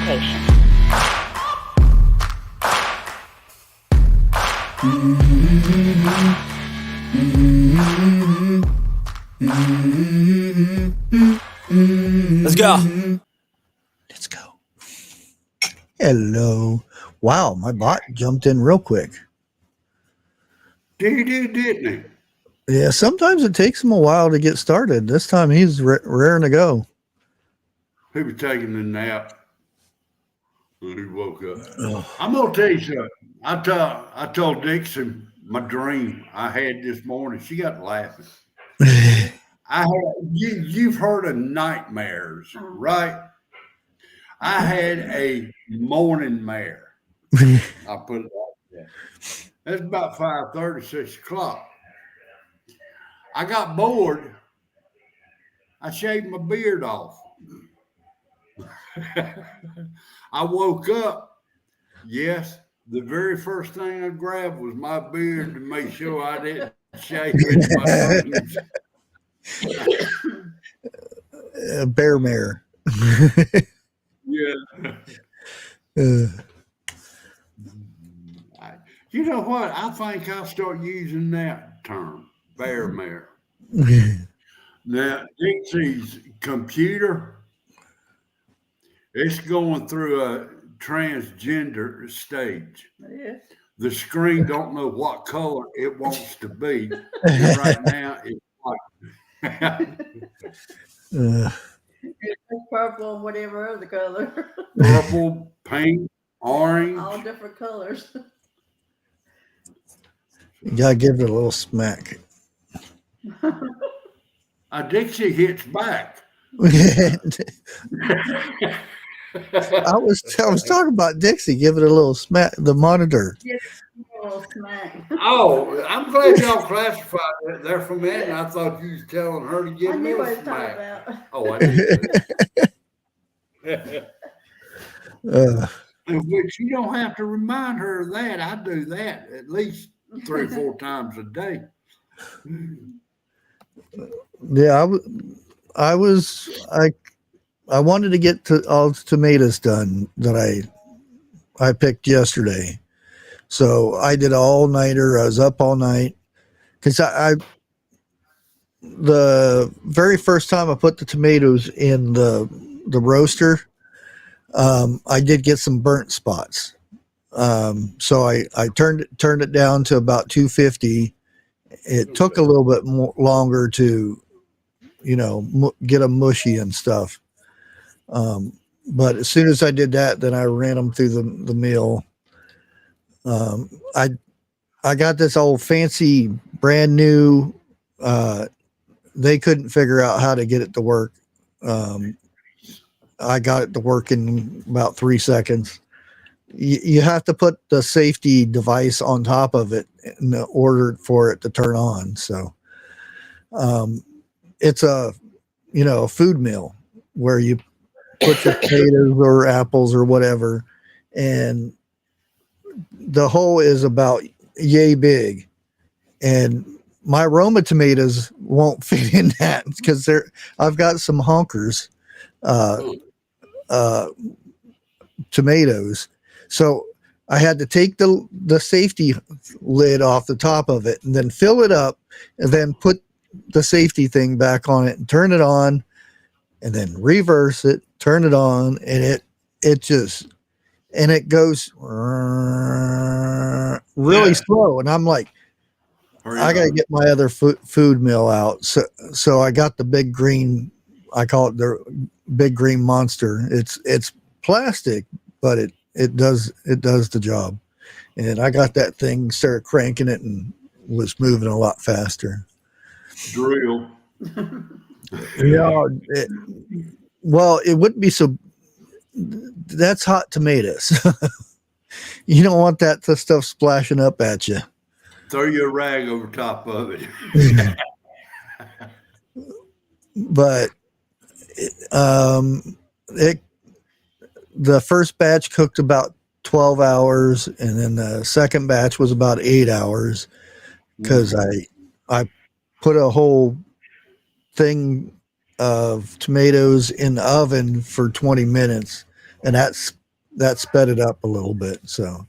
education. Let's go. Let's go. Hello. Wow, my bot jumped in real quick. Didn't he? Yeah, sometimes it takes him a while to get started. This time he's raring to go. He was taking a nap when he woke up. I'm gonna tell you something. I told Dixon my dream I had this morning. She got laughing. You've heard of nightmares, right? I had a morning mare. I put it like that. That's about 5:30, 6 o'clock. I got bored. I shaved my beard off. I woke up. Yes, the very first thing I grabbed was my beard to make sure I didn't shave it in my dreams. Bear mare. Yeah. You know what? I think I'll start using that term, bear mare. Now, Dixie's computer, it's going through a transgender stage. Yes. The screen don't know what color it wants to be. And right now, it's white. It's purple, whatever other color. Purple, pink, orange. All different colors. You gotta give it a little smack. Dixie hits back. I was talking about Dixie. Give it a little smack. The monitor. Yes, a little smack. Oh, I'm glad y'all classified that there for a minute. I thought you was telling her to give I me knew a what I was talking smack. about. Oh, I did. Which you don't have to remind her of that. I do that at least 3 or 4 times a day. Yeah, I wanted to get to all the tomatoes done that I picked yesterday. So I did an all-nighter. I was up all night because the very first time I put the tomatoes in the roaster, I did get some burnt spots. So I turned it down to about 250. It took a little bit longer to, get them mushy and stuff. But as soon as I did that, then I ran them through the mill. I got this old fancy brand new, they couldn't figure out how to get it to work. I got it to work in about 3 seconds. You have to put the safety device on top of it in order for it to turn on. So, it's a food mill where you put your potatoes or apples or whatever, and the hole is about yay big, and my Roma tomatoes won't fit in that because I've got some honkers, tomatoes. So I had to take the safety lid off the top of it and then fill it up and then put the safety thing back on it and turn it on and then reverse it, turn it on, and it goes really slow. And I'm like, I got to get my other food mill out. So I got the big green, I call it the big green monster. It's plastic, but it does the job. And I got that thing, started cranking it, and was moving a lot faster. Drill. Yeah. It wouldn't be so. That's hot tomatoes. You don't want that stuff splashing up at you. Throw you a rag over top of it. But the first batch cooked about 12 hours, and then the second batch was about 8 hours because I put a whole thing of tomatoes in the oven for 20 minutes, and that sped it up a little bit. So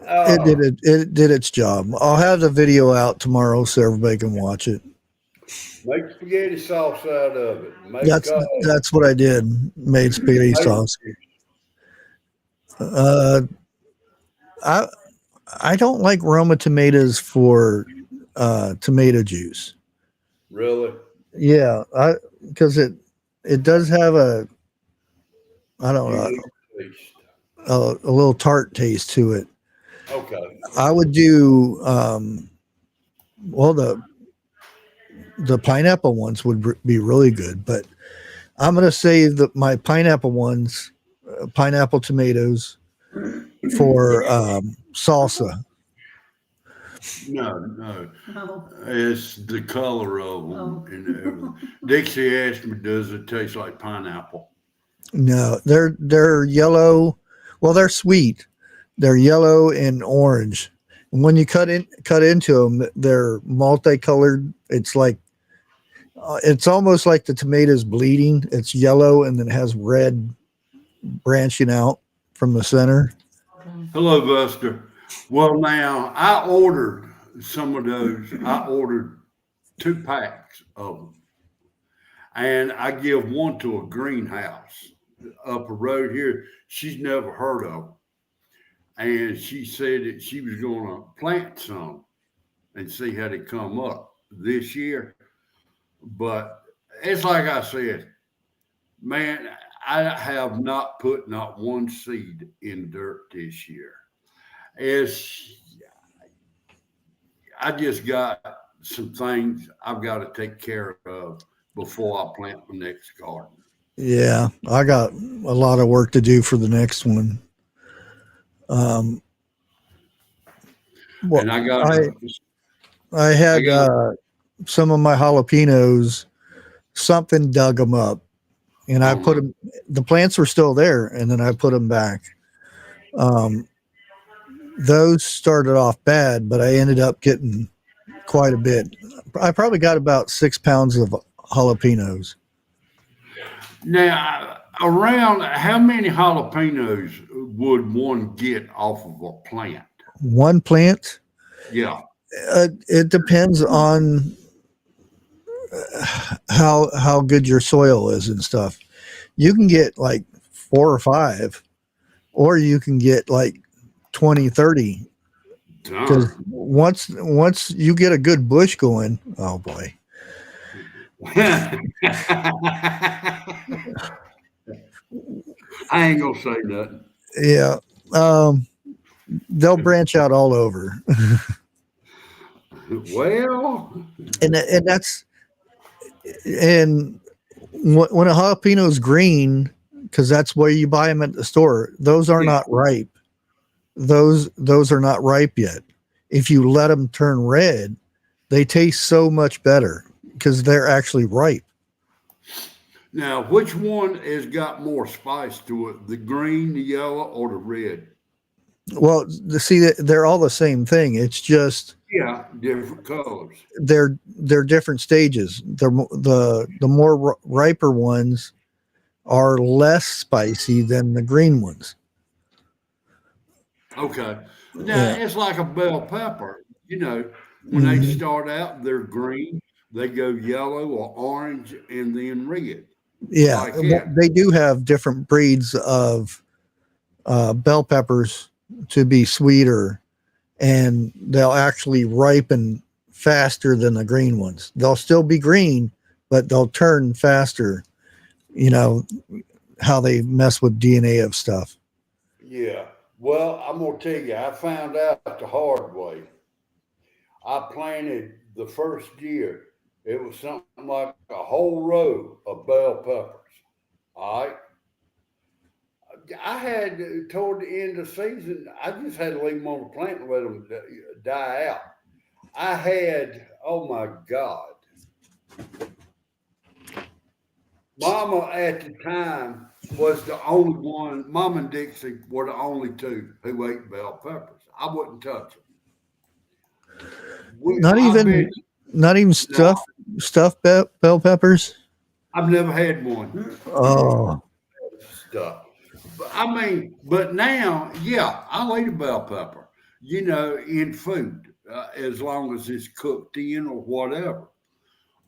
it did its job. I'll have the video out tomorrow so everybody can watch it. Make spaghetti sauce out of it. That's what I did. Made spaghetti sauce. I don't like Roma tomatoes for tomato juice. Really? Yeah, because it does have a, I don't know, a little tart taste to it. Okay. I would do well, the pineapple ones would be really good, but I'm going to say that my pineapple ones, pineapple tomatoes for salsa. No. Oh, It's the color of them and everything. Dixie asked me, does it taste like pineapple? No, they're yellow. Well, they're sweet. They're yellow and orange. And when you cut into them, they're multicolored. It's like it's almost like the tomato's bleeding. It's yellow and then has red branching out from the center. Hello, Buster. Well, now I ordered some of those. I ordered 2 packs of them, and I give one to a greenhouse up a road here. She's never heard of them, and she said that she was going to plant some and see how they come up this year. But it's like I said, man, I have not put not one seed in dirt this year. I just got some things I've got to take care of before I plant my next garden. Yeah, I got a lot of work to do for the next one. Well, And I had some of my jalapenos. Something dug them up, and I put them. The plants were still there, and then I put them back. Those started off bad, but I ended up getting quite a bit. I probably got about 6 pounds of jalapenos. now, around how many jalapenos would one get off of a plant? One plant. Yeah. It depends on how good your soil is and stuff. You can get like 4 or 5, or you can get like 20, 30. Because once you get a good bush going, oh boy. I ain't gonna say nothing. Yeah. They'll branch out all over. Well, and that's when a jalapeno is green, because that's where you buy them at the store, those are not ripe. Those are not ripe yet. If you let them turn red, they taste so much better because they're actually ripe. now which one has got more spice to it? The green, the yellow, or the red? Well, see, they're all the same thing. It's just different colors. They're different stages. The more riper ones are less spicy than the green ones. Okay. Now it's like a bell pepper. When they start out, they're green. They go yellow or orange, and then red. Yeah, like they do have different breeds of bell peppers to be sweeter, and they'll actually ripen faster than the green ones. They'll still be green, but they'll turn faster. How they mess with DNA of stuff. Yeah. Well, I'm going to tell you, I found out the hard way. I planted the first year. It was something like a whole row of bell peppers. All right. I had, toward the end of the season, I just had to leave them on the plant and let them die out. I had, oh my God. Mama at the time was the only one. Mom and Dixie were the only two who ate bell peppers. I wouldn't touch them. Not even stuffed bell peppers. I've never had one. Oh, Stuff. But now, yeah, I'll eat a bell pepper, in food, as long as it's cooked in or whatever.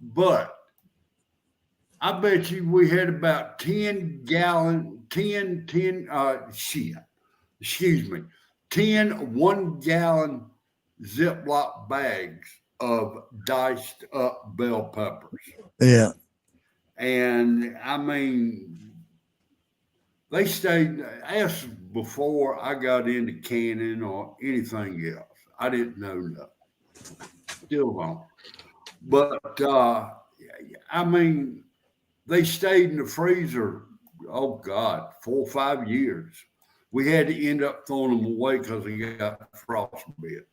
But I bet you we had about 10 gallon, 10 1 gallon Ziploc bags of diced up bell peppers. yeah. And they stayed, as before I got into canning or anything else. I didn't know nothing. Still don't. But they stayed in the freezer, oh God, 4 or 5 years. We had to end up throwing them away because they got frostbite.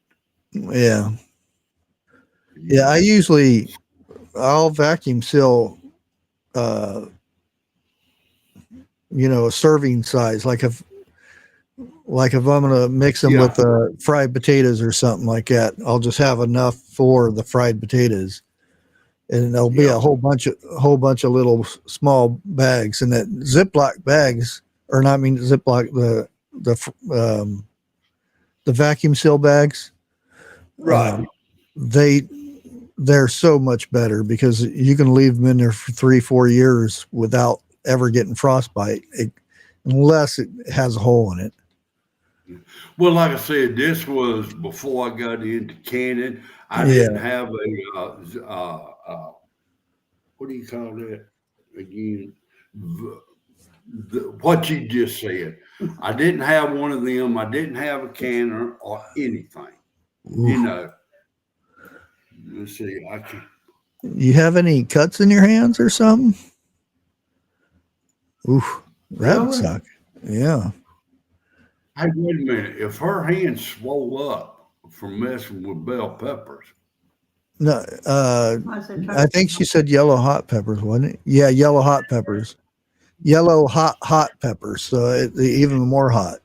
Yeah. Yeah. I'll vacuum seal, a serving size. Like if I'm going to mix them with fried potatoes or something like that, I'll just have enough for the fried potatoes. And there'll be a whole bunch of little small bags, and that Ziploc bags, or not, I mean Ziploc, the vacuum seal bags, Right. They're so much better because you can leave them in there for 3-4 years without ever getting frostbite, unless it has a hole in it. Well, like I said, this was before I got into canning. I didn't have what do you call that again? What you just said. I didn't have one of them. I didn't have a canner or anything. Oof. Let's see. You have any cuts in your hands or something? Oof, that would suck. Yeah. Hey, wait a minute. If her hands swole up from messing with bell peppers. No, I think she said yellow hot peppers, wasn't it? Yeah, yellow hot peppers. Yellow hot peppers. So even more hot.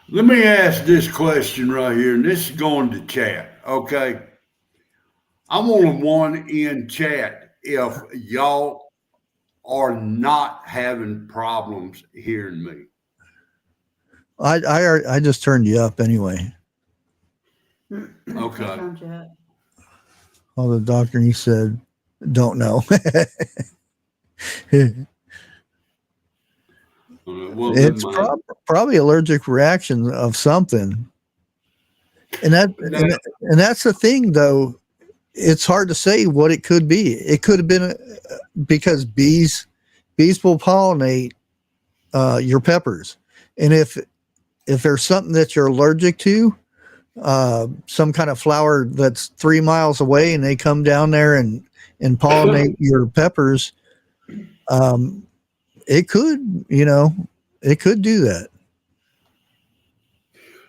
Let me ask this question right here, and this is going to chat. Okay. I'm on one in chat if y'all are not having problems hearing me. I just turned you up anyway. Okay. Oh, the doctor, he said, don't know. Well, it's probably allergic reaction of something. And that's the thing, though. It's hard to say what it could be. It could have been because bees will pollinate your peppers, and if there's something that you're allergic to, some kind of flower that's 3 miles away, and they come down there and pollinate your peppers, it could do that.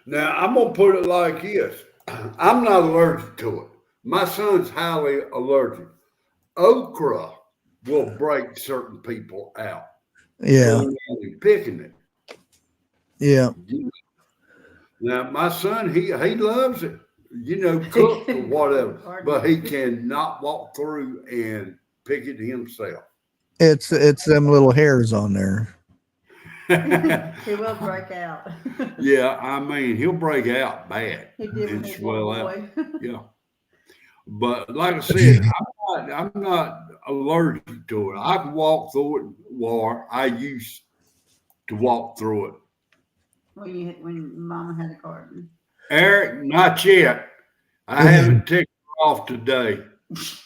Now I'm gonna put it like this: I'm not allergic to it. My son's highly allergic. Okra will break certain people out. Yeah. Picking it. Yeah. Now my son, he loves it, cooked or whatever, but he cannot walk through and pick it himself. It's them little hairs on there. He will break out. Yeah, he'll break out bad. He did when he was a boy. Yeah. But like I said, I'm not allergic to it. I can walk through it, or I used to walk through it. When Mama had a garden. Eric, not yet. I haven't taken it off today.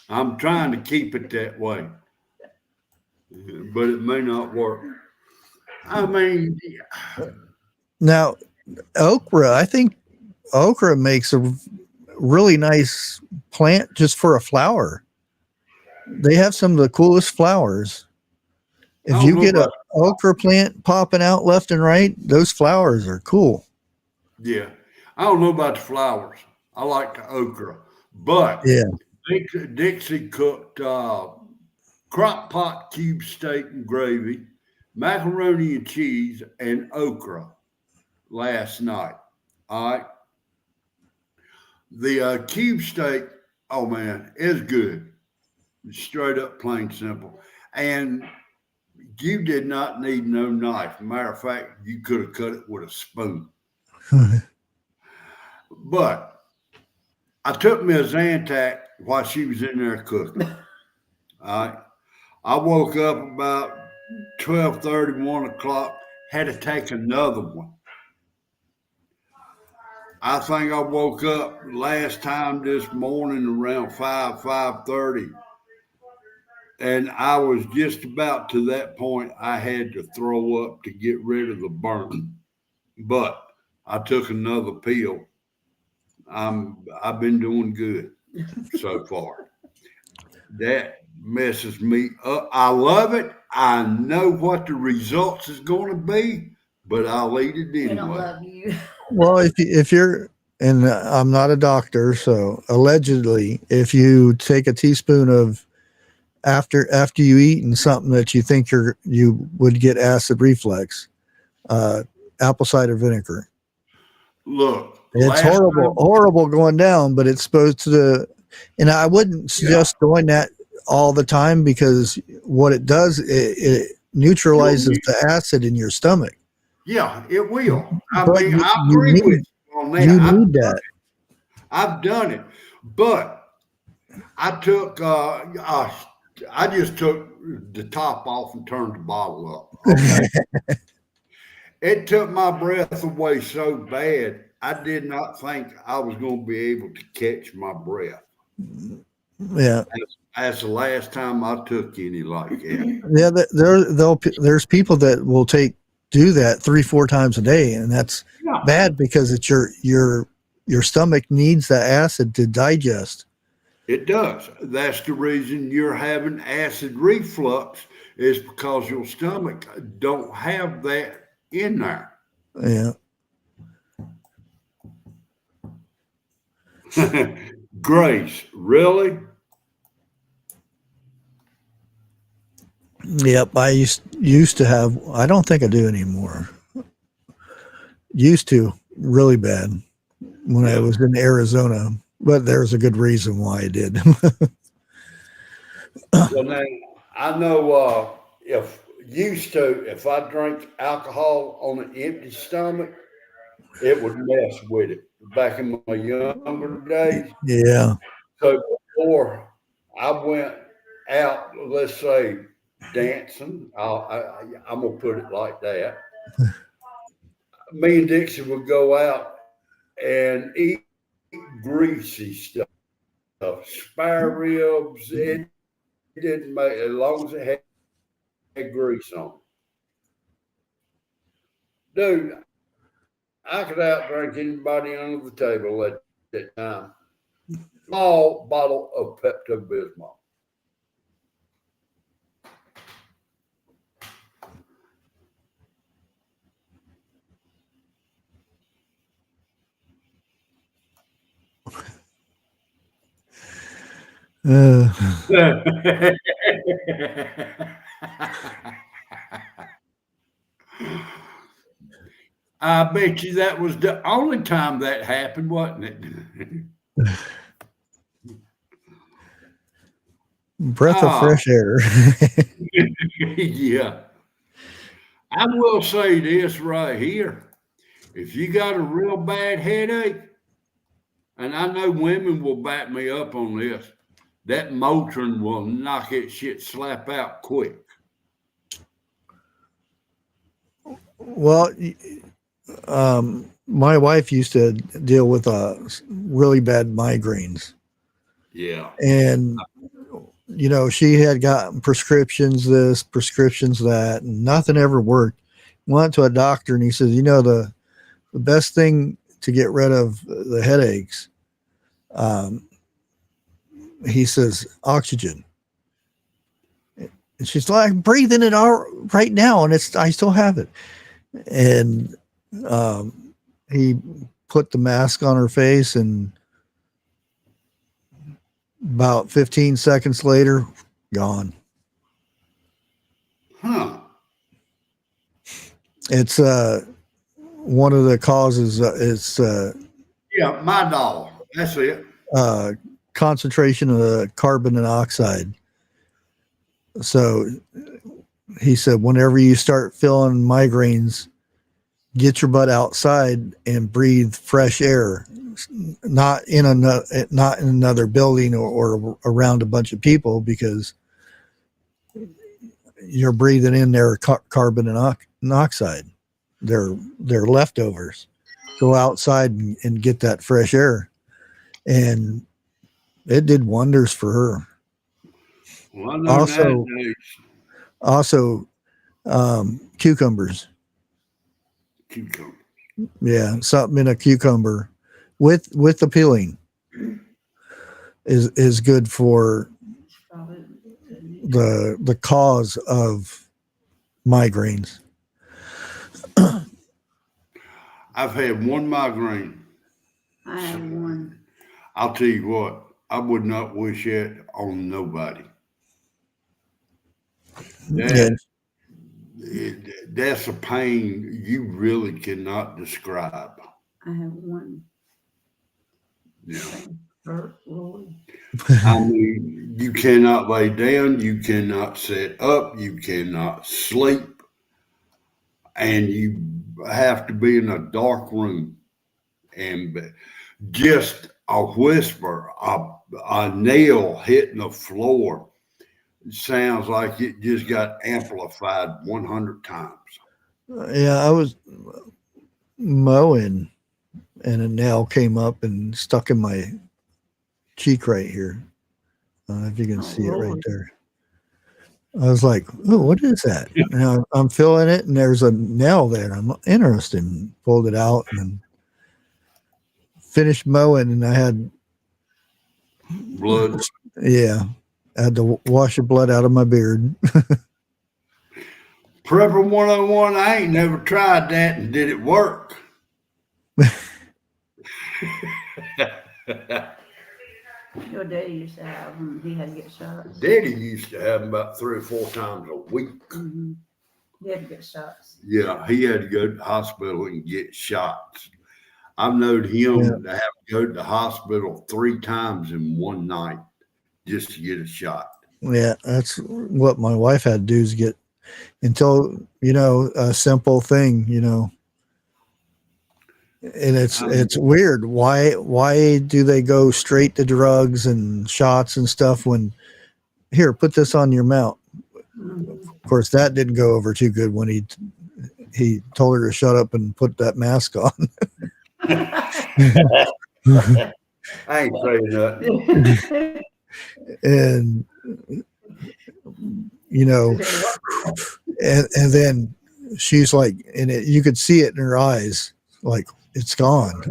I'm trying to keep it that way, but it may not work. Now, okra. I think okra makes a really nice plant just for a flower. They have some of the coolest flowers. If you get an okra plant popping out left and right, those flowers are cool. Yeah. I don't know about the flowers. I like the okra. But Dixie cooked crock pot cube steak and gravy, macaroni and cheese, and okra last night. All right. The cube steak, oh man, is good. straight up, plain simple. And you did not need no knife. Matter of fact, you could have cut it with a spoon. But I took me a Zantac while she was in there cooking. All right. I woke up about 12:30, 1 o'clock, had to take another one. I think I woke up last time this morning around 5:30. And I was just about to that point. I had to throw up to get rid of the burn, but I took another pill. I've been doing good so far. That messes me up. I love it. I know what the results is going to be, but I'll eat it anyway. I don't love you. Well, if you're, and I'm not a doctor, so allegedly, if you take a teaspoon of after you eaten something that you think you would get acid reflux, apple cider vinegar. Look, it's horrible going down, but it's supposed to. And I wouldn't suggest doing that all the time, because what it does, it neutralizes the acid in your stomach. Yeah, it will. I But mean, I agree with you on that. You need that. I've done it, but I took. I just took the top off and turned the bottle up. Okay? It took my breath away so bad, I did not think I was going to be able to catch my breath. Yeah. That's the last time I took any like that. Yeah, there's people that will do that 3-4 times a day, and that's bad, because it's your stomach needs the acid to digest. It does. That's the reason you're having acid reflux, is because your stomach don't have that in there. Yeah. Grace, really? Yep. I used to have, I don't think I do anymore. Used to, really bad, when I was in Arizona. But there's a good reason why I did. Well, now, I know if I drink alcohol on an empty stomach, it would mess with it back in my younger days. Yeah. So before I went out, let's say dancing, I'm going to put it like that. Me and Dixie would go out and eat greasy stuff, spare ribs. It didn't make, as long as it had grease on it. Dude, I could outdrink anybody under the table at that time. Small bottle of Pepto-Bismol. I bet you that was the only time that happened, wasn't it? Breath of fresh air. Yeah. I will say this right here. If you got a real bad headache, and I know women will back me up on this, that Motrin will knock that shit slap out quick. Well, my wife used to deal with really bad migraines. Yeah. And, she had gotten prescriptions this, prescriptions that, and nothing ever worked. Went to a doctor, and he says, the best thing to get rid of the headaches, he says, oxygen. And she's like, I'm breathing it out right now, and I still have it. And he put the mask on her face, and about 15 seconds later, gone. Huh. It's one of the causes. It's my doll. That's it. Concentration of the carbon monoxide So he said, whenever you start feeling migraines, get your butt outside and breathe fresh air, not in another building or around a bunch of people, because you're breathing in their carbon monoxide, their leftovers. Go outside and get that fresh air, and it did wonders for her. Well, I know nowadays. Also, cucumbers. Cucumber. Yeah, something in a cucumber with the peeling is good for the cause of migraines. I've had one migraine. I have one. I'll tell you what, I would not wish it on nobody. That's a pain you really cannot describe. I have one. Yeah. Lord. I mean, you cannot lay down, you cannot sit up, you cannot sleep, and you have to be in a dark room. And just a whisper, a nail hitting the floor sounds like it just got amplified 100 times. Yeah, I was mowing and a nail came up and stuck in my cheek right here. I don't know if you can see Lord. it right there. I was like, oh, what is that? And I'm feeling it, and there's a nail there. I'm interested and pulled it out and then finished mowing, and I had Blood. Yeah, I had to wash the blood out of my beard. Prepper 101, I ain't never tried that, and did it work? Your daddy used to have them. He had to get shots. Daddy used to have them about 3 or 4 times a week. Mm-hmm. He had to get shots. Yeah, he had to go to the hospital and get shots. I've known him to have to go to the hospital 3 times in one night just to get a shot. Yeah, that's what my wife had to do, is get until, a simple thing, and it's weird. Why do they go straight to drugs and shots and stuff when, here, put this on your mouth? Mm-hmm. Of course, that didn't go over too good when he told her to shut up and put that mask on. I ain't saying nothing. And and then she's like, and you could see it in her eyes, like, it's gone.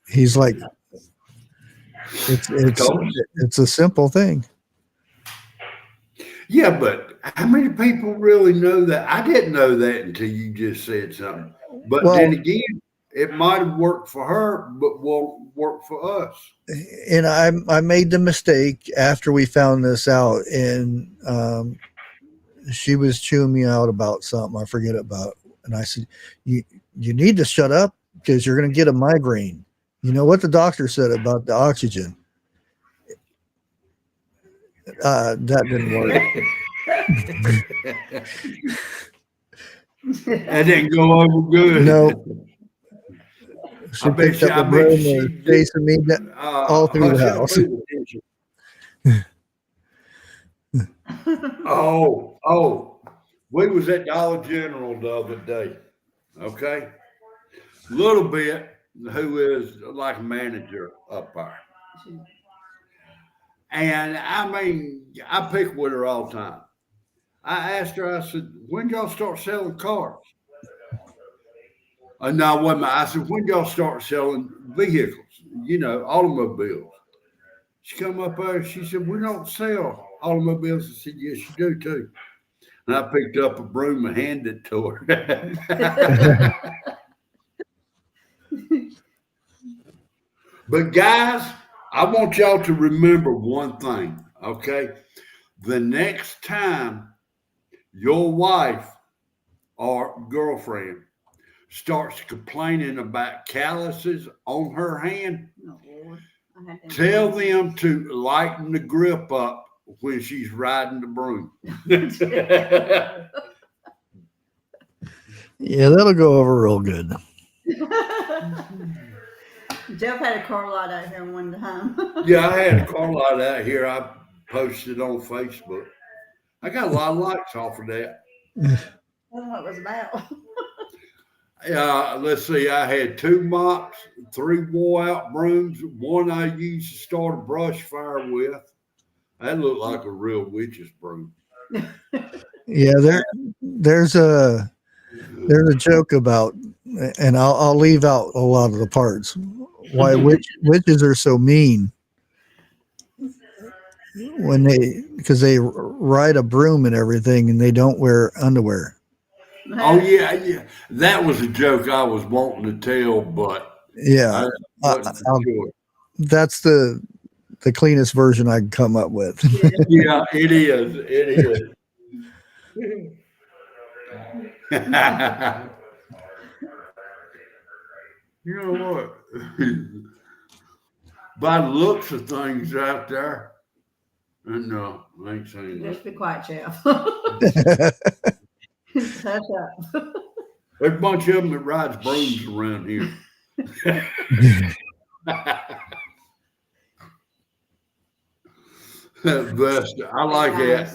He's like, it's a simple thing. Yeah, but how many people really know that? I didn't know that until you just said something. But then again, it might have worked for her, but won't work for us. And I made the mistake after we found this out, and she was chewing me out about something I forget about, and I said, you need to shut up because you're going to get a migraine. You know what the doctor said about the oxygen? That didn't work. That didn't go over good. No. She picked up a broom and chasing me all through the house. We was at Dollar General the other day. Okay. Little bit, who is like a manager up there. And I mean, I pick with her all the time. I asked her, I said, when y'all start selling cars? No, wait a minute. I said, when y'all start selling vehicles, automobiles? She come up there, she said, we don't sell automobiles. I said, yes, you do too. And I picked up a broom and handed it to her. But guys, I want y'all to remember one thing, okay? The next time your wife or girlfriend starts complaining about calluses on her hand, had them. Tell them to lighten the grip up when she's riding the broom. Yeah, that'll go over real good. Jeff had a car lot out here one time. Yeah, I had a car lot out here. I posted on Facebook. I got a lot of likes off of that. That's what it was about. Let's see. I had 2 mops, 3 wore-out brooms. One I used to start a brush fire with. That looked like a real witch's broom. Yeah, there's a joke about, and I'll leave out a lot of the parts. Why witches are so mean when because they ride a broom and everything, and they don't wear underwear. Oh yeah. That was a joke I was wanting to tell, but Yeah, that's the cleanest version I can come up with. Yeah, it is. It is. You know what? By the looks of things out there, and no, I ain't saying Just that. be quiet, Jeff. Hush up. There's a bunch of them that rides brooms around here. Best, I like that.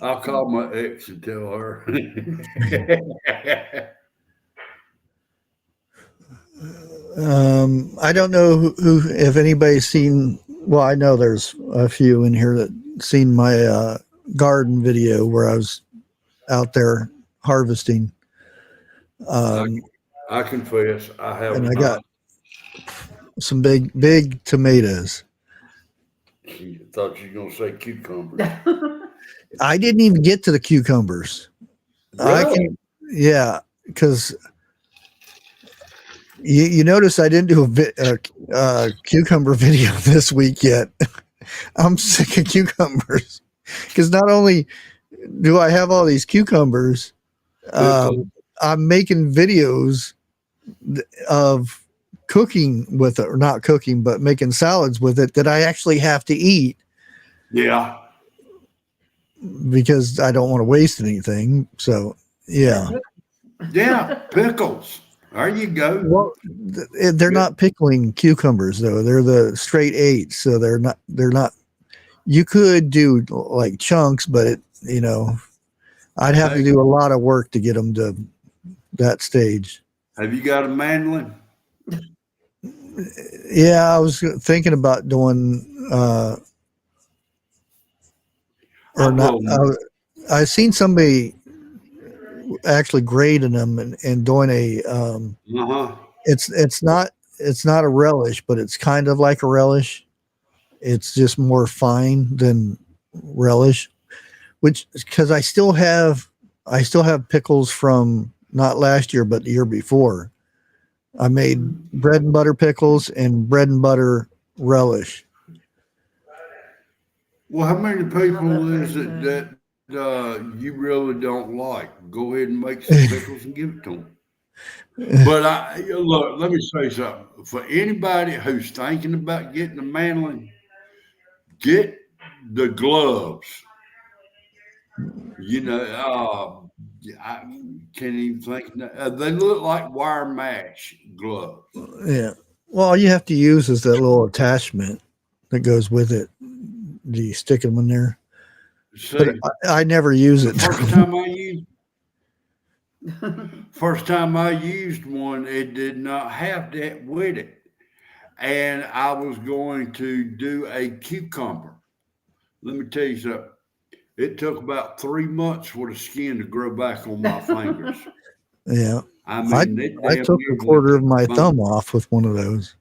I'll call my ex and tell her. I don't know who if anybody's seen. Well, I know there's a few in here that seen my garden video where I was out there harvesting. I confess, I have and I not. got some big tomatoes. I thought you were gonna say cucumbers. I didn't even get to the cucumbers. Really? Yeah, because you notice I didn't do a cucumber video this week yet. I'm sick of cucumbers because not only do I have all these cucumbers, I'm making videos of cooking with it, or not cooking, but making salads with it that I actually have to eat. Yeah. Because I don't want to waste anything. So, yeah. Yeah, pickles. There you go. Well, they're not pickling cucumbers though. They're the straight 8, so they're not. You could do like chunks, but I'd have to do a lot of work to get them to that stage. Have you got a mandolin? Yeah, I was thinking about doing or not. I seen somebody actually grading them and doing a it's not a relish, but it's kind of like a relish. It's just more fine than relish, which because I still have pickles from not last year but the year before. I made bread and butter pickles and bread and butter relish. Well, how many people is it that you really don't like? Go ahead and make some pickles and give it to them. But look, let me say something. For anybody who's thinking about getting a mandolin, get the gloves. I can't even think. They look like wire mesh gloves. Yeah. Well, all you have to use is that little attachment that goes with it. Do you stick them in there? See, but I never use it. First time I used one, it did not have that with it. And I was going to do a cucumber. Let me tell you something. It took about 3 months for the skin to grow back on my fingers. Yeah. I mean, I took a quarter of my thumb off with one of those.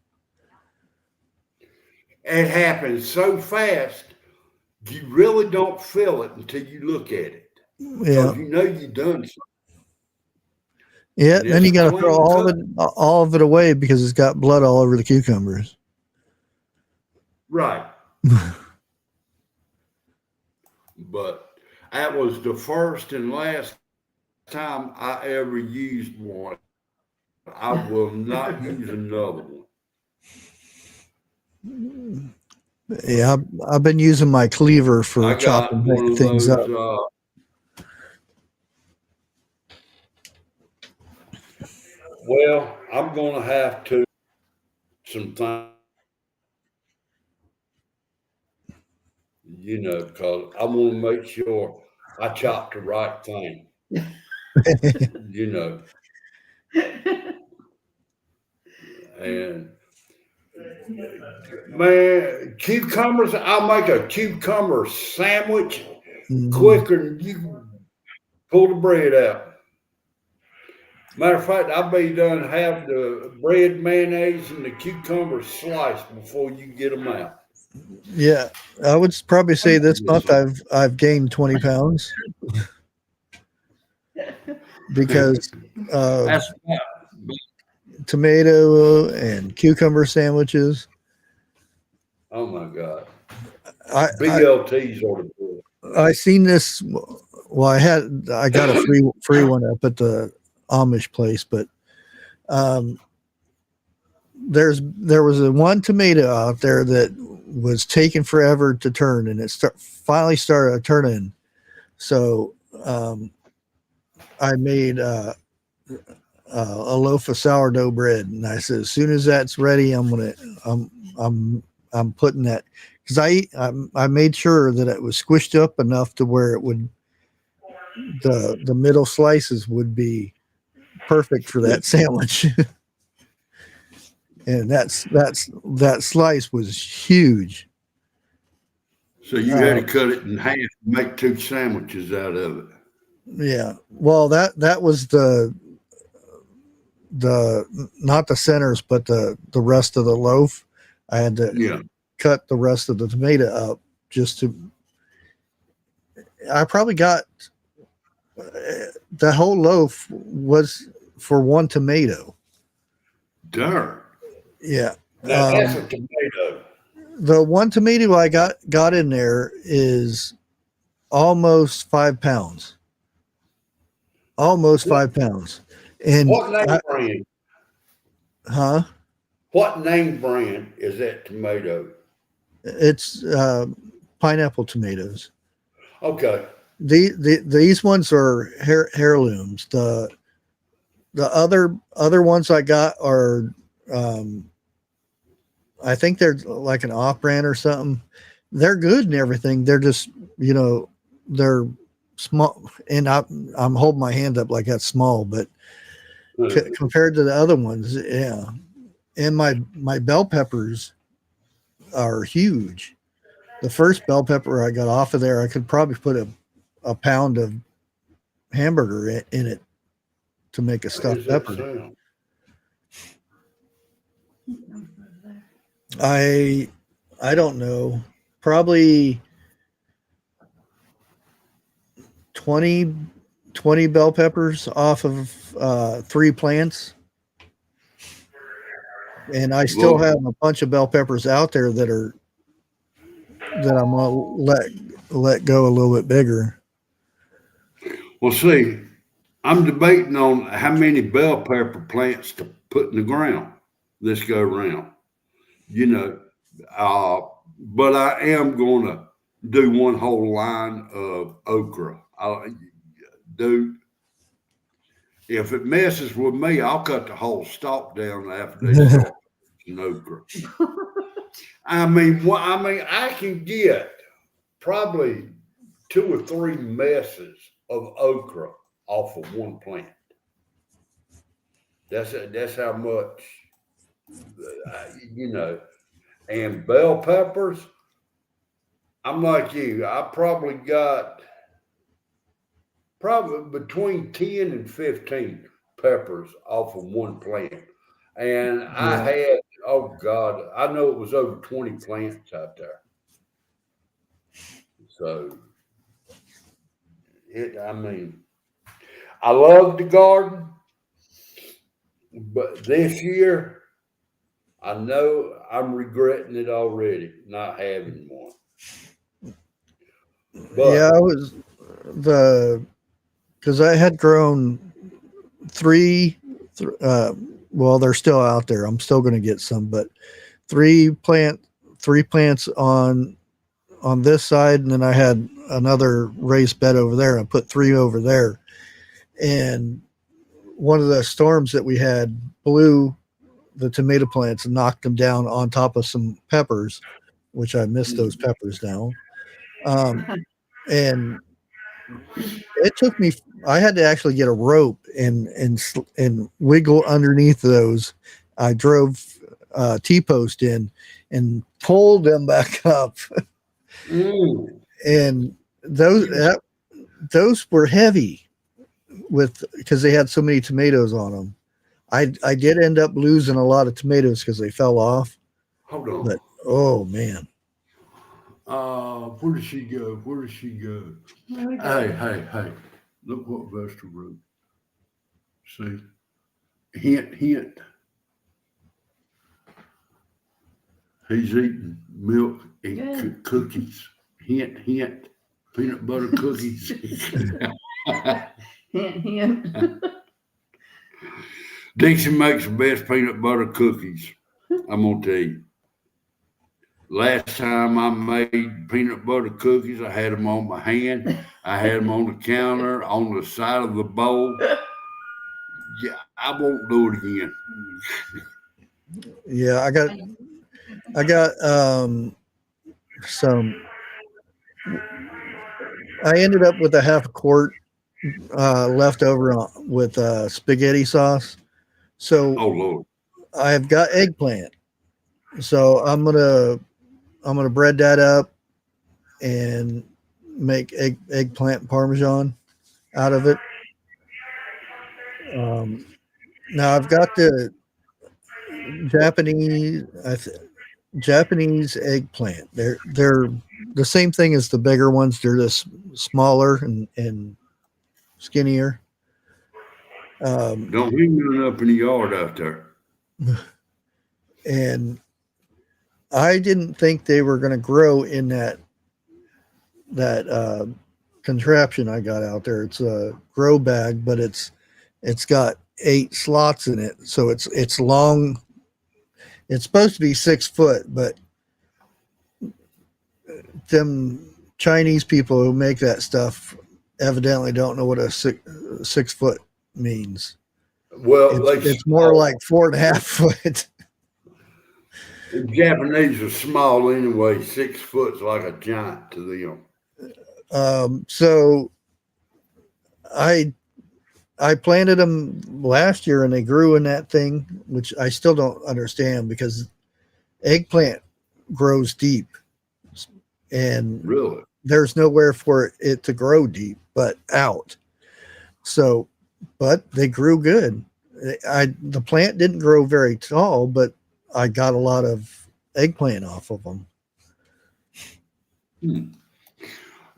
It happens so fast, you really don't feel it until you look at it. Yeah. You know you've done something. Yeah, then you got to throw all of it away because it's got blood all over the cucumbers. Right. But that was the first and last time I ever used one. I will not use another one. Yeah, I've been using my cleaver for I got chopping one of things those. up. Well, I'm going to have to sometimes, because I want to make sure I chop the right thing, you know, and man, cucumbers, I'll make a cucumber sandwich quicker than you can pull the bread out. Matter of fact, I'll be done have the bread, mayonnaise, and the cucumbers sliced before you get them out. Yeah, I would probably say this month I've gained 20 pounds because That's tomato and cucumber sandwiches. oh my God. I BLTs are the good. I seen this. Well, I got a free one up at the Amish place, but there was a one tomato out there that was taking forever to turn, and it finally started turning. So I made a loaf of sourdough bread, and I said, as soon as that's ready, I'm putting that, because I made sure that it was squished up enough to where it would the middle slices would be perfect for that sandwich. And that slice was huge. So you had to cut it in half and make 2 sandwiches out of it. Yeah. Well, that was the not the centers, but the rest of the loaf. I had to cut the rest of the tomato up just to. I probably got the whole loaf was for one tomato. Darn. Yeah. That's a tomato. The one tomato I got in there is almost 5 pounds. Almost 5 pounds. And what name brand? Huh? What name brand is that tomato? It's pineapple tomatoes. Okay. These ones are heirlooms. The other ones I got are I think they're like an off brand or something. They're good and everything. They're just, they're small, and I'm holding my hand up like that's small, but compared to the other ones, yeah. And my bell peppers are huge. The first bell pepper I got off of there, I could probably put a pound of hamburger in it to make a stuffed pepper. I don't know. Probably 20 bell peppers off of 3 plants. And I still have a bunch of bell peppers out there that I'm gonna let go a little bit bigger. Well, see, I'm debating on how many bell pepper plants to put in the ground this go round. But I am going to do one whole line of okra. If it messes with me, I'll cut the whole stalk down after they start an okra. I mean, I can get probably 2 or 3 messes of okra off of one plant. That's how much, And bell peppers, I'm like you. I probably got between 10 and 15 peppers off of one plant. And I had, oh God, I know it was over 20 plants out there. So, I love the garden, but this year, I know I'm regretting it already, not having one. But, yeah, I was because I had grown 3. Well, they're still out there. I'm still going to get some, but 3 plant 3 plants on this side, and then I had another raised bed over there. I put 3 over there, and one of the storms that we had blew the tomato plants and knocked them down on top of some peppers, which I missed those peppers now. And it took me, I had to actually get a rope and wiggle underneath those. I drove T-post in and pulled them back up. And those were heavy because they had so many tomatoes on them. I did end up losing a lot of tomatoes because they fell off. Hold on. But oh man. Where did she go? Where did she go? Hey. Look what Buster wrote. See? Hint. He's eating milk and cookies. Hint. Peanut butter cookies. Hint. Dixie makes the best peanut butter cookies. I'm going to tell you. Last time I made peanut butter cookies, I had them on my hand. I had them on the counter, on the side of the bowl. Yeah, I won't do it again. Yeah, I got some. I ended up with a half a quart left over with spaghetti sauce. So, oh Lord, I've got eggplant. So I'm gonna bread that up and make eggplant parmesan out of it. Now I've got the Japanese eggplant. They're the same thing as the bigger ones. They're just smaller and skinnier. Don't hang none up in the yard out there. And I didn't think they were going to grow in that contraption I got out there. It's a grow bag, but it's got 8 slots in it, so it's long. It's supposed to be 6 foot, but them Chinese people who make that stuff evidently don't know what a 6 foot means. Well, it's more like 4.5 foot. The Japanese are small anyway. 6 foot's like a giant to them. So I planted them last year and they grew in that thing, which I still don't understand because eggplant grows deep and really there's nowhere for it to grow deep but out. So, but they grew good. The plant didn't grow very tall, but I got a lot of eggplant off of them.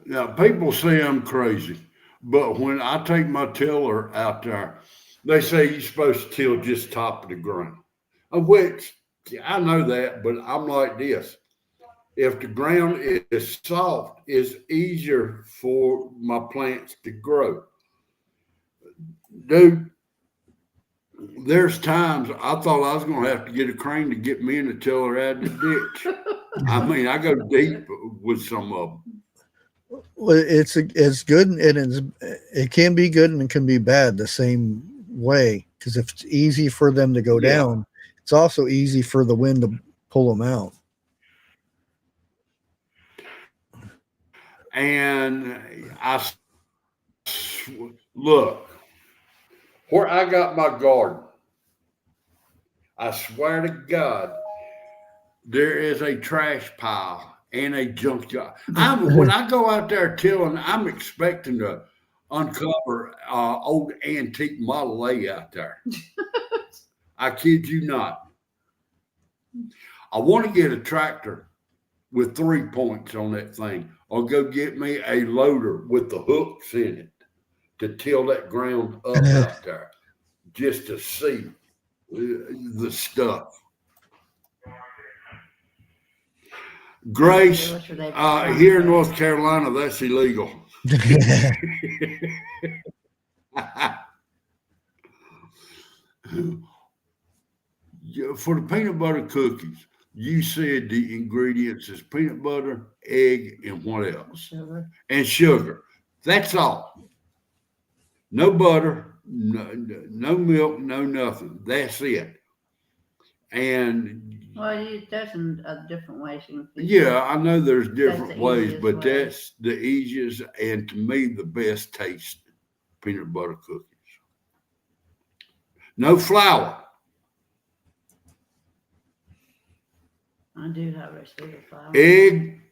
Now, people say I'm crazy, but when I take my tiller out there, they say you're supposed to till just top of the ground, of which I know that, but I'm like this. If the ground is soft, it's easier for my plants to grow. Dude, there's times I thought I was going to have to get a crane to get me in the tiller out of the ditch. I mean, I go deep with some of them. Well, it's good and it can be good and it can be bad the same way, because if it's easy for them to go down, it's also easy for the wind to pull them out. And look, where I got my garden, I swear to God, there is a trash pile and a junkyard. When I go out there tilling, I'm expecting to uncover old antique Model A out there. I kid you not. I want to get a tractor with 3 points on that thing, or go get me a loader with the hooks in it to till that ground up out there, just to see the stuff. Grace, here in North Carolina, that's illegal. For the peanut butter cookies, You said the ingredients is peanut butter, egg, and what else? Sugar. And sugar. That's all. No butter, no milk, no nothing. That's it. And Well, there's some different ways you can fix yeah, I know there's the different ways, easiest but way. that's the easiest and to me the best taste peanut butter cookies. No flour. I do have a sugar flour. Egg,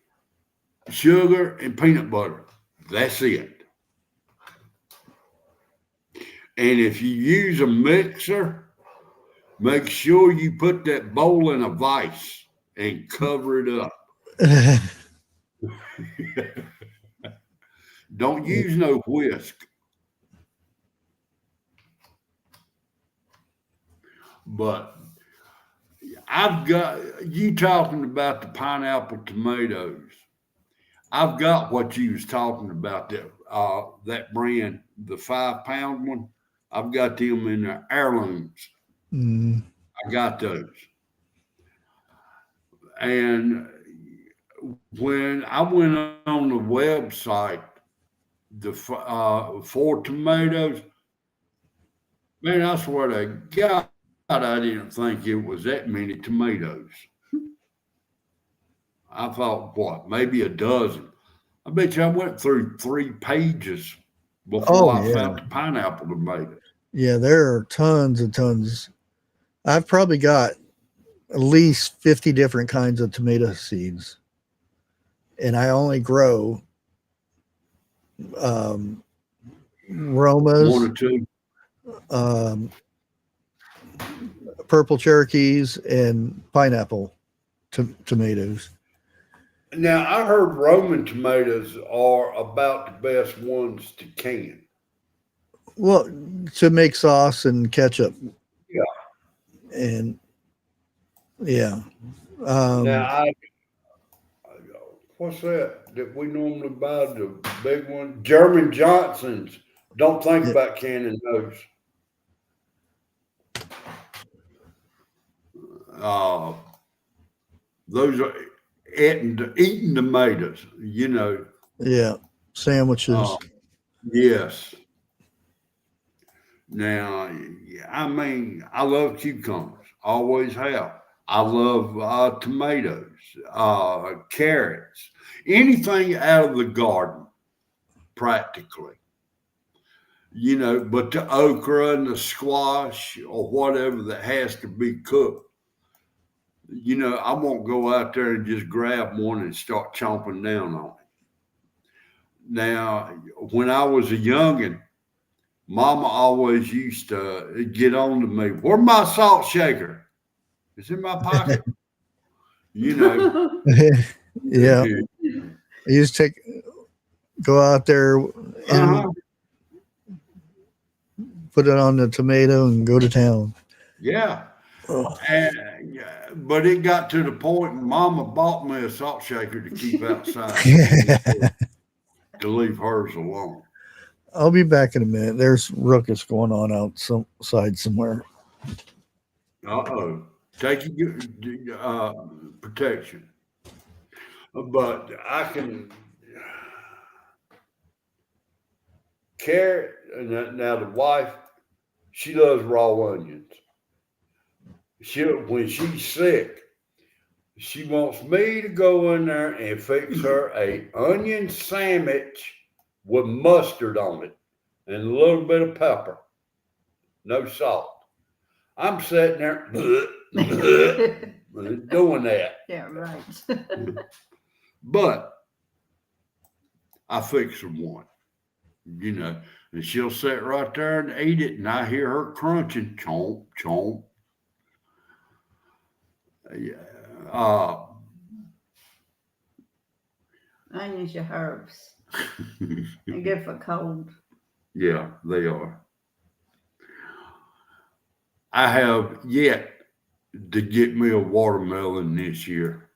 sugar, and peanut butter. That's it. And if you use a mixer, make sure you put that bowl in a vise and cover it up. Don't use no whisk. But I've got you talking about the pineapple tomatoes. I've got what you was talking about, that brand, the 5-pound one. I've got them in the heirlooms. Mm. I got those. And when I went on the website, for tomatoes, man, I swear to God, I didn't think it was that many tomatoes. I thought, what, maybe a dozen. I bet you I went through 3 pages before I found the pineapple tomato. Yeah, there are tons and tons. I've probably got at least 50 different kinds of tomato seeds. And I only grow Romas, 1 or 2. Purple Cherokees, and pineapple tomatoes. Now, I heard Roman tomatoes are about the best ones to can. Well, to make sauce and ketchup. Yeah. And yeah. Now, what's that we normally buy, the big one? German Johnsons. Don't think about canning those. Those are eating tomatoes, you know. Yeah, sandwiches. Yes. Now, I mean, I love cucumbers. Always have. I love tomatoes, carrots, anything out of the garden, practically. You know, but the okra and the squash or whatever that has to be cooked, you know, I won't go out there and just grab one and start chomping down on it. Now, when I was a youngin', Mama always used to get on to me. Where's my salt shaker? It's in my pocket. You know. Yeah. You just go out there and put it on the tomato and go to town. Yeah. And, but it got to the point Mama bought me a salt shaker to keep outside to leave hers alone. I'll be back in a minute. There's ruckus going on outside somewhere. Take your protection. But I can carrot. Now the wife, she loves raw onions. When she's sick, she wants me to go in there and fix her a onion sandwich with mustard on it and a little bit of pepper, no salt. I'm sitting there doing that. Yeah, right. But I fix her one, you know, and she'll sit right there and eat it, and I hear her crunching, chomp, chomp. Yeah. Onions are herbs. They're good for cold. Yeah, they are. I have yet to get me a watermelon this year.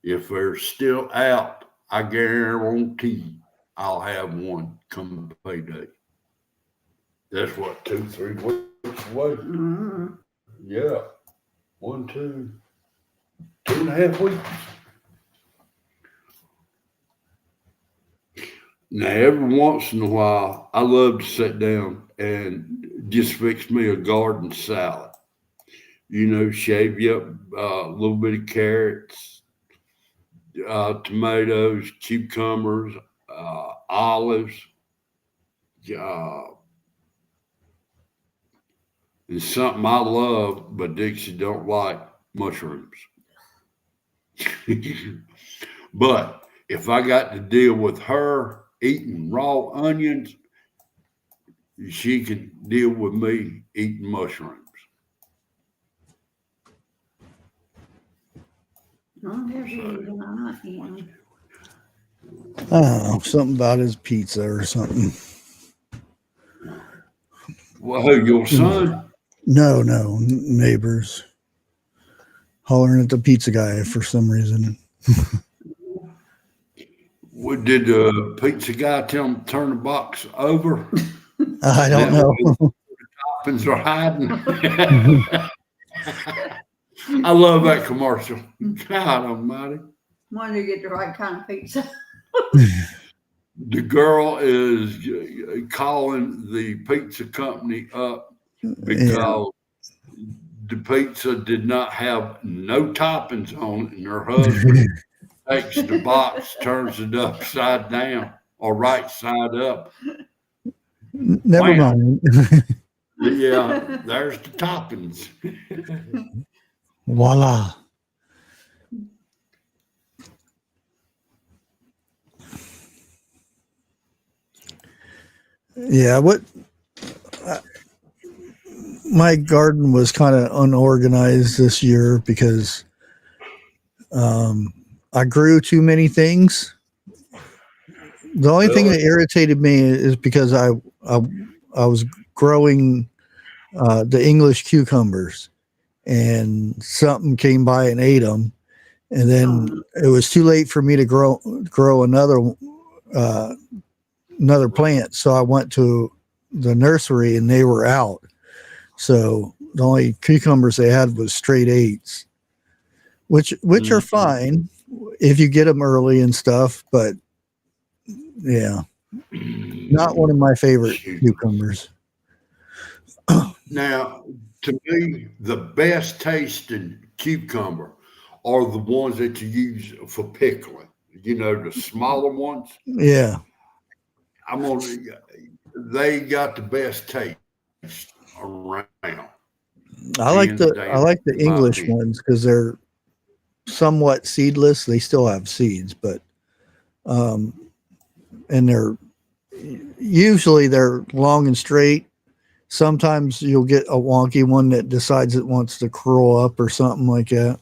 If they're still out, I guarantee I'll have one come payday. That's what, 2-3 weeks away. Mm-hmm. Yeah. 1, 2. 2.5 weeks. Now, every once in a while, I love to sit down and just fix me a garden salad. You know, shave you up a little bit of carrots, tomatoes, cucumbers, olives, and something I love, but Dixie don't like, mushrooms. But if I got to deal with her eating raw onions, she could deal with me eating mushrooms. I'll never eat them. I'm not eating them. I don't know, something about his pizza or something. Well, who, your son? No, neighbors hollering at the pizza guy for some reason. What did the pizza guy tell him to turn the box over? I don't know. Toppings are hiding. I love that commercial. God almighty. When you get the right kind of pizza. The girl is calling the pizza company up because the pizza did not have no toppings on it, and her husband takes the box, turns it upside down or right side up. Never mind. Yeah, there's the toppings. Voila. Yeah, my garden was kind of unorganized this year because I grew too many things. The only thing that irritated me is because I was growing the English cucumbers, and something came by and ate them, and then it was too late for me to grow another plant. So I went to the nursery and they were out. So the only cucumbers they had was straight 8s, which are fine if you get them early and stuff. But yeah, not one of my favorite cucumbers. Now, to me, the best tasting cucumber are the ones that you use for pickling. You know, the smaller ones. Yeah. They got the best taste around. I like the English ones because they're somewhat seedless. They still have seeds, but and they're usually long and straight. Sometimes you'll get a wonky one that decides it wants to curl up or something like that.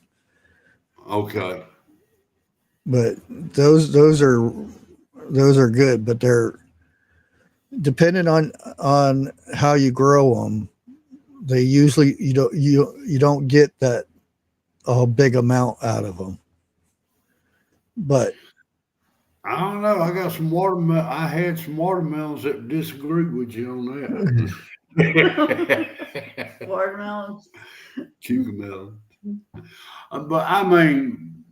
Okay. But those are good, but they're depending on how you grow them. They usually you don't get that a big amount out of them. But I don't know. I got some watermelon. I had some watermelons that disagreed with you on that. Watermelons. Cucumber. But I mean,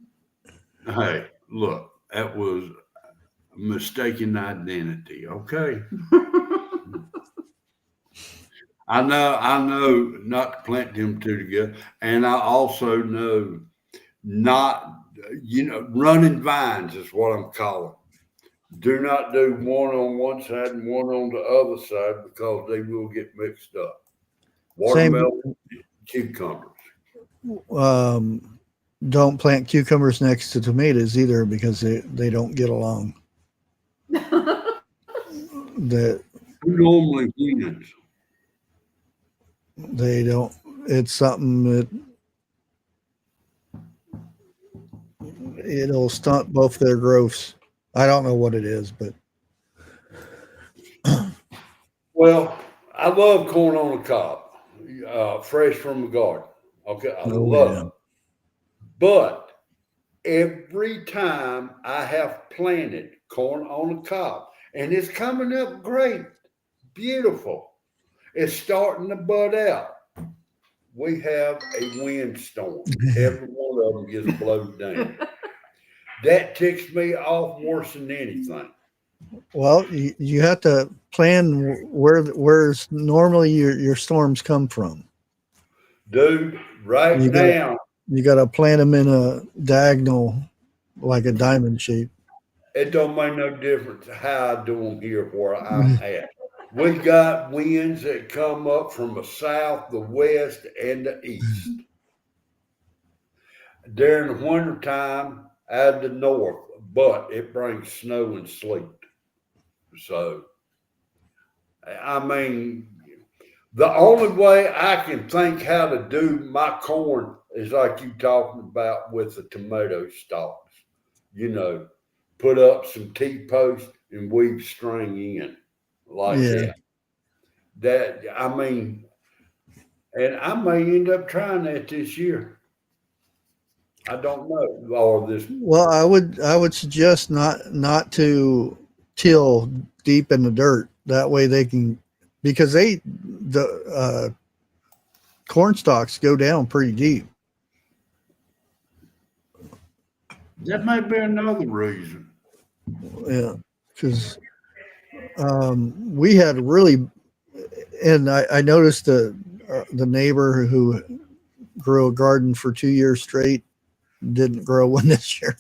hey, look, that was a mistaken identity. Okay. I know not to plant them two together. And I also know not, running vines is what I'm calling. Do not do one on one side and one on the other side because they will get mixed up. Watermelon, cucumbers. Don't plant cucumbers next to tomatoes either because they don't get along. Who normally wins? They don't. It's something that it'll stunt both their growths. I don't know what it is, but well, I love corn on the cob, fresh from the garden. Okay, I love it. But every time I have planted corn on the cob, and it's coming up great, beautiful, it's starting to bud out. we have a windstorm. Every one of them gets blown down. That ticks me off worse than anything. Well, you have to plan where's normally your storms come from. Dude, right You now, got to plant them in a diagonal, like a diamond shape. it don't make no difference how I do them here where I'm at. We got winds that come up from the south, the west, and the east. During the wintertime, out of the north, but it brings snow and sleet. So, I mean, the only way I can think how to do my corn is like you talking about with the tomato stalks. You know, put up some T-posts and weave string in like Yeah. that. I mean, and I may end up trying that this year. I don't know all this. Well, I would suggest not to till deep in the dirt. That way they can, because the corn stalks go down pretty deep. That may be another reason. Yeah, because we had really, and I noticed the neighbor who grew a garden for 2 years straight didn't grow one this year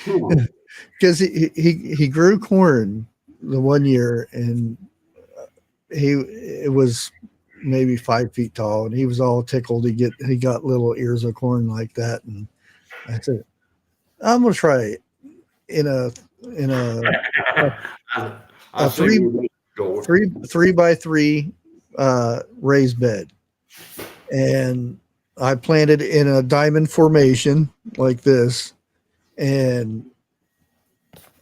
because he grew corn the 1 year and it was maybe 5 feet tall and he was all tickled. He got little ears of corn like that, and I said, I'm gonna try it in a I see three where this is going. 3x3 raised bed, and I planted in a diamond formation like this, and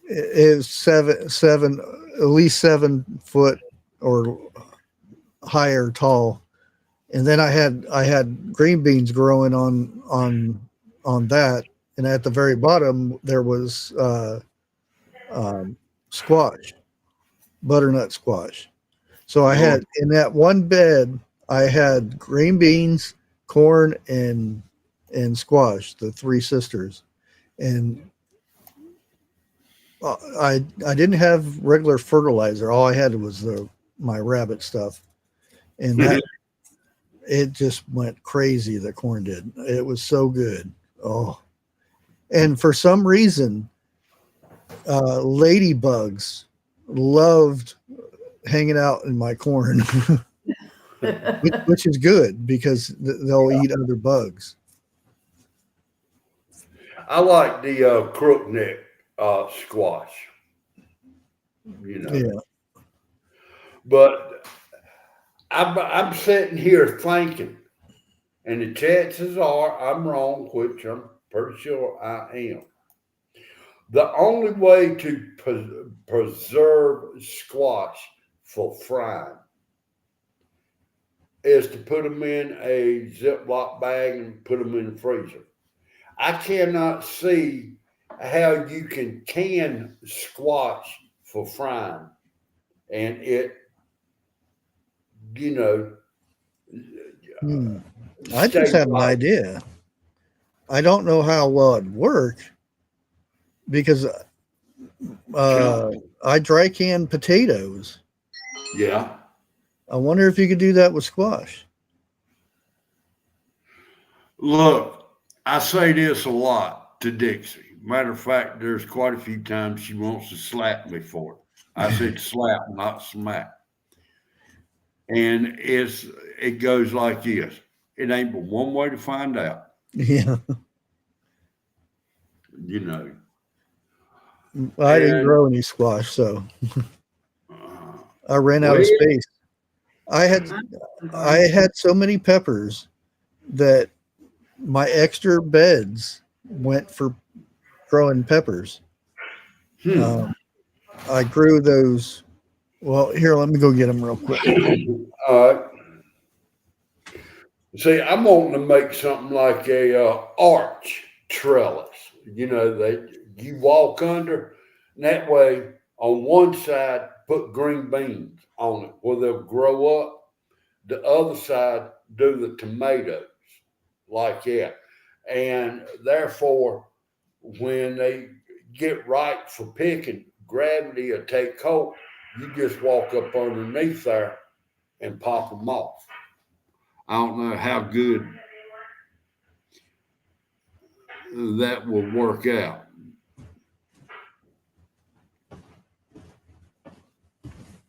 it was at least 7 foot or higher tall. And then I had green beans growing on that, and at the very bottom there was squash, butternut squash. So I had in that one bed, I had green beans, corn, and squash, the three sisters, and I didn't have regular fertilizer. All I had was my rabbit stuff, and that it just went crazy. The corn did. It was so good. Oh, and for some reason, ladybugs loved hanging out in my corn, which is good because they'll eat other bugs. I like the crookneck squash. You know, Yeah. but I'm sitting here thinking, and the chances are I'm wrong, which I'm pretty sure I am. The only way to preserve squash for frying is to put them in a Ziploc bag and put them in the freezer. I cannot see how you can squash for frying and it, you know, I just have an idea. I don't know how well it'd work because I dry can potatoes. Yeah. I wonder if you could do that with squash. Look, I say this a lot to Dixie. Matter of fact, there's quite a few times she wants to slap me for it. I said slap, not smack. And it goes like this. It ain't but one way to find out. Yeah. You know. I didn't grow any squash, so I ran out of space. I had so many peppers that my extra beds went for growing peppers. I grew those. Well, here, let me go get them real quick. All right. See, I'm wanting to make something like a arch trellis. You know, you walk under, and that way on one side put green beans on it where they'll grow up. the other side do the tomatoes like that. And therefore, when they get ripe for picking, gravity will take hold. You just walk up underneath there and pop them off. I don't know how good that will work out.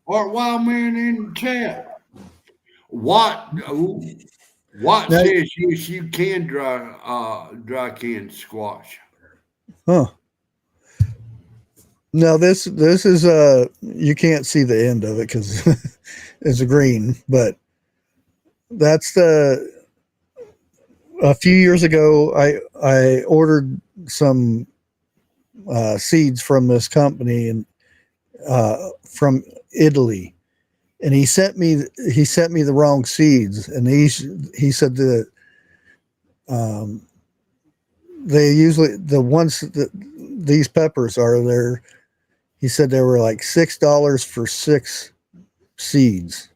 Or wild man in the chat. What Now- says yes, you can dry can squash? Huh. Now this is you can't see the end of it because it's green, but that's a few years ago I ordered some seeds from this company and from Italy, and he sent me the wrong seeds, and he said that they usually the ones that these peppers are there. He said they were like $6 for 6 seeds.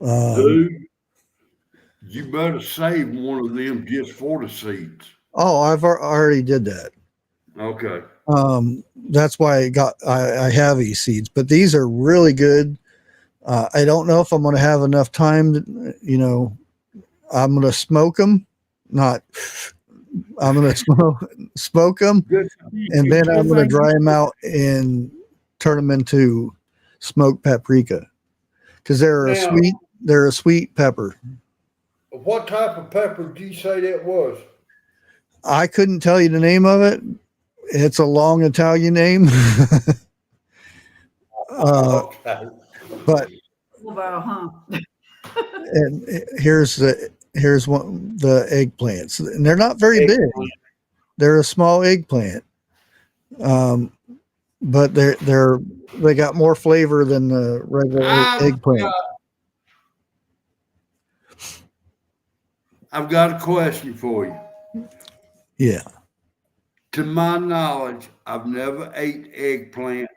Dude, you better save one of them just for the seeds. Oh, I've already did that. Okay. That's why I have these seeds, but these are really good. I don't know if I'm going to have enough time to, I'm going to smoke them. I'm going to smoke them, and then I'm going to dry them out and turn them into smoked paprika because they're a sweet pepper. What type of pepper did you say that was? I couldn't tell you the name of it. It's a long Italian name. Okay. But Well, huh? and here's the eggplants, and they're not very big. They're a small eggplant, but they got more flavor than the regular eggplant. I've got a question for you. Yeah. To my knowledge, I've never ate eggplant.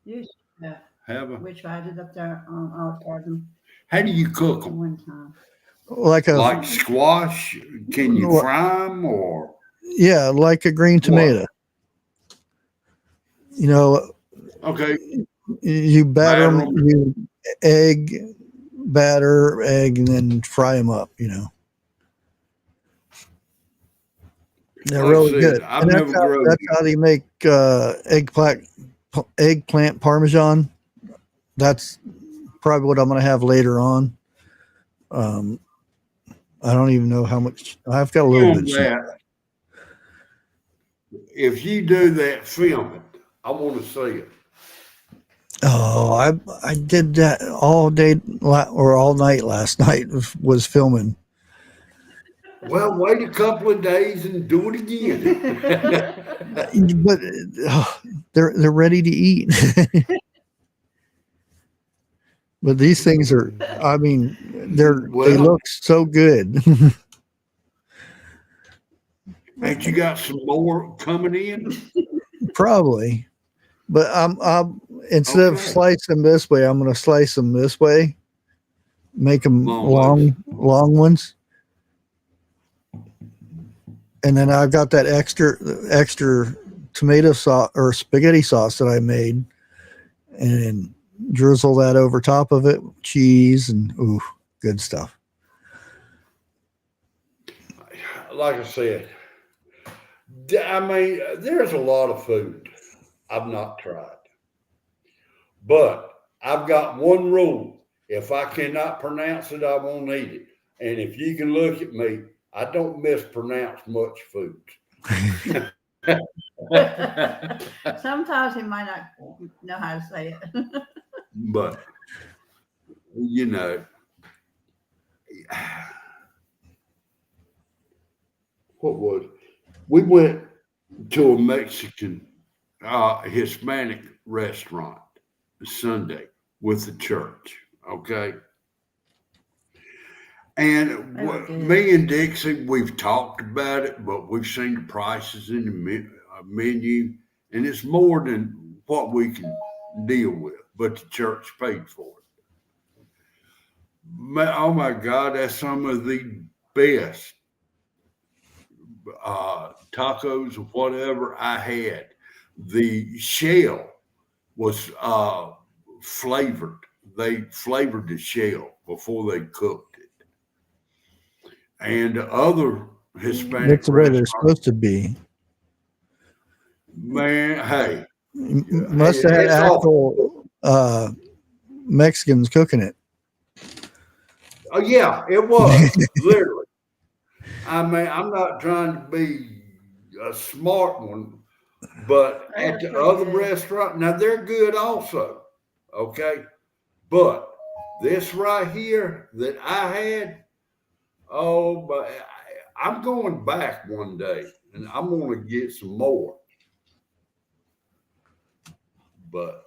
You should Have I? We tried it up there on our garden How do you cook them? one time. Like squash? Can you fry them or? Yeah, like a green tomato. Okay. You batter them, you batter egg, and then fry them up. They're really good. And that's how they make eggplant parmesan. That's probably what I'm going to have later on. I don't even know how much. I've got a little bit. If you do that, film it. I want to see it. Oh, I did that all day or all night last night. Was filming. Well, wait a couple of days and do it again. But they're ready to eat. But these things are. I mean, they look so good. And you got some more coming in? Probably, but I'm instead of slicing this way, I'm going to slice them this way. Make them long ones. And then I've got that extra tomato sauce or spaghetti sauce that I made, and drizzle that over top of it, cheese, and good stuff. Like I said, I mean, there's a lot of food I've not tried, but I've got one rule: if I cannot pronounce it, I won't eat it. And if you can look at me, I don't mispronounce much food. Sometimes he might not know how to say it. But, what was it? We went to a Mexican, Hispanic restaurant Sunday with the church, okay? And me and Dixie, we've talked about it, but we've seen the prices in the menu, and it's more than what we can deal with, but the church paid for it. Oh my God, that's some of the best tacos or whatever I had. The shell was flavored. They flavored the shell before they cooked it. And other Hispanic That's the way they're restaurants, supposed to be. man, hey, Must have had it's all. actual Mexicans cooking it. Oh yeah, it was literally. I mean, I'm not trying to be a smart one, but at the other restaurant, now they're good also, okay? But this right here that I had, oh, but I'm going back one day and I'm going to get some more. But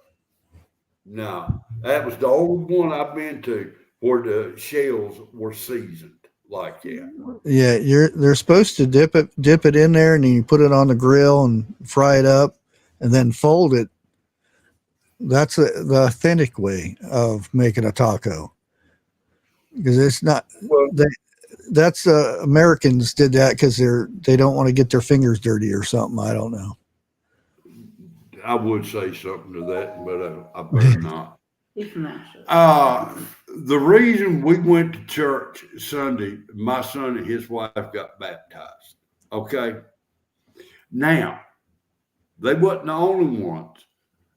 no, that was the only one I've been to where the shells were seasoned like that. Yeah, they're supposed to dip it in there, and then you put it on the grill and fry it up, and then fold it. That's the authentic way of making a taco, because it's not. Well, That's Americans did that because they don't want to get their fingers dirty or something. I don't know. I would say something to that, but I better not. Informational. The reason we went to church Sunday, my son and his wife got baptized. Okay. Now, they wasn't the only ones.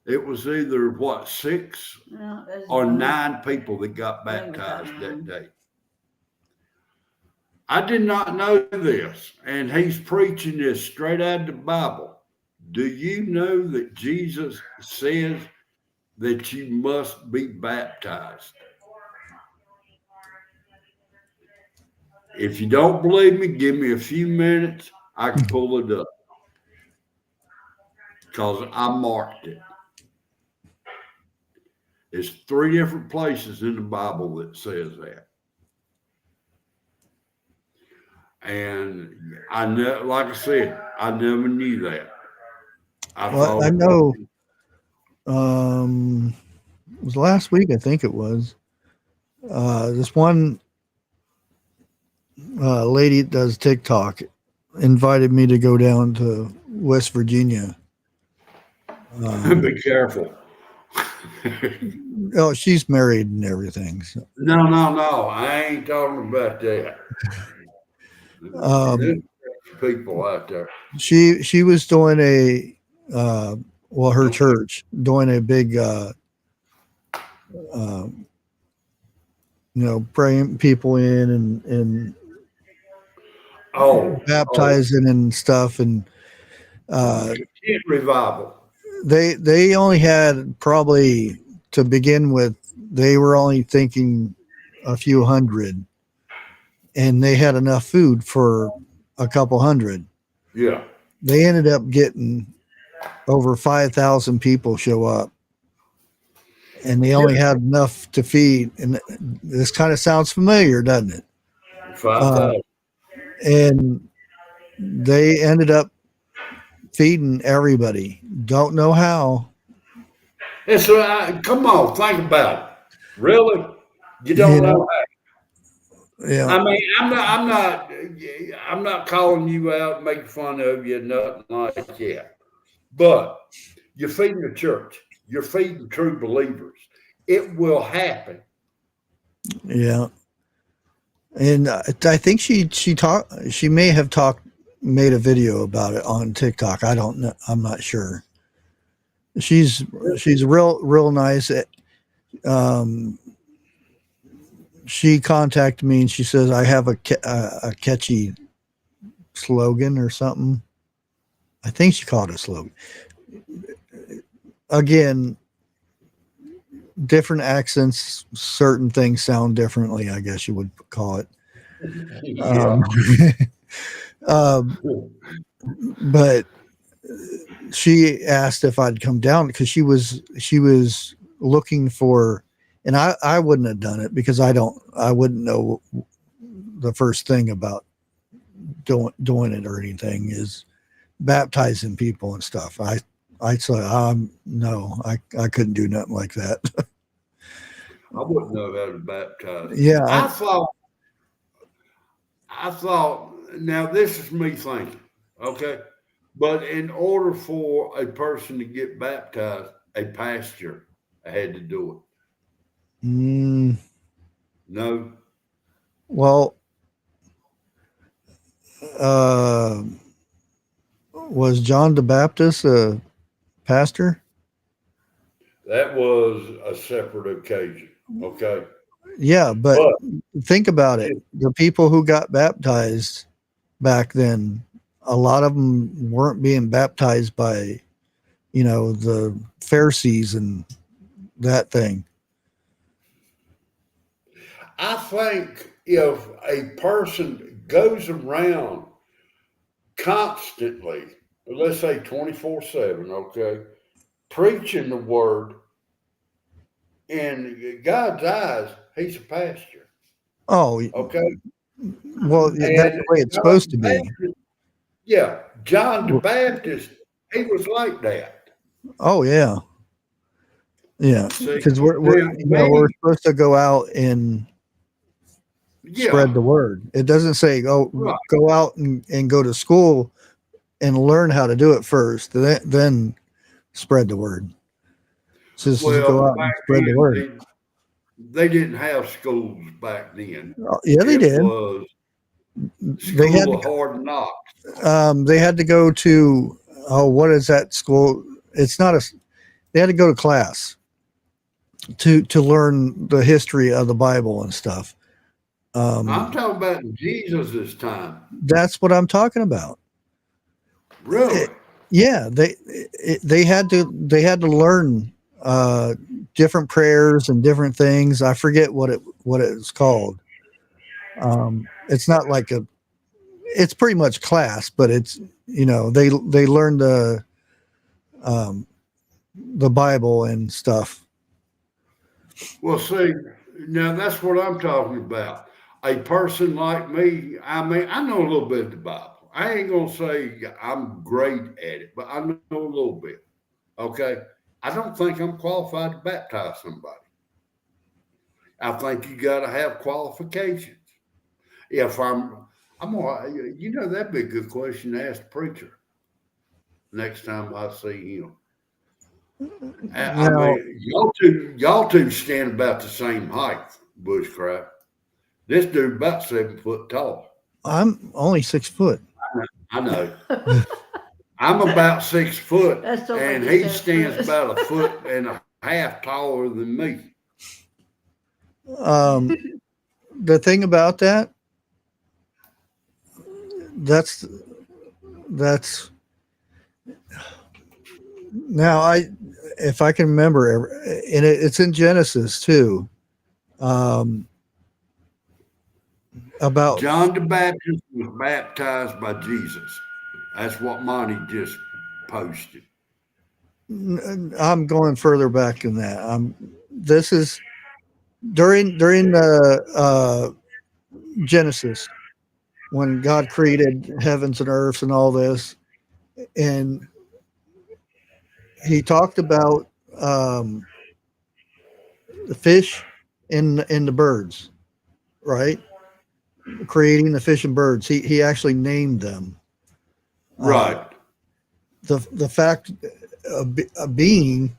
It was either what, 6 or 9 people that got baptized that day. I did not know this, and he's preaching this straight out of the Bible. Do you know that Jesus says that you must be baptized? If you don't believe me, give me a few minutes. I can pull it up because I marked it. It's 3 different places in the Bible that says that. And I know, like I said, I never knew that. I know. It was last week, I think it was. This one lady that does TikTok invited me to go down to West Virginia. Be careful. Oh, she's married and everything. So. No. I ain't talking about that. There's people out there. She was doing her church doing a big, praying people in and baptizing and stuff, and revival. They only had, probably to begin with, they were only thinking a few hundred, and they had enough food for a couple hundred. Yeah. They ended up getting over 5,000 people show up, and they only had enough to feed. And this kind of sounds familiar, doesn't it? 5,000. And they ended up feeding everybody. Don't know how. And so, come on, think about it. Really? You don't know how? Yeah. I mean, I'm not calling you out, making fun of you, nothing like that. But you're feeding the church. You're feeding true believers. It will happen. Yeah. And I think she may have made a video about it on TikTok. I don't know. I'm not sure. She's real nice. She contacted me and she says, I have a catchy slogan or something. I think she called it a slogan. Again, different accents, certain things sound differently, I guess you would call it. Yeah. But she asked if I'd come down because she was looking for, and I wouldn't have done it because I wouldn't know the first thing about doing it or anything, is baptizing people and stuff. I said, no, I couldn't do nothing like that. I wouldn't know how to baptize. Yeah, I thought, now this is me thinking, okay? But in order for a person to get baptized, a pastor had to do it. No. well, was John the Baptist a pastor? That was a separate occasion, okay? Yeah, but think about it. The people who got baptized back then, a lot of them weren't being baptized by, the Pharisees and that thing. I think if a person goes around constantly, let's say 24/7, okay, preaching the word, in God's eyes, he's a pastor. Oh, okay. Well, that's the way it's supposed to be. Yeah, John the Baptist, he was like that. Oh yeah, yeah. Because we're supposed to go out and spread the word. It doesn't say go out and go to school and learn how to do it first, then spread the word. So just go out and spread the word. They didn't have schools back then. Yeah, they did. They had of hard knocks. They had to go to what is that school? It's not they had to go to class to learn the history of the Bible and stuff. I'm talking about Jesus' time. That's what I'm talking about. Really? Yeah, they had to learn different prayers and different things. I forget what it's called. It's not like it's pretty much class, but it's they learn the Bible and stuff. Well, see, now that's what I'm talking about. A person like me, I mean, I know a little bit of the Bible. I ain't gonna say I'm great at it, but I know a little bit. Okay. I don't think I'm qualified to baptize somebody. I think you got to have qualifications. If that'd be a good question to ask the preacher next time I see him. I mean, y'all two stand about the same height, Bushcraft. This dude about 7 foot tall. I'm only 6 foot. I know. I'm about 6 foot, and he stands about 1.5 feet taller than me. The thing about that's now if I can remember, and it's in Genesis too. About John the Baptist was baptized by Jesus. That's what Monty just posted. I'm going further back than that. This is during the Genesis, when God created heavens and earths and all this, and he talked about the fish and the birds, right? Creating the fish and birds. He actually named them. Right. The fact of being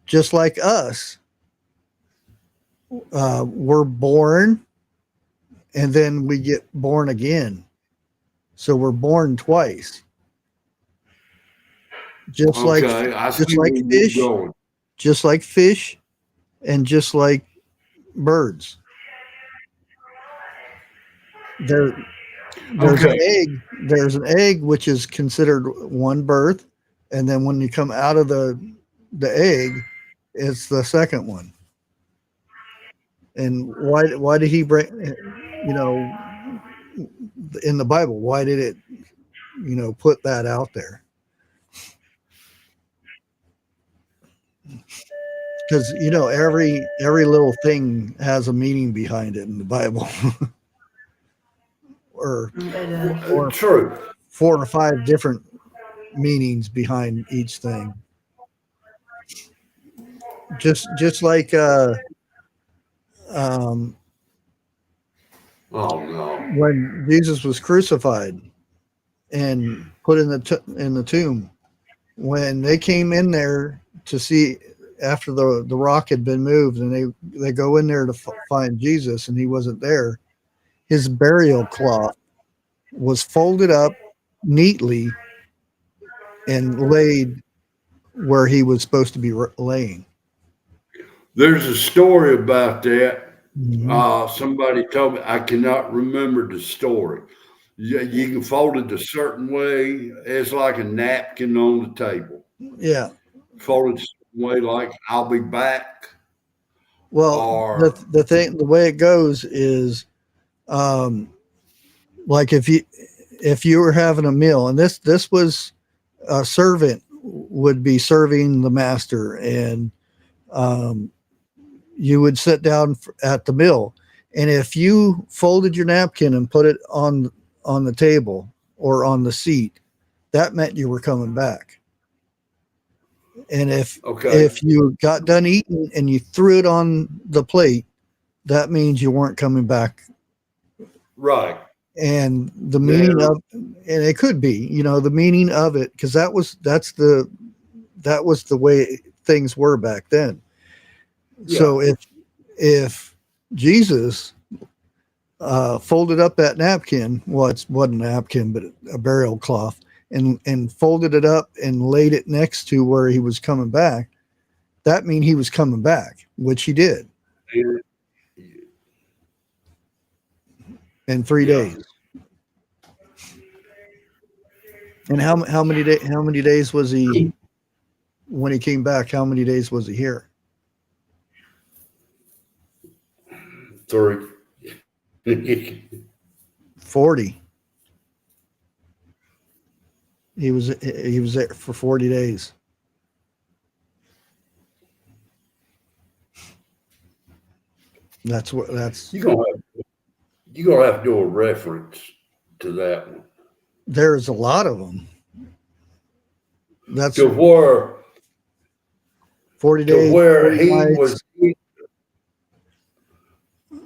just like us, we're born and then we get born again. So we're born twice. Just like fish and just like birds. There's an egg which is considered one birth, and then when you come out of the egg, it's the second one. And why did he bring, in the Bible, why did it put that out there? Because every little thing has a meaning behind it in the Bible. or true. 4 or 5 different meanings behind each thing. just like um, Oh no. when Jesus was crucified and put in the tomb, when they came in there to see after the rock had been moved, and they go in there to find Jesus, and he wasn't there. His burial cloth was folded up neatly and laid where he was supposed to be laying. There's a story about that. Mm-hmm. Somebody told me, I cannot remember the story. You can fold it a certain way. It's like a napkin on the table. Yeah. Fold it a certain way, like I'll be back. Well, Or the way it goes is, like if you were having a meal, and this was a servant would be serving the master, and um, you would sit down at the meal, and if you folded your napkin and put it on the table or on the seat, that meant you were coming back. And okay, if you got done eating and you threw it on the plate, that means you weren't coming back. right. And the meaning There, of, and it could be, the meaning of it, because that was the way things were back then. yeah. So if Jesus folded up that napkin, well, it wasn't a napkin, but a burial cloth, and folded it up and laid it next to where he was coming back, that mean he was coming back, which he did in 3 Yeah. days. And how many days was he when he came back? How many days was he here? 3. 40. He was there for 40 days. That's You're gonna have to do a reference to that one. there's a lot of them. That's To where 40 days, he 40 nights. was.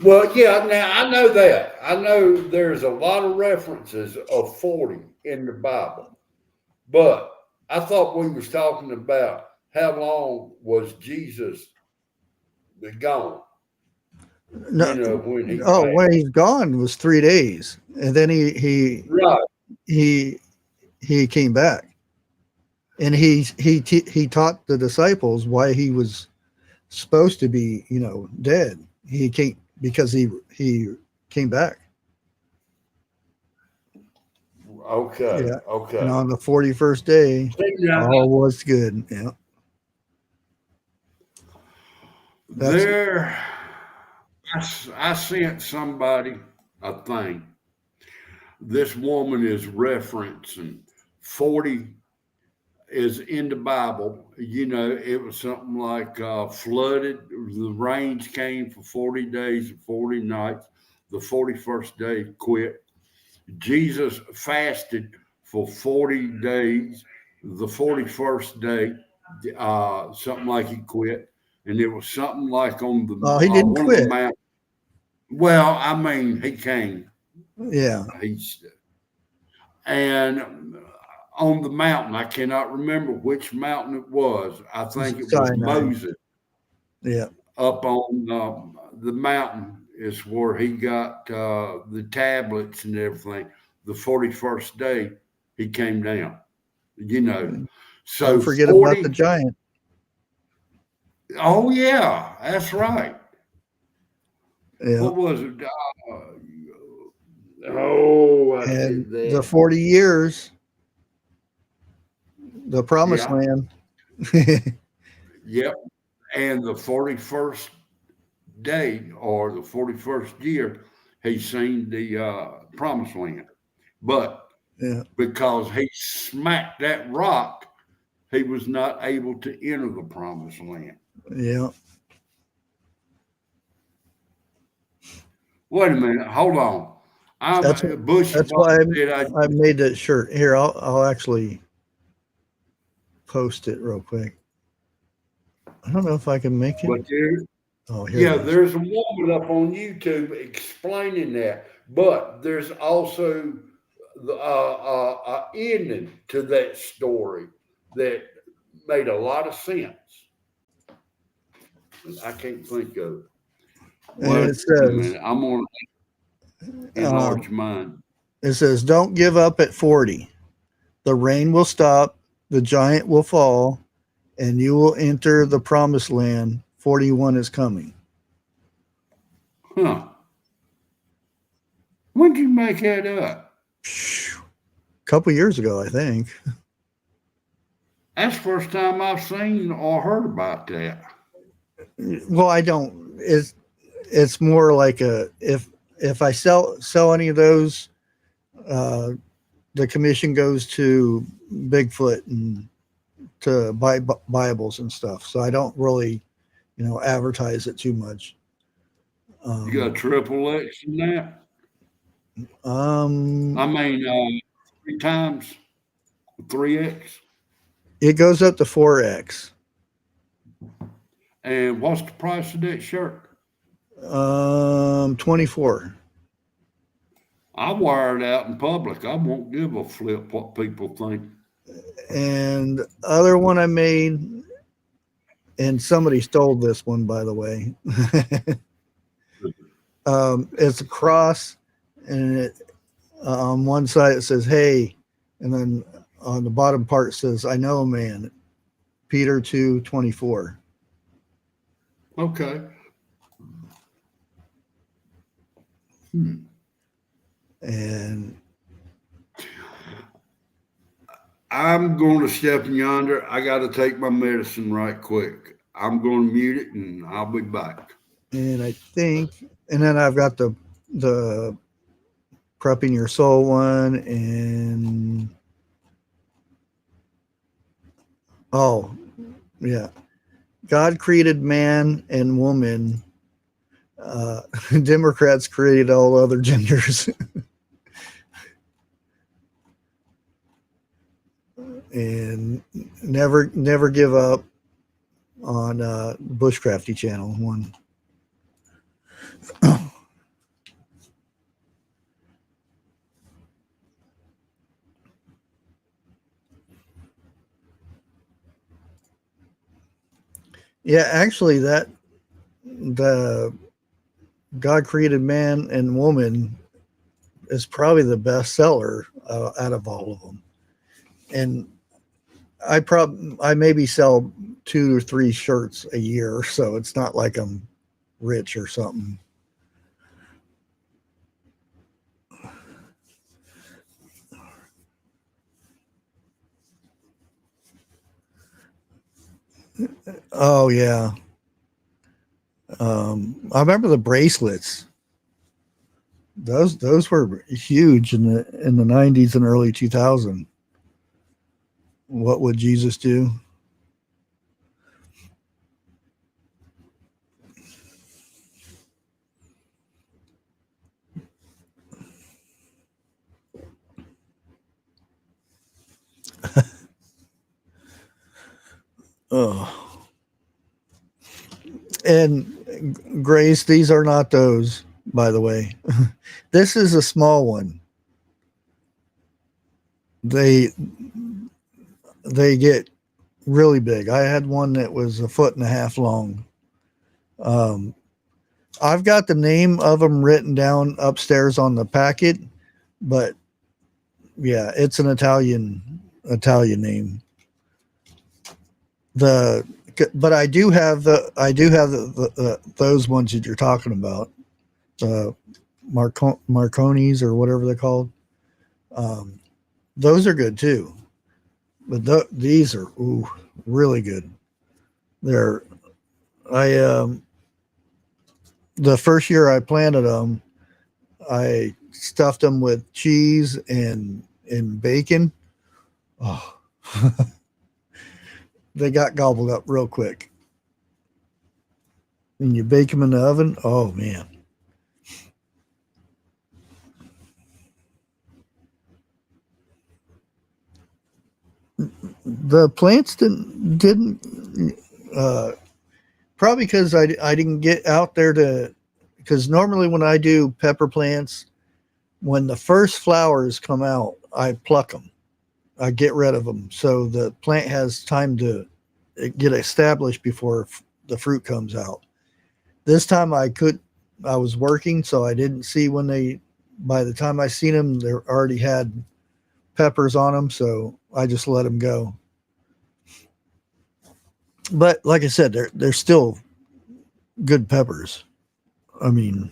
Well, yeah. Now I know that. I know there's a lot of references of 40 in the Bible, but I thought we was talking about how long was Jesus gone. No, When he when he's gone was 3 days, and then right. he came back, and he taught the disciples why he was supposed to be dead. He came because he came back. Okay. Yeah. Okay. And on the 41st day, all was good. Yeah. There, I sent somebody a thing. This woman is referencing 40 is in the Bible. It was something like flooded. The rains came for 40 days and 40 nights. The 41st day quit. Jesus fasted for 40 days. The 41st day, something like he quit. And it was something like on the he didn't one quit. of the mountains. Well, I mean, he came. Yeah. And on the mountain, I cannot remember which mountain it was. I think it was Moses. Yeah. Up on the mountain is where he got the tablets and everything. The 41st day, he came down. So don't forget 40, about the giant. Oh yeah, that's right. Yeah. What was it? I And did that. the 40 years, the promised land. Yep. And the 41st day or the 41st year, he seen the promised land. But because he smacked that rock, he was not able to enter the promised land. Yeah. Wait a minute. Hold on. That's why I made that shirt. Here, I'll actually post it real quick. I don't know if I can make it. But there, Oh, here yeah, it is. there's a woman up on YouTube explaining that. But there's also the ending to that story that made a lot of sense. I can't think of it. And Wait it a says, minute. I'm going to enlarge mine. it says, don't give up at 40. The rain will stop, the giant will fall, and you will enter the promised land. 41 is coming. Huh. When did you make that up? A couple years ago, I think. That's the first time I've seen or heard about that. Well, I don't. It's more like a if I sell any of those, the commission goes to Bigfoot and to buy Bibles and stuff. So I don't really, advertise it too much. You got triple X in that? I mean, 3 times 3X. It goes up to 4X. And what's the price of that shirt? 24. I wear it out in public. I won't give a flip what people think. And the other one I made, and somebody stole this one, by the way. It's a cross, and on one side it says "Hey," and then on the bottom part it says "I know a man." Peter 2:24. Okay. And I'm going to step in yonder. I got to take my medicine right quick. I'm going to mute it and I'll be back. And I think, and then I've got the prepping your soul one, and oh yeah, God created man and woman. Democrats created all other genders. And never give up on Bushcrafty channel one. Yeah, actually, the God created man and woman is probably the best seller out of all of them. And I maybe sell 2 or 3 shirts a year, so it's not like I'm rich or something. Oh yeah. I remember the bracelets. Those were huge in the 90s and early 2000s. What would Jesus do? Oh. And Grace, these are not those, by the way. This is a small one. They get really big. I had one that was 1.5 feet long. I've got the name of them written down upstairs on the packet, but yeah, it's an Italian name. But I do have the those ones that you're talking about, the Marconis or whatever they're called. Those are good too, but these are really good. They're the first year I planted them, I stuffed them with cheese and bacon. Oh, they got gobbled up real quick. And you bake them in the oven. Oh man. The plants didn't probably because I didn't get out there to, because normally when I do pepper plants, when the first flowers come out, I pluck them. I get rid of them so the plant has time to get established before the fruit comes out. This time I was working, so I didn't see when by the time I seen them, they already had peppers on them, so I just let them go. But like I said, they're still good peppers. I mean,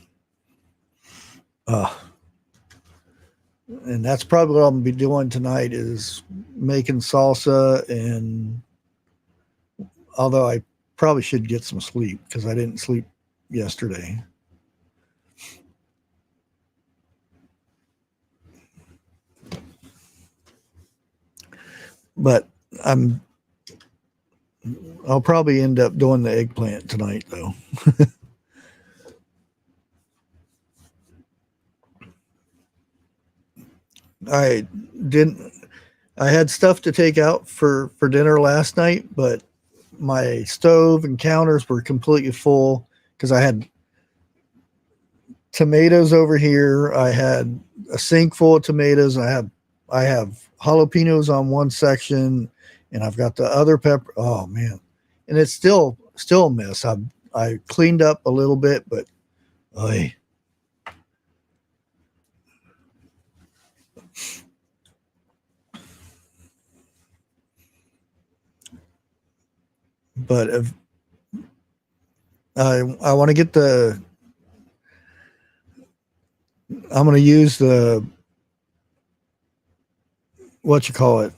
and that's probably what I'm gonna be doing tonight is making salsa. And although I probably should get some sleep because I didn't sleep yesterday. But I'll probably end up doing the eggplant tonight though. I had stuff to take out for dinner last night, but my stove and counters were completely full because I had tomatoes over here. I had a sink full of tomatoes. I have jalapenos on one section, and I've got the other pepper. Oh man. And it's still a mess. I cleaned up a little bit, but oy. But if I want to get I'm going to use the, what you call it,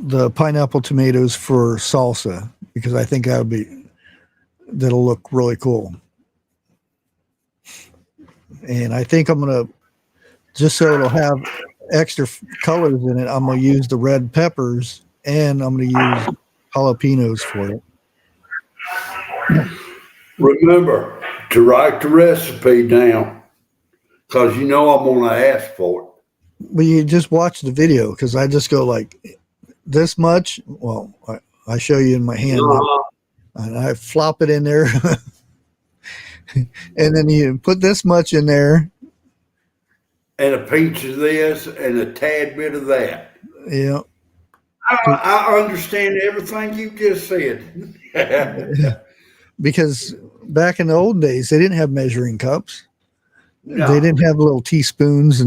the pineapple tomatoes for salsa, because I think that'll look really cool. And I think I'm going to, just so it'll have extra colors in it, I'm going to use the red peppers and I'm going to use jalapenos for it. Remember to write the recipe down because you know I'm going to ask for it. Well, you just watch the video because I just go like this much. Well, I show you in my hand and I flop it in there. And then you put this much in there. And a pinch of this and a tad bit of that. Yeah. I understand everything you just said. Because back in the old days, they didn't have measuring cups. No. They didn't have little teaspoons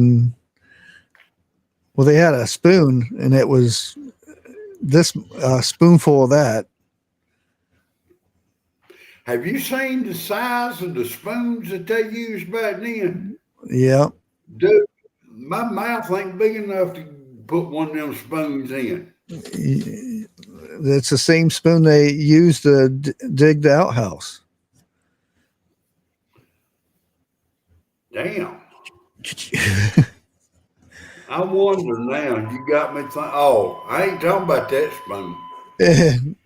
well, they had a spoon and it was this spoonful of that. Have you seen the size of the spoons that they used back then? Yeah. Dude, my mouth ain't big enough to put one of them spoons in. It's the same spoon they used to dig the outhouse. Damn. I wonder now, you got me thinking, oh, I ain't talking about that spoon.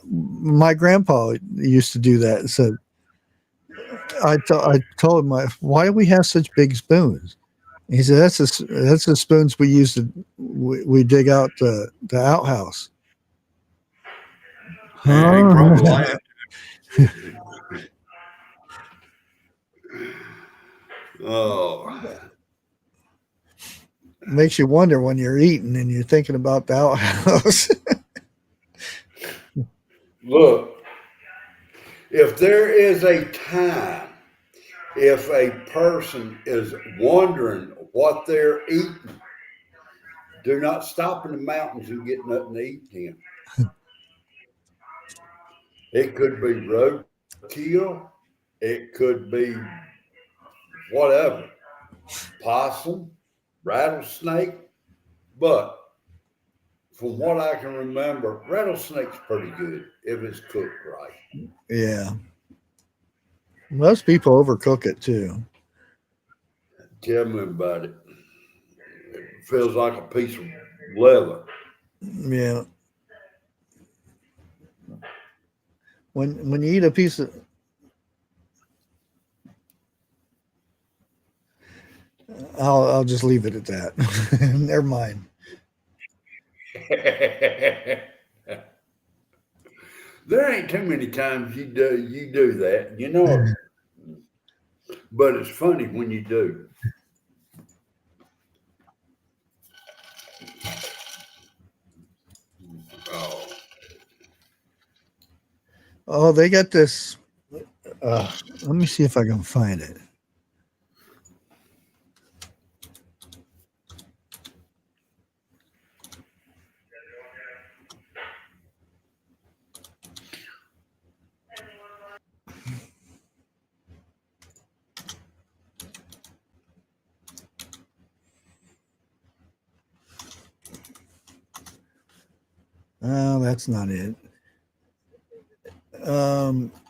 My grandpa used to do that. So I told him, why do we have such big spoons? He said, that's the spoons we use we dig out the outhouse. He probably laughed. Oh. Makes you wonder when you're eating and you're thinking about the outhouse. Look, if there is a time, if a person is wondering what they're eating, do not stop in the mountains and get nothing to eat then. It could be roadkill. It could be whatever. Possum, rattlesnake. But from what I can remember, rattlesnake's pretty good if it's cooked right. Yeah. Most people overcook it too. Tell me about it. It feels like a piece of leather. Yeah. When you eat a piece of, I'll just leave it at that. Never mind. There ain't too many times you do that, you know. But it's funny when you do. Oh, Oh, they got this. Let me see if I can find it. Oh, that's not it.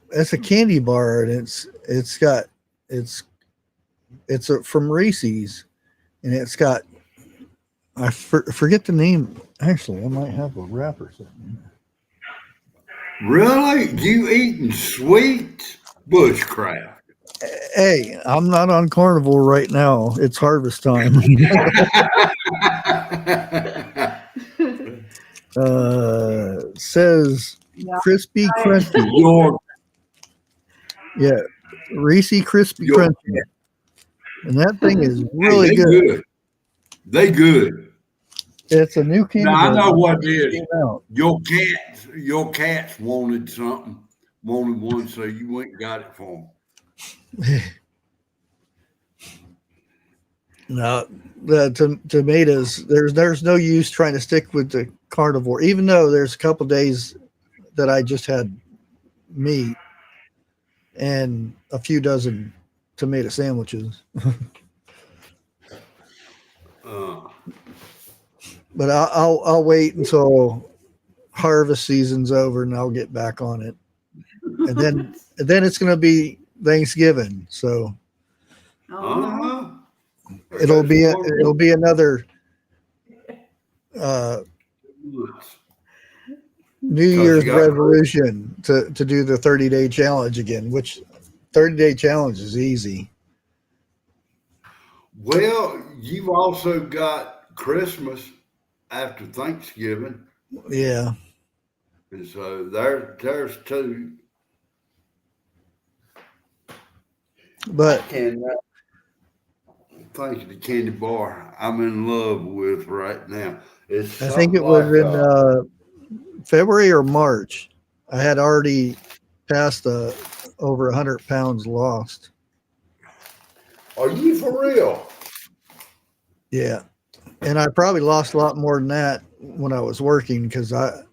It's a candy bar, and it's from Reese's, and it's got forget the name. Actually, I might have a wrapper something. really? You eating sweet bushcraft? Hey, I'm not on carnivore right now. It's harvest time. Says crispy crunchy. Your, Yeah, Reese crispy your, crunchy, and that thing is hey, really they good. good. They good. It's a new candy Now I bar. know what it is. Came out. Your cats wanted something, wanted one, so you went and got it for them. No, the tomatoes. There's no use trying to stick with the carnivore, even though there's a couple days that I just had meat and a few dozen tomato sandwiches. But I'll wait until harvest season's over and I'll get back on it. And then it's going to be Thanksgiving, so Uh-huh. it'll be another New Year's resolution to do the 30-day challenge again, which 30-day challenge is easy. Well, you've also got Christmas after Thanksgiving, Yeah, and so there's two. but I cannot think of the candy bar I'm in love with right now. It's I think something it was like in February or March. I had already passed over 100 pounds lost. are you for real? Yeah, and I probably lost a lot more than that when I was working because I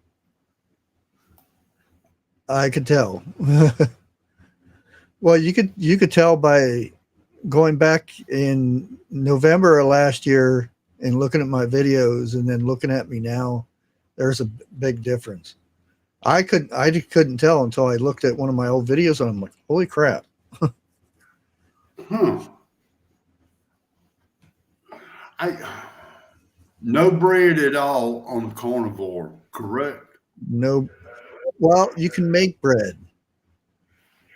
could tell. Well, you could tell by going back in November of last year and looking at my videos and then looking at me now. There's a big difference. I couldn't tell until I looked at one of my old videos and I'm like, holy crap. No bread at all on the carnivore, correct? No, well, you can make bread.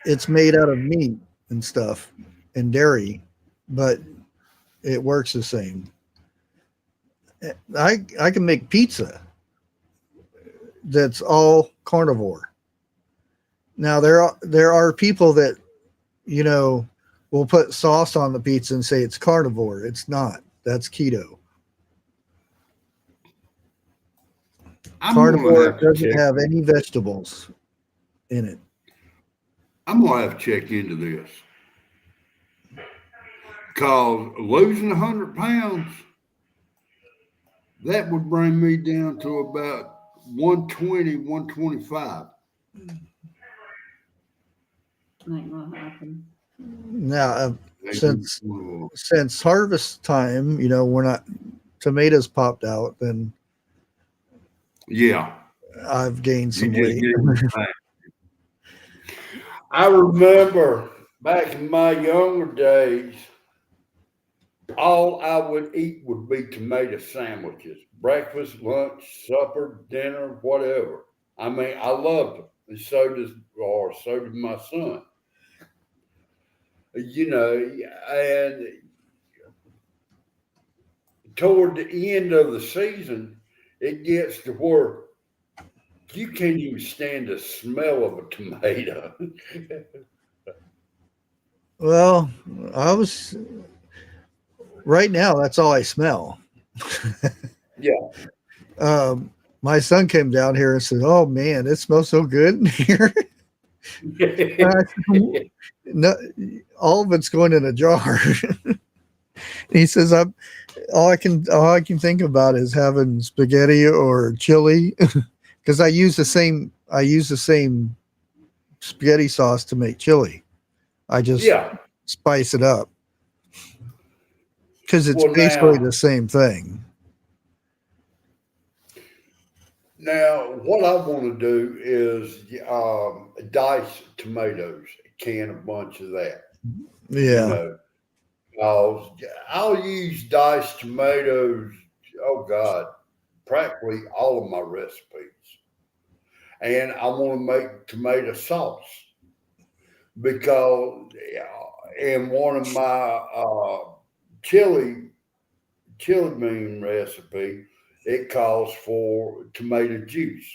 It's made out of meat and stuff and dairy, but it works the same. I can make pizza that's all carnivore. Now there are people that will put sauce on the pizza and say it's carnivore. It's not. That's keto. Carnivore doesn't have any vegetables in it. I'm gonna have to check into this because losing 100 pounds that would bring me down to about 120, 125. Ain't gonna happen. Now, since harvest time, we're not tomatoes popped out, then yeah, I've gained some weight. I remember back in my younger days, all I would eat would be tomato sandwiches, breakfast, lunch, supper, dinner, whatever. I mean, I loved them, and so did my son. And toward the end of the season, it gets to where You can't even stand the smell of a tomato. Well, right now, that's all I smell. Yeah. My son came down here and said, "Oh man, it smells so good in here." And I said, no, all of it's going in a jar. He says, "I'm all I can think about is having spaghetti or chili because I use the same spaghetti sauce to make chili. I just Yeah. spice it up because it's Well, basically the same thing." now what I want to do is dice tomatoes, can a bunch of that. You Yeah. know, I'll use diced tomatoes. Oh God, practically all of my recipes, and I want to make tomato sauce because in one of my chili bean recipe, it calls for tomato juice.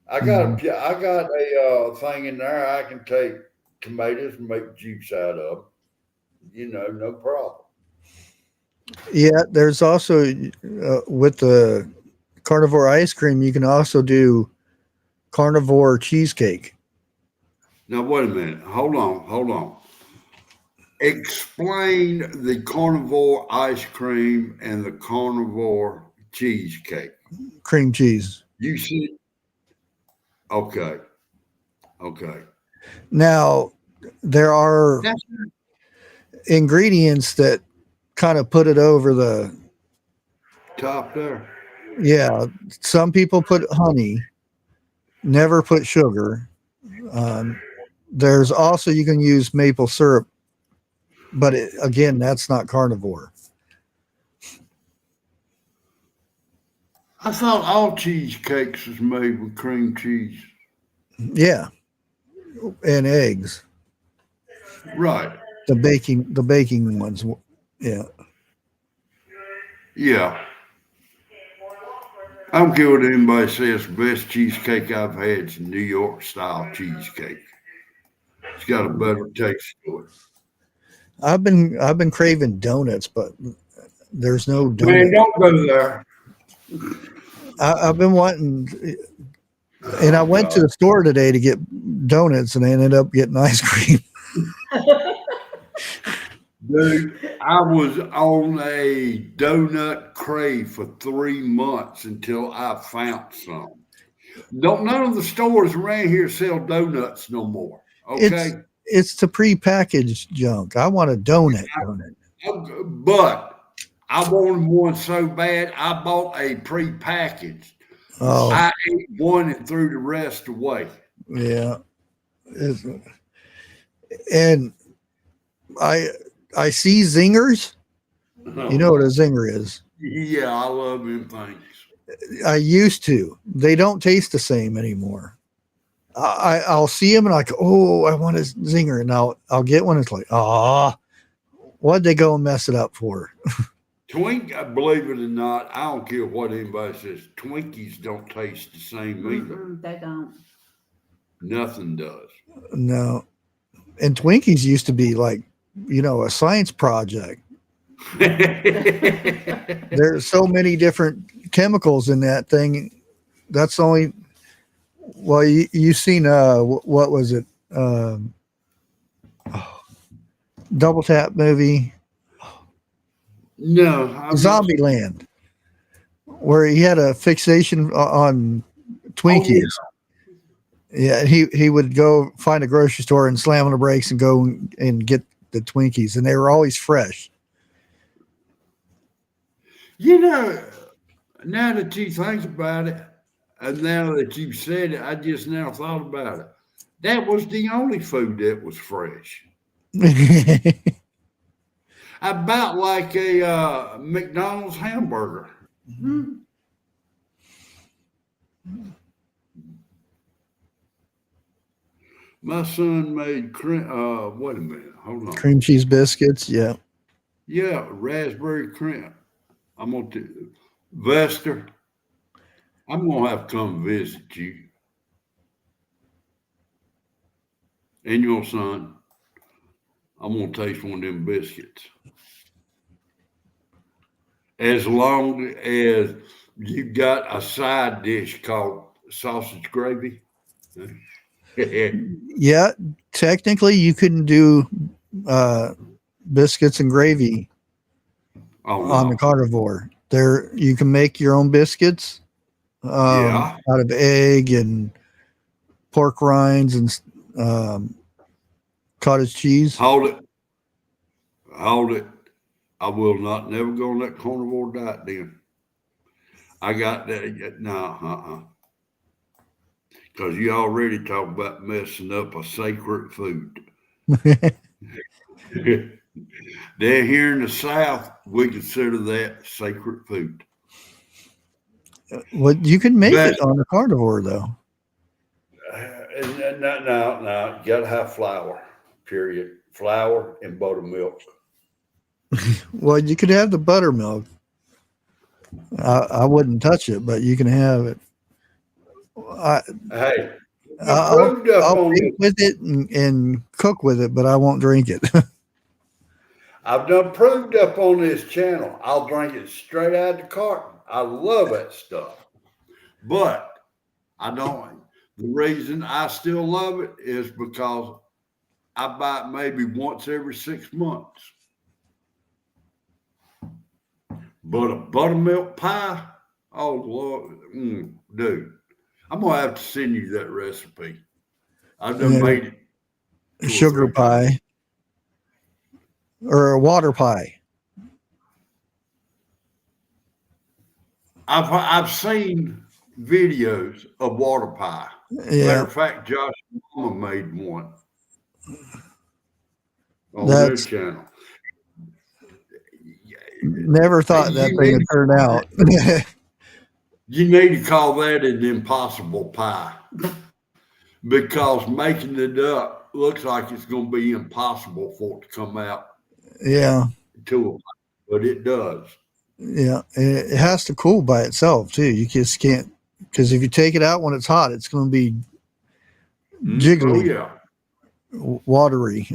I got a thing in there I can take tomatoes and make juice out of. No problem. Yeah, there's also with the carnivore ice cream, you can also do carnivore cheesecake. Now wait a minute. Hold on. Explain the carnivore ice cream and the carnivore cheesecake. Cream cheese. You see? Okay. Now, there are That's ingredients that kind of put it over the. top there. Yeah, some people put honey, never put sugar. There's also, you can use maple syrup, but again, that's not carnivore. I thought all cheesecakes was made with cream cheese. Yeah, and eggs. Right. The baking ones. Yeah. Yeah. I don't care what anybody says. The best cheesecake I've had is New York style cheesecake. It's got a better taste to it. I've been craving donuts, but there's no donut. Man, don't go there. I've been wanting, and I went to the store today to get donuts, and I ended up getting ice cream. Dude, I was on a donut crave for 3 months until I found some. None of the stores around here sell donuts no more. Okay. It's the prepackaged junk. I want a donut. But I wanted one so bad I bought a prepackaged. Oh, I ate one and threw the rest away. yeah. And I see zingers. You know what a zinger is? Yeah, I love them things. I used to. They don't taste the same anymore. I'll see them and like, oh, I want a zinger, and I'll get one. It's like, what'd they go and mess it up for? Believe it or not, I don't care what anybody says. Twinkies don't taste the same either. They don't. Nothing does. No. And Twinkies used to be like, a science project. There's so many different chemicals in that thing. That's only, well, you seen, what was it? Double Tap movie. No. Zombieland, where he had a fixation on Twinkies. Oh, yeah. He would go find a grocery store and slam on the brakes and go and get the Twinkies, and they were always fresh. Now that you think about it, and now that you've said it, I just now thought about it. That was the only food that was fresh. About like a McDonald's hamburger. Mm-hmm. My son made wait a minute, hold on. Cream cheese biscuits, yeah. Yeah, raspberry cream. I'm gonna do Vester. I'm gonna have to come visit you and your son. I'm gonna taste one of them biscuits. As long as you got a side dish called sausage gravy. Yeah, technically you can do biscuits and gravy on the carnivore. There, you can make your own biscuits out of egg and pork rinds and cottage cheese. Hold it. I will not never go on that carnivore diet then. I got that. No, because you already talk about messing up a sacred food. They're here in the South, we consider that sacred food. Well, you can make it on the carnivore though. No, you gotta have flour. Period. Flour and buttermilk. Well, you could have the buttermilk. I wouldn't touch it, but you can have it. I'll eat with it and cook with it, but I won't drink it. I've done proved up on this channel. I'll drink it straight out of the carton. I love that stuff. But I don't. The reason I still love it is because I buy it maybe once every 6 months. But a buttermilk pie, oh Lord, dude, I'm gonna have to send you that recipe. I've done made it. Sugar pie or a water pie. I've seen videos of water pie. Yeah. Matter of fact, Josh's mama made one on this channel. Never thought that thing would turn out. You need to call that an impossible pie because making it up looks like it's going to be impossible for it to come out. Yeah. But it does. Yeah. It has to cool by itself too. You just can't, because if you take it out when it's hot, it's going to be jiggly. Oh, yeah. Watery.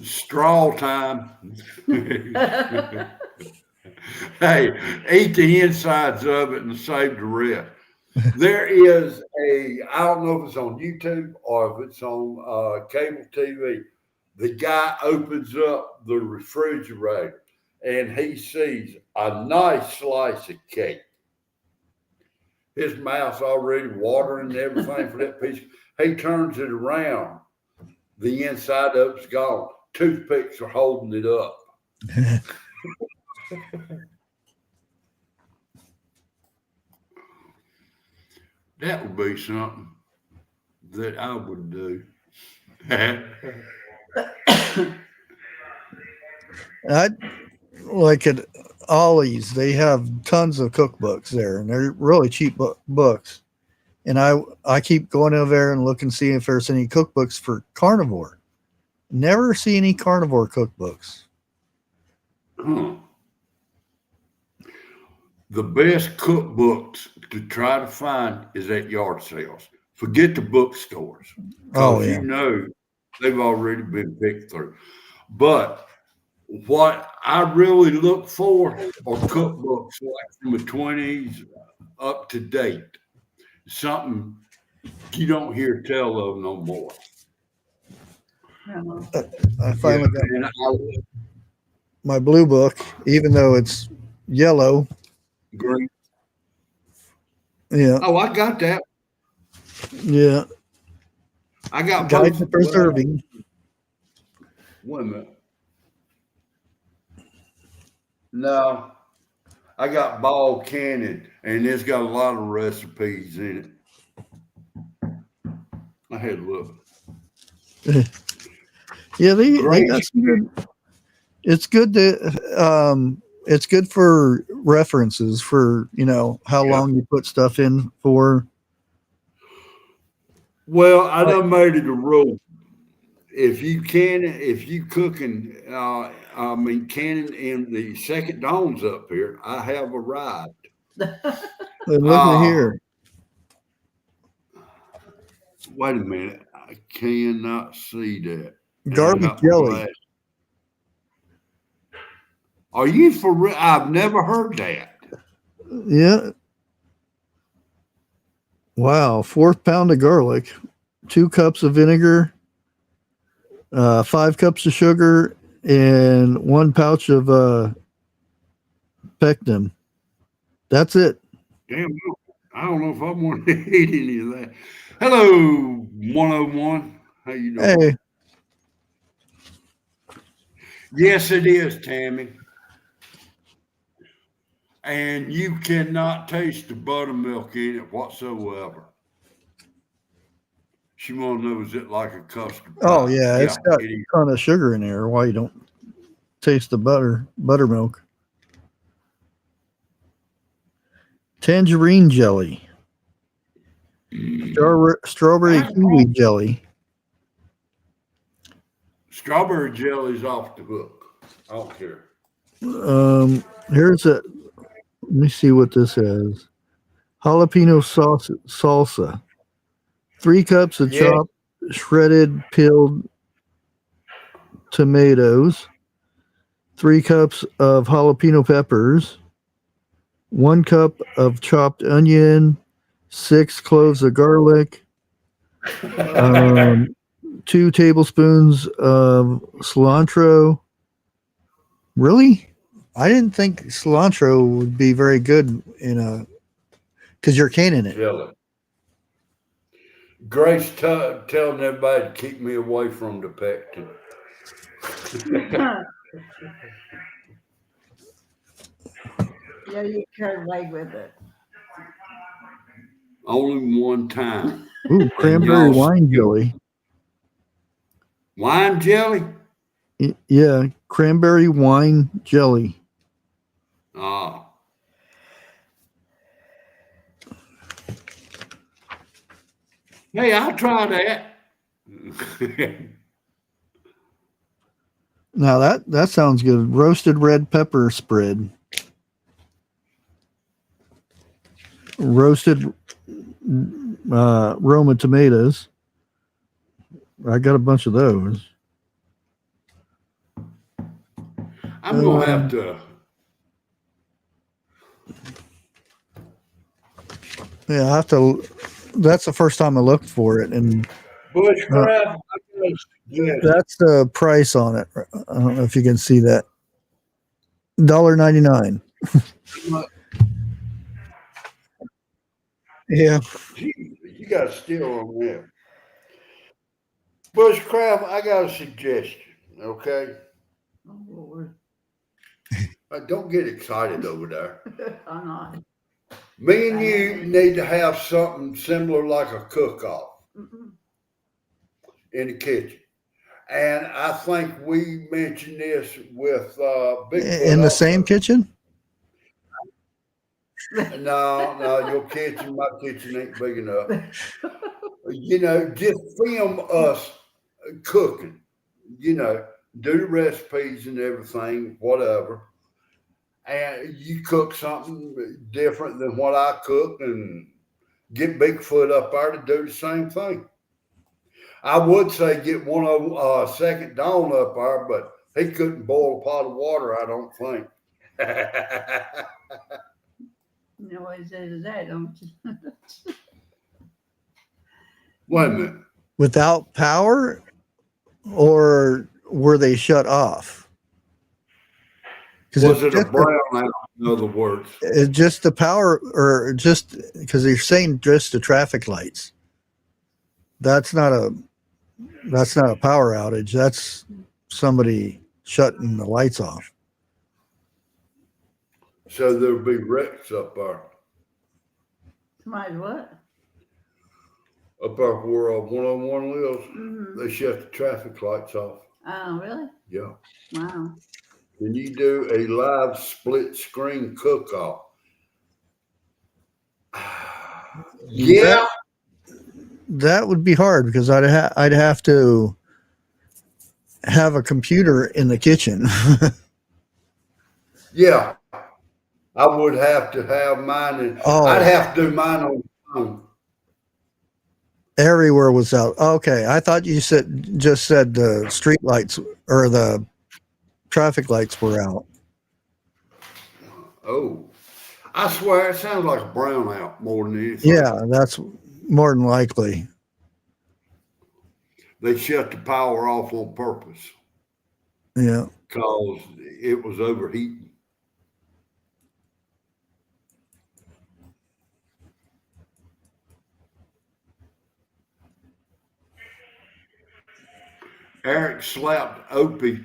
Straw time. Hey, eat the insides of it and save the rest. There is I don't know if it's on YouTube or if it's on cable TV. The guy opens up the refrigerator and he sees a nice slice of cake. His mouth's already watering and everything for that piece. He turns it around. The inside of it's gone. Toothpicks are holding it up. That would be something that I would do. I like at Ollie's. They have tons of cookbooks there, and they're really cheap books. And I keep going over there and looking, see if there's any cookbooks for carnivore. Never see any carnivore cookbooks. Huh. The best cookbooks to try to find is at yard sales. Forget the bookstores. Oh, yeah. You know they've already been picked through. But what I really look for are cookbooks like from the 20s up to date. Something you don't hear tell of no more. I finally got my blue book, even though it's yellow. Green. Yeah. Oh, I got that. Yeah. I got Guide to Preserving. Wait a minute. No, I got Ball Cannon, and it's got a lot of recipes in it. I had a look. Yeah, they got some good. It's good to it's good for references for how long you put stuff in for. Well, I done made it a rule. If you cooking, canning in the second dawns up here, I have arrived. Look at here. Wait a minute. I cannot see that. Garlic jelly. Are you for real? I've never heard that. Yeah. Wow. 4 pound of garlic, 2 cups of vinegar, 5 cups of sugar, and 1 pouch of pectin. That's it. Damn, I don't know if I want to eat any of that. Hello, 101. How you doing? Hey. Yes, it is, Tammy. And you cannot taste the buttermilk in it whatsoever. She want to know, is it like a custard pie? Oh yeah, it's got a ton of sugar in there. Why you don't taste the buttermilk? Tangerine jelly, strawberry kiwi jelly. Strawberry jelly's off the hook. I don't care. Here's a. Let me see what this is. Jalapeno salsa. 3 cups of chopped, shredded, peeled tomatoes. 3 cups of jalapeno peppers. 1 cup of chopped onion. 6 cloves of garlic. 2 tablespoons of cilantro. Really? I didn't think cilantro would be very good in a, because you're canning it. Jelly. Grace telling everybody to keep me away from the pectin. Yeah, you cut away with it. Only one time. Ooh, cranberry wine jelly. Wine jelly? Yeah, cranberry wine jelly. Oh. Hey, I'll try that. Now that sounds good. Roasted red pepper spread. Roasted Roma tomatoes. I got a bunch of those. I'm gonna have to. Yeah, I have to. That's the first time I looked for it, and Bushcraft. that's the price on it. I don't know if you can see that. $1.99. Yeah. You got a steal on there. Bushcraft, I got a suggestion, okay? Oh, Lord. Don't get excited over there. I'm not. Me and you need to have something similar like a cook-off in the kitchen. And I think we mentioned this with Bigfoot. In the same kitchen? No, your kitchen, my kitchen ain't big enough. You know, just film us cooking, you know, do the recipes and everything, whatever. And you cook something different than what I cook and get Bigfoot up there to do the same thing. I would say get one of Second Dawn up there, but he couldn't boil a pot of water, I don't think. You always says that, don't you? Wait a minute. Without power, or were they shut off? Was it a brownout, in other words? It's just the power, or just because you're saying just the traffic lights. That's not a power outage. That's somebody shutting the lights off. So there'll be wrecks up there. Somebody what? Up there where 101 lives, they shut the traffic lights off. Oh, really? Yeah. Wow. When you do a live split screen cook-off. Yeah. That would be hard because I'd have to have a computer in the kitchen. Yeah. I would have to have mine, and I'd Oh, have to do mine on the phone. everywhere was out. Okay, I thought you just said the street lights or the traffic lights were out. Oh, I swear it sounds like a brownout more than anything. Yeah, that's more than likely. They shut the power off on purpose Yeah. because it was overheating. Eric slapped Opie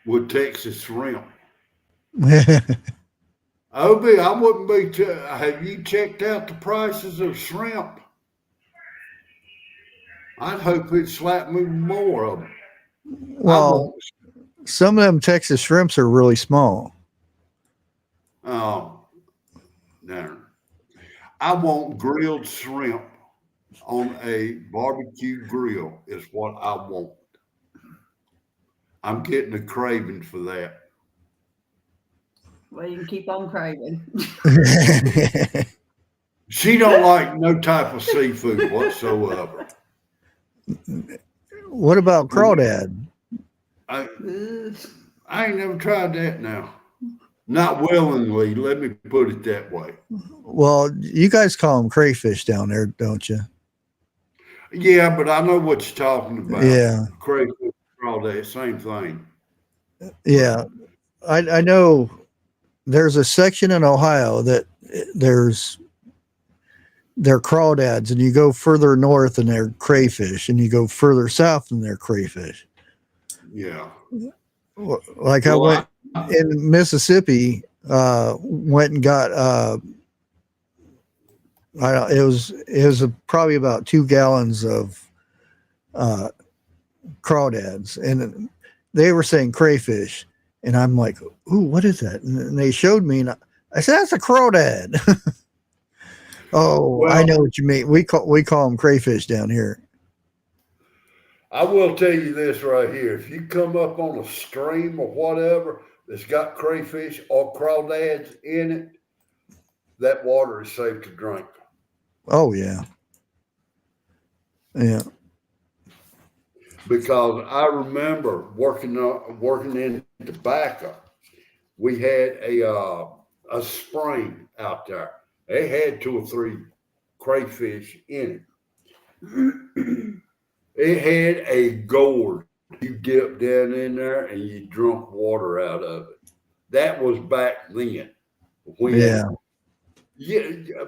with Texas shrimp. Opie, I wouldn't be. Have you checked out the prices of shrimp? I'd hope he'd slap me more of them. Well, some of them Texas shrimps are really small. Oh, no. I want grilled shrimp on a barbecue grill is what I want. I'm getting a craving for that. Well, you can keep on craving. She don't like no type of seafood whatsoever. What about crawdad? I ain't never tried that now. Not willingly, let me put it that way. Well, you guys call them crayfish down there, don't you? Yeah, but I know what you're talking about. Yeah. Crayfish, crawdad, same thing. Yeah. I know there's a section in Ohio that they're crawdads, and you go further north and they're crayfish, and you go further south and they're crayfish. Yeah. Like I went in Mississippi, went and got it was probably about 2 gallons of crawdads, and they were saying crayfish, and I'm like, ooh, what is that? And they showed me, and I said, that's a crawdad. Oh, well, I know what you mean. We call them crayfish down here. I will tell you this right here. If you come up on a stream or whatever that's got crayfish or crawdads in it, that water is safe to drink. Oh, yeah. Yeah. Because I remember working in tobacco. We had a spring out there. They had 2 or 3 crayfish in it. It had a gourd. You dipped down in there and you drunk water out of it. That was back then. When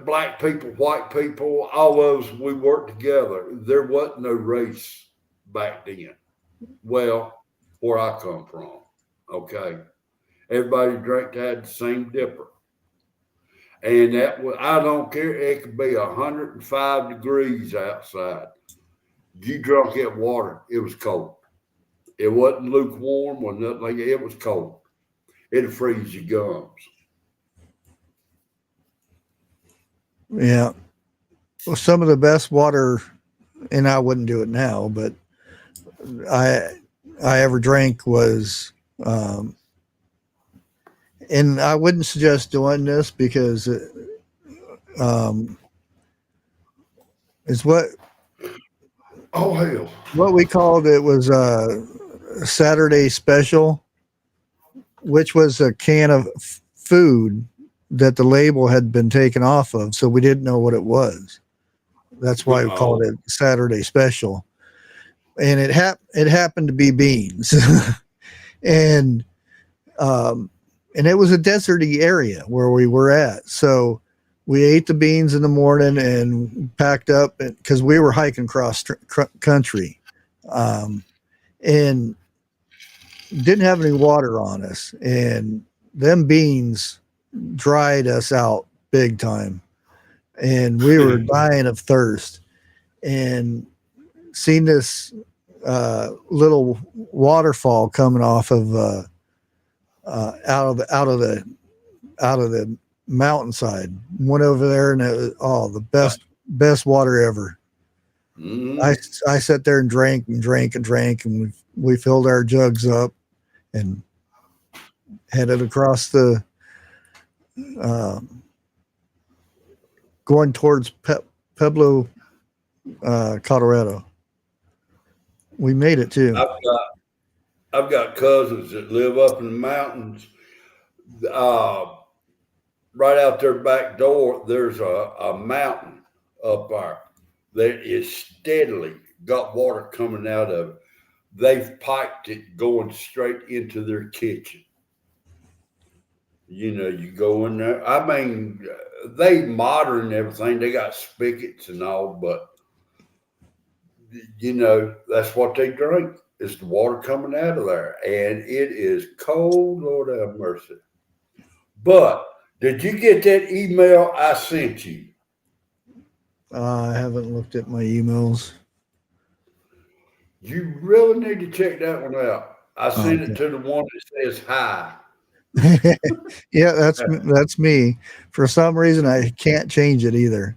black people, white people, all those, we worked together. There wasn't no race back then. Well, where I come from, okay? Everybody drank had the same dipper. And that was, I don't care, it could be 105 degrees outside. You drunk that water, it was cold. It wasn't lukewarm or nothing like that. It was cold. It'd freeze your gums. Yeah. Well, some of the best water, and I wouldn't do it now, but I ever drank was, and I wouldn't suggest doing this because it's what. Oh, hell. What we called it was a Saturday special, which was a can of food that the label had been taken off of, so we didn't know what it was. That's why we called it Saturday special. And it happened to be beans. and it was a deserty area where we were at. So we ate the beans in the morning and packed up because we were hiking across country, and didn't have any water on us. And them beans dried us out big time. And we were dying of thirst, and seen this little waterfall coming off of out of the mountainside. Went over there, and it was the best water ever. Mm-hmm. I sat there and drank, and we filled our jugs up and headed across the going towards Pueblo, Colorado. We made it too. I've got cousins that live up in the mountains. Right out their back door, there's a mountain up there that is steadily got water coming out of it. They've piped it going straight into their kitchen. You know, you go in there. I mean, they modern everything. They got spigots and all, but you know, that's what they drink. Is the water coming out of there, and it is cold. Lord have mercy. But did you get that email I sent you? I haven't looked at my emails. You really need to check that one out. I sent it to the one that says hi. Yeah, that's me. For some reason, I can't change it either.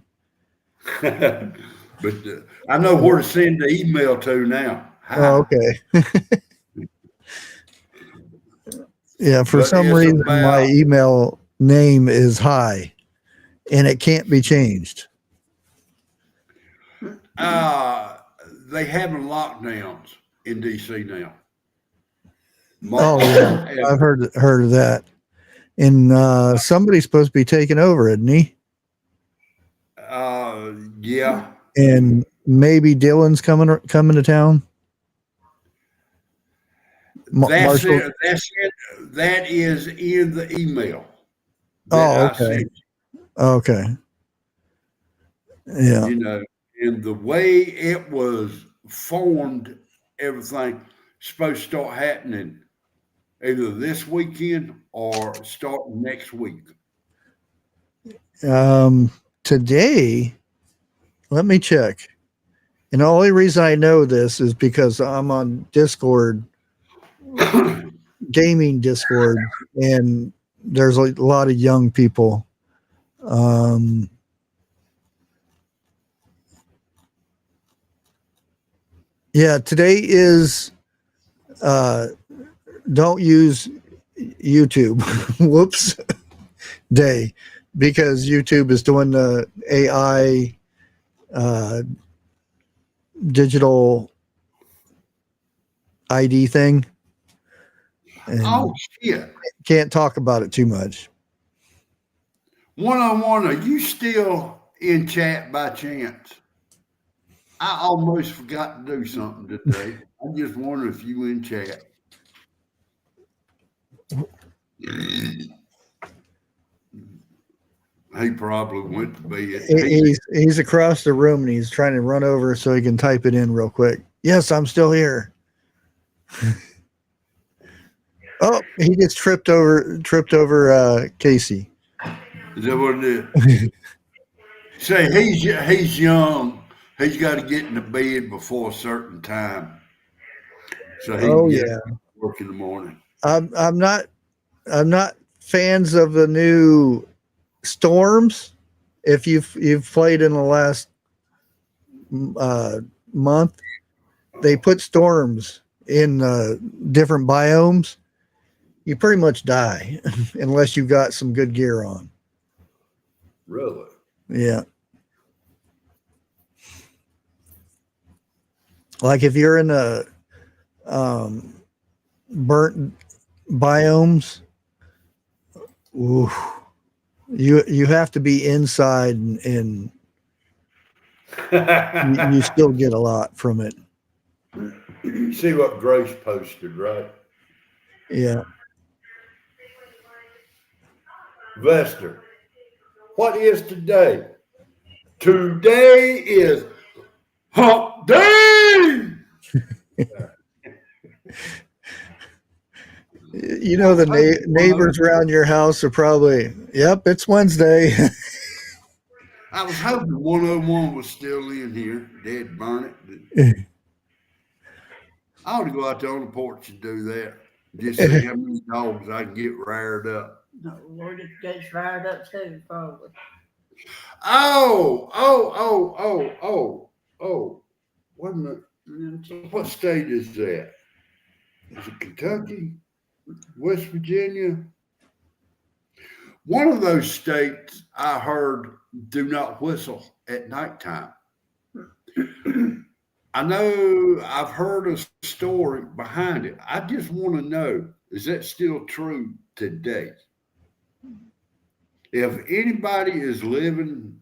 But I know where to send the email to now. Hi. Oh, okay. Yeah, for some reason, my email name is Hi, and it can't be changed. They having lockdowns in DC now. Oh yeah, I've heard of that. And somebody's supposed to be taking over, isn't he? Yeah. And maybe Dylan's coming to town. That's it. That is in the email. Oh, okay. Okay. Yeah. You know, and the way it was formed, everything supposed to start happening either this weekend or starting next week. Today, let me check. And the only reason I know this is because I'm on Discord, gaming Discord, and there's a lot of young people. Yeah, today is don't use YouTube. Whoops. Day, because YouTube is doing the AI digital ID thing. And oh shit! Can't talk about it too much. One-on-one, are you still in chat by chance? I almost forgot to do something today. I just wonder if you in chat. He probably went to bed. He's across the room and he's trying to run over so he can type it in real quick. Yes, I'm still here. Oh, he just tripped over Casey. Is that what it is? Say he's young. He's got to get in the bed before a certain time, so he can get to work in the morning. I'm not fans of the new storms. If you've played in the last month, they put storms in different biomes. You pretty much die unless you got some good gear on. Really? Yeah. Like if you're in the burnt biomes, ooh, you have to be inside and you still get a lot from it. You see what Grace posted, right? Yeah. Vester, what is today? Today is hump day. You know, the neighbors around your house are probably, yep, it's Wednesday. I was hoping 101 was still in here. Dead burn it. I ought to go out there on the porch and do that. Just see how many dogs I can get reared up. No, Lord, it gets reared up too, probably. Oh. Wait a minute. What state is that? Is it Kentucky? West Virginia? One of those states I heard do not whistle at nighttime. I know I've heard a story behind it. I just want to know, is that still true today? If anybody is living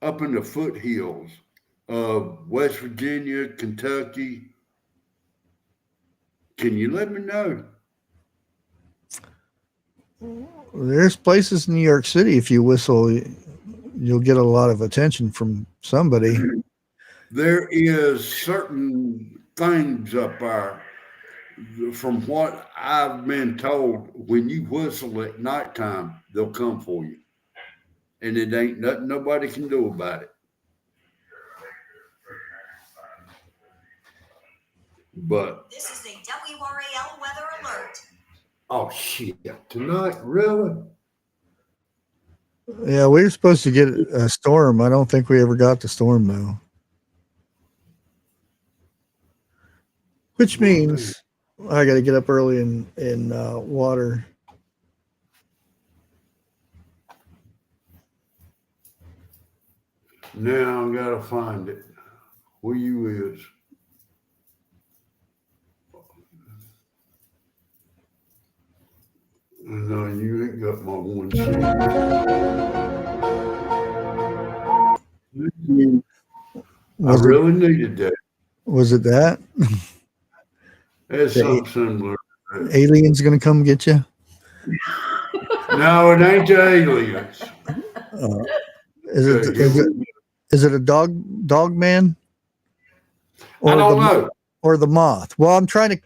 up in the foothills of West Virginia, Kentucky, can you let me know? There's places in New York City, if you whistle, you'll get a lot of attention from somebody. There is certain things up there, from what I've been told, when you whistle at nighttime, they'll come for you. And it ain't nothing nobody can do about it. But this is a WRAL weather alert. Oh shit! Tonight, really? Yeah, we were supposed to get a storm. I don't think we ever got the storm though. Which means I got to get up early in water. Now I gotta find it. Where you is? No, you ain't got my one sheet. I really needed that. Was it that? It's something similar. Aliens gonna come get you? No, it ain't the aliens. Is it a dog man? Or I don't know. Or the moth? Well, I'm trying to.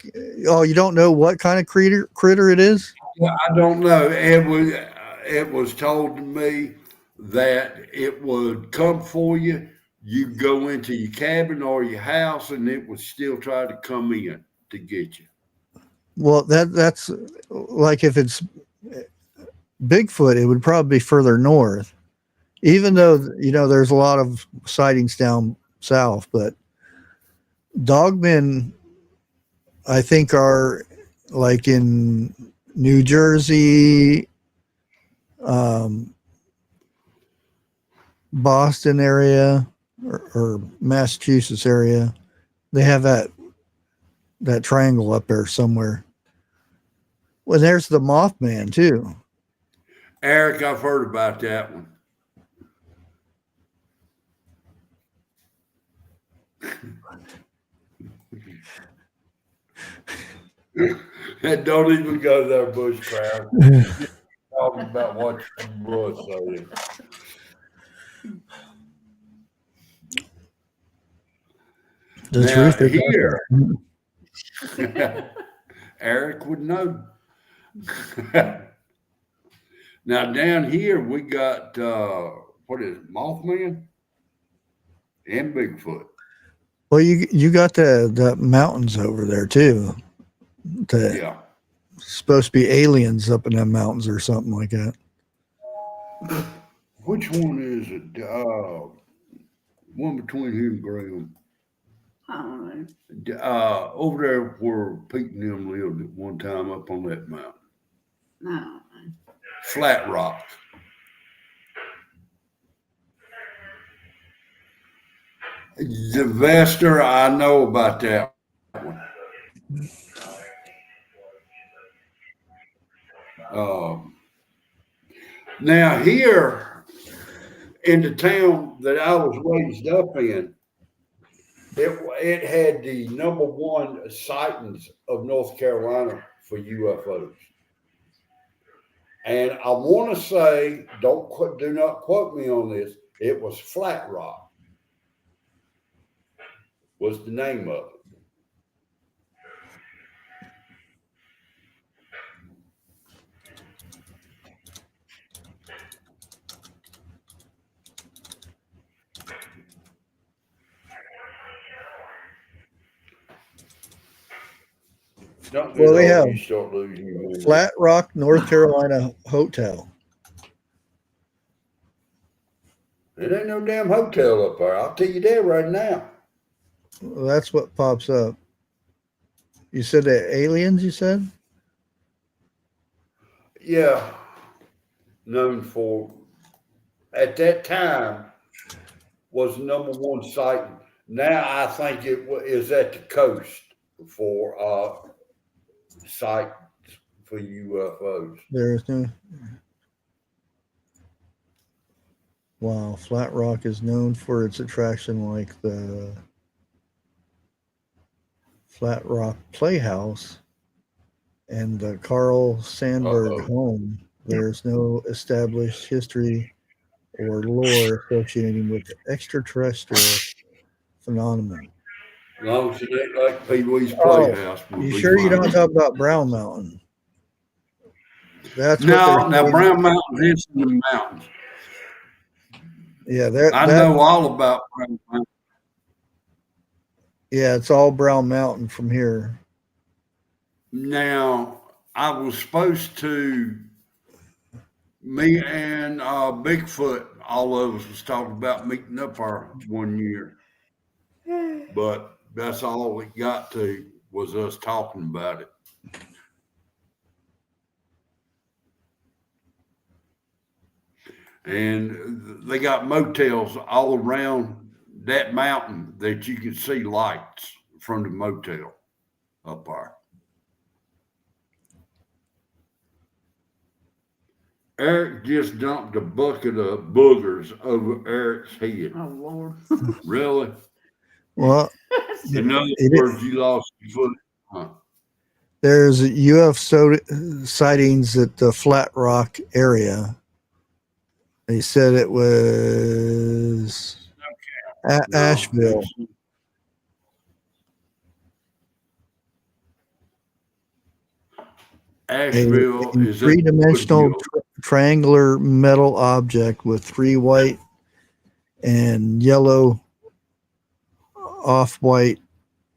Oh, you don't know what kind of critter it is? I don't know. It was told to me that it would come for you. You go into your cabin or your house, and it would still try to come in to get you. Well, that's like if it's Bigfoot, it would probably be further north. Even though there's a lot of sightings down south, but dogmen, I think, are like in New Jersey, Boston area, or Massachusetts area. They have that triangle up there somewhere. Well, there's the Mothman too. Eric, I've heard about that one. And don't even go there, Bushcraft. Talking about what you was saying. The truth here, Eric would know. Now down here we got what is it, Mothman and Bigfoot. Well, you got the mountains over there too. Yeah. Supposed to be aliens up in them mountains or something like that. Which one is it? One between here and Graham. I don't know. Over there where Pete and them lived at one time up on that mountain. No. Flat Rock. The Vester, I know about that one. Now here in the town that I was raised up in, it had the #1 sightings of North Carolina for UFOs. And I want to say, do not quote me on this, it was Flat Rock was the name of it. Well, they have Flat Rock, North Carolina Hotel. It ain't no damn hotel up there. I'll tell you that right now. Well, that's what pops up. You said the aliens, you said? Yeah. known for, at that time, was #1 sighting. Now I think it is at the coast for sight for UFOs. There's no. Wow, Flat Rock is known for its attraction, like the Flat Rock Playhouse and the Carl Sandburg home. There's no established history or lore associating with extraterrestrial phenomenon. As long as it ain't like Pee Wee's Oh, Playhouse. we'll You be sure you fine. don't talk about Brown Mountain? That's No, what now they're Brown Mountain is in the mountains. Yeah, I know all about Brown Mountain. Yeah, it's all Brown Mountain from here. Now, I was supposed to, me and Bigfoot, all of us was talking about meeting up our one year. But that's all we got to was us talking about it. And they got motels all around that mountain that you can see lights from the motel up there. Eric just dumped a bucket of boogers over Eric's head. Oh, Lord. Really? Well, In other words, you lost your foot. Huh? there's UFO sightings at the Flat Rock area. They said it was Asheville. Asheville A is three-dimensional triangular metal object with 3 white and yellow off-white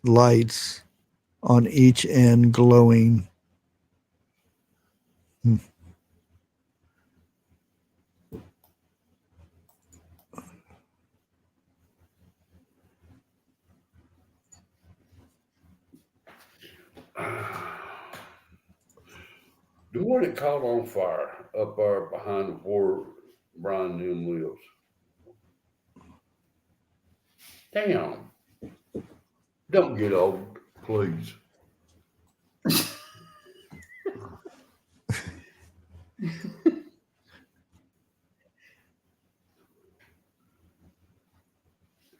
lights on each end glowing. The one that caught on fire up there behind where Brian and them lives. Damn. Don't get old, please.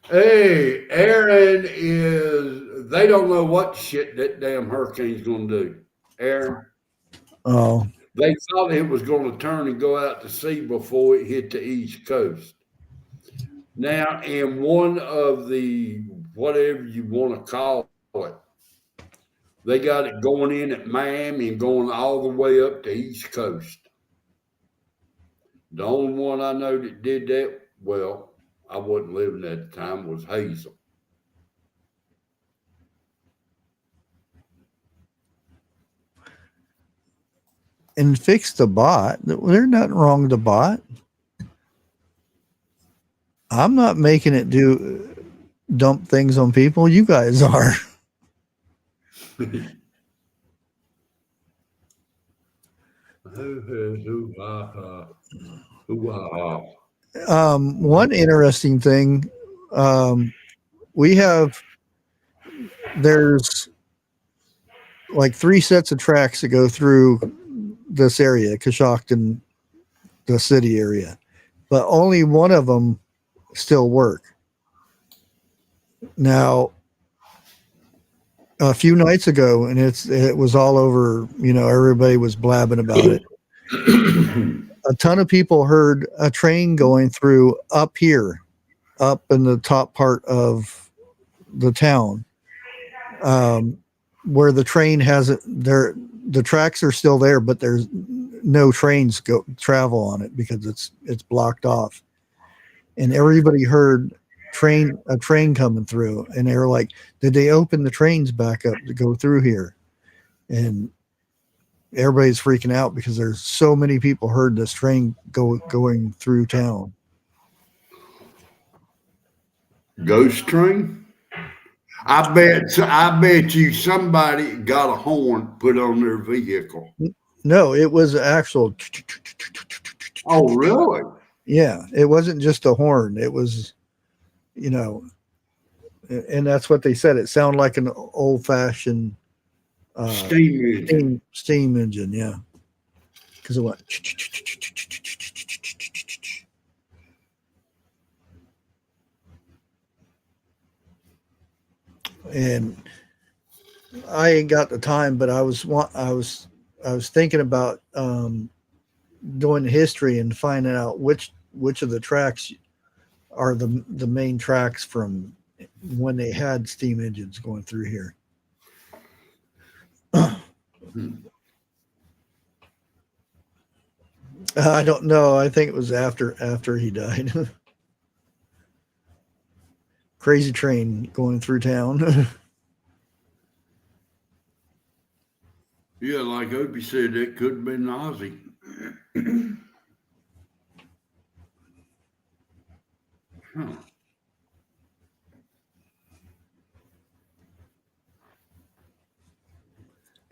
Hey, Aaron they don't know what shit that damn hurricane's going to do. Aaron. Oh, They thought it was going to turn and go out to sea before it hit the East Coast. Now, in one of the, whatever you want to call it, they got it going in at Miami and going all the way up to East Coast. The only one I know that did that, well, I wasn't living at the time, was Hazel. and fix the bot. There's nothing wrong with the bot. I'm not making it dump things on people. You guys are. One interesting thing, there's like 3 sets of tracks that go through this area, Coshocton, the city area, but only one of them still work. Now, a few nights ago, and it was all over, everybody was blabbing about it. A ton of people heard a train going through up here, up in the top part of the town, where the train hasn't there. The tracks are still there, but there's no trains travel on it because it's blocked off. And everybody heard a train coming through, and they were like, did they open the trains back up to go through here? And everybody's freaking out because there's so many people heard this train going through town. Ghost train? I bet you somebody got a horn put on their vehicle. No, it was actual. Oh, really? Yeah, it wasn't just a horn. It was, and that's what they said. It sounded like an old fashioned Steam engine. steam engine. Yeah, because it went. And I ain't got the time, but I was thinking about doing history and finding out which of the tracks are the main tracks from when they had steam engines going through here. I don't know. I think it was after he died. Crazy train going through town. Yeah, like Opie said, it could have been Ozzy. Huh.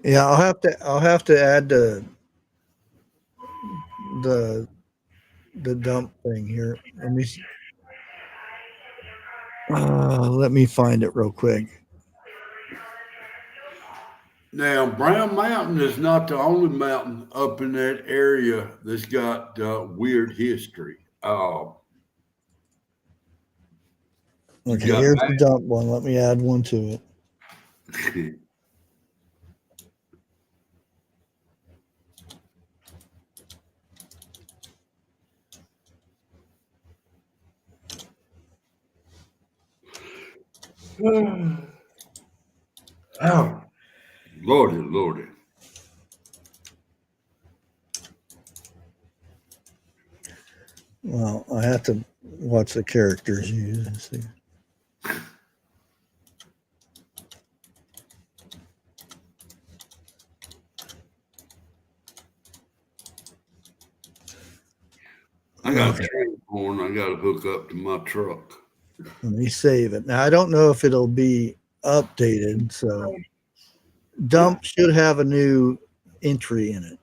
Yeah, I'll have to add the dump thing here. Let me find it real quick. Now, Brown Mountain is not the only mountain up in that area that's got weird history. Okay, here's the dump one. Let me add one to it. Oh, Lordy. Well, I have to watch the characters use and see. I got a train horn I got to hook up to my truck. Let me save it. Now, I don't know if it'll be updated, so dump should have a new entry in it.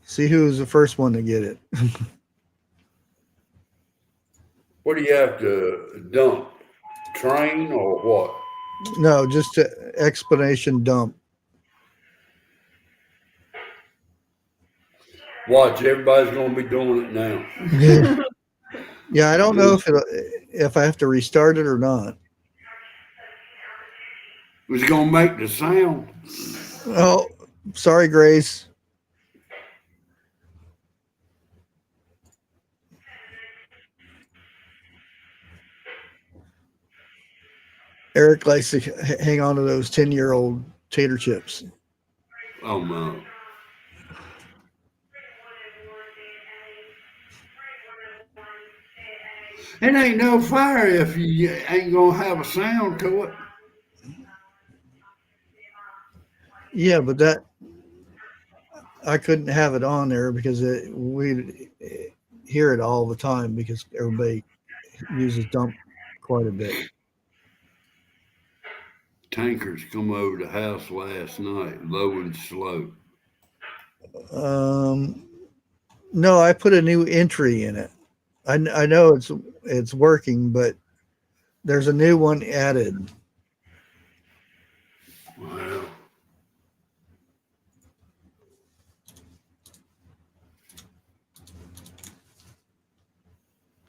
See who was the first one to get it. What do you have to dump? Train or what? No, just explanation dump. Watch, everybody's going to be doing it now. Yeah, I don't know if I have to restart it or not. Was going to make the sound. Oh, sorry, Grace. Eric likes to hang on to those 10-year-old tater chips. Oh, no. It ain't no fire if you ain't going to have a sound to it. Yeah, but that I couldn't have it on there because we hear it all the time because everybody uses dump quite a bit. Tankers come over the house last night, low and slow. No, I put a new entry in it. I know it's working, but there's a new one added. Wow.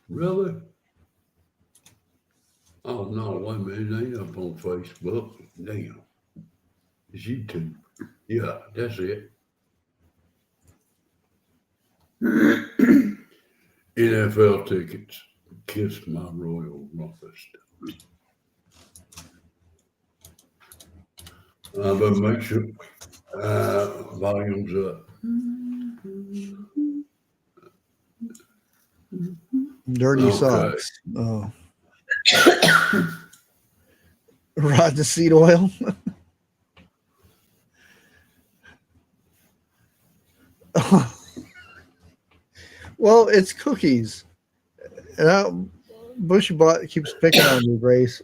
Really? Oh, no, wait a minute. It ain't up on Facebook. Damn. It's YouTube. Yeah, that's it. NFL tickets. Kiss my royal roughest. But make sure volume's up. Dirty socks. Oh. Rod the seed oil. Well, it's cookies. And Bushy Bot keeps picking on you, Grace.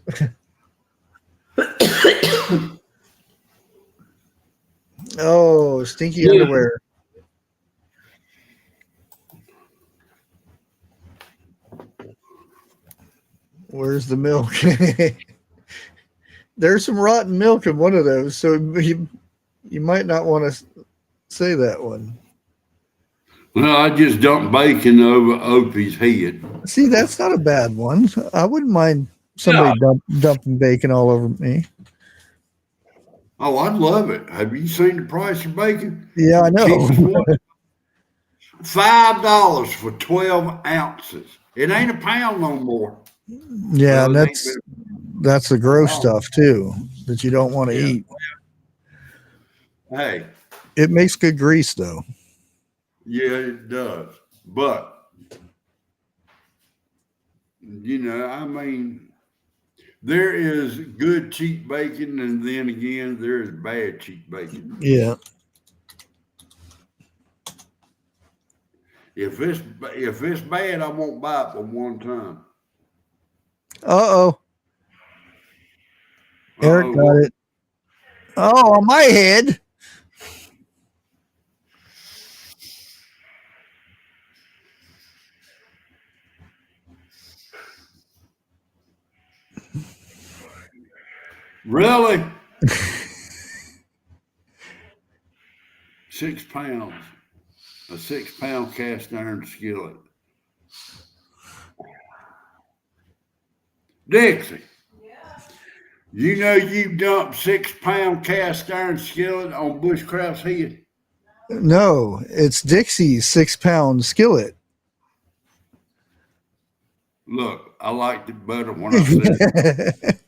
Oh, stinky Yeah. underwear. Where's the milk? There's some rotten milk in one of those, so you might not want to say that one. Well, I just dumped bacon over Opie's head. See, that's not a bad one. I wouldn't mind somebody dumping bacon all over me. Oh, I'd love it. Have you seen the price of bacon? Yeah, I know. Cheapest one, $5 for 12 ounces. It ain't a pound no more. Yeah, Well, and it ain't that's the gross Oh. stuff too that you don't want to Yeah. eat. Hey, It makes good grease though. yeah, it does. But, you know, I mean, there is good cheap bacon, and then again, there is bad cheap bacon. Yeah. If it's bad, I won't buy it for one time. Uh-oh. Eric got what? it. Oh, on my head. Really? 6 pounds. A 6-pound cast iron skillet. Dixie. You know you dumped 6-pound cast iron skillet on Bushcraft's head? No, it's Dixie's 6-pound skillet. Look, I liked it better when I said it.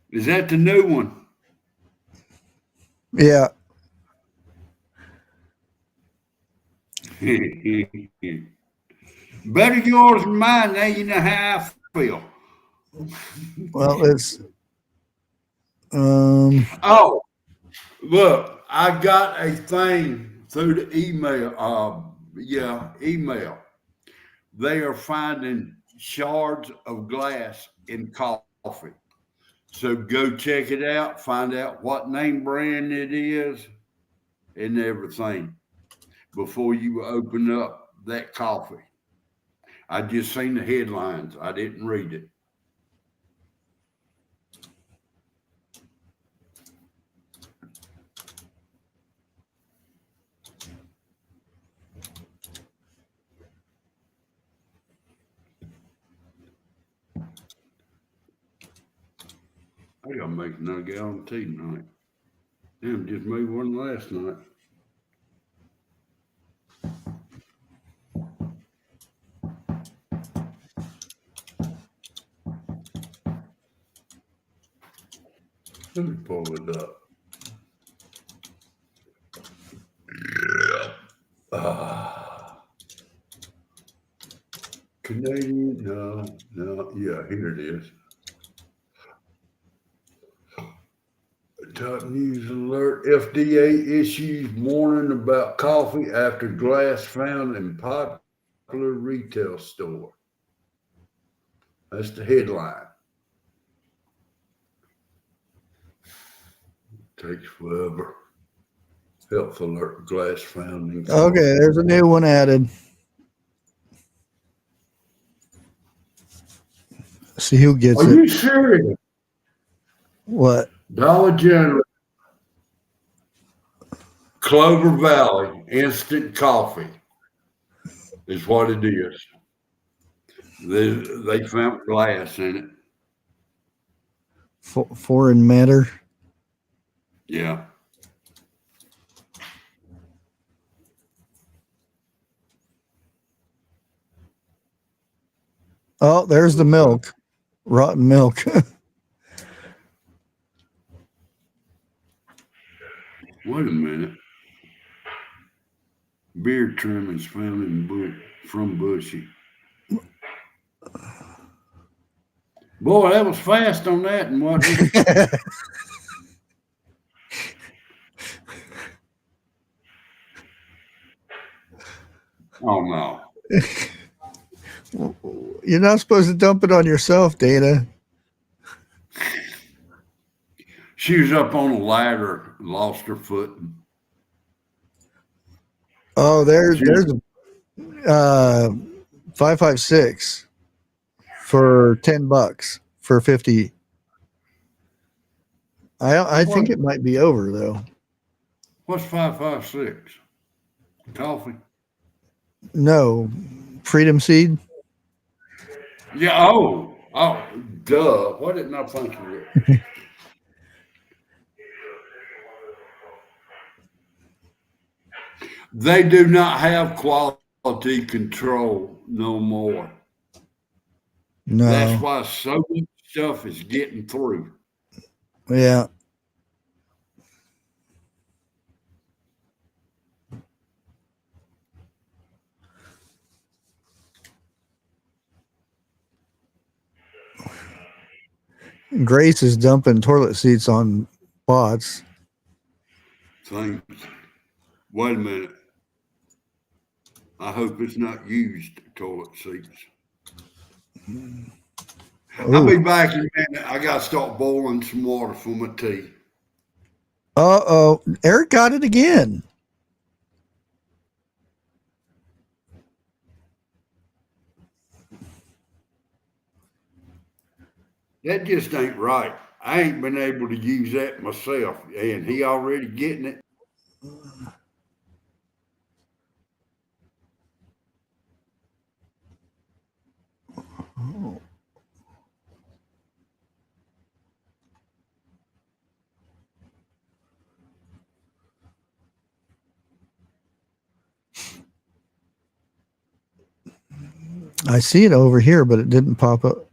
Is that the new one? Yeah. Better yours than mine. Now you know how I feel. Well, it's Oh, look, I got a thing through the email. Email. They are finding shards of glass in coffee. So go check it out, find out what name brand it is and everything before you open up that coffee. I just seen the headlines. I didn't read it. I gotta make another gallon of tea tonight. Damn, just made one last night. Let me pull it up. Canadian, no, yeah, here it is. Top news alert: FDA issues warning about coffee after glass found in popular retail store. That's the headline. Takes forever. Health alert: glass found in coffee. okay. There's a new one added. See who gets Are it. you serious? What? Dollar General, Clover Valley, instant coffee is what it is. They found glass in it. Foreign matter. Yeah. Oh, there's the milk. Rotten milk. Wait a minute. Beard trimmings found in from Bushy. Boy, that was fast on that, and what? Oh no! You're not supposed to dump it on yourself, Dana. She was up on a ladder, lost her footing. Oh, there's a 5.56 for $10 for 50. I think it might be over though. What's 5.56? Coffee? No, Freedom Seed. Yeah. Oh, duh. Why didn't I think of it? They do not have quality control no more. No. That's why so much stuff is getting through. Yeah. Grace is dumping toilet seats on bots. Thanks. Wait a minute. I hope it's not used toilet seats. I'll be back in a minute. I got to start boiling some water for my tea. Uh-oh. Eric got it again. That just ain't right. I ain't been able to use that myself, and he already getting it. I see it over here, but it didn't pop up.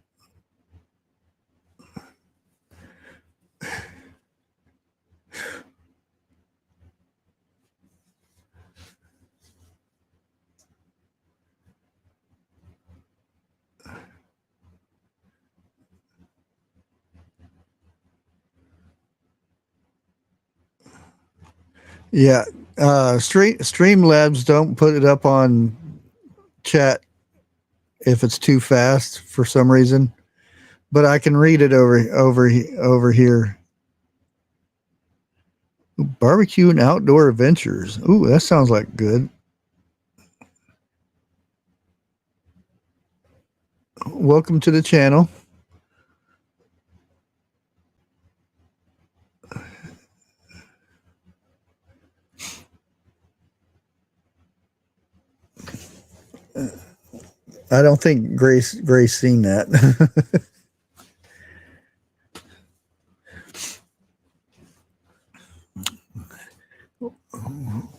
Yeah. Streamlabs don't put it up on chat if it's too fast for some reason, but I can read it over here. Barbecue and outdoor adventures. Ooh, that sounds like good. Welcome to the channel. I don't think Grace seen that.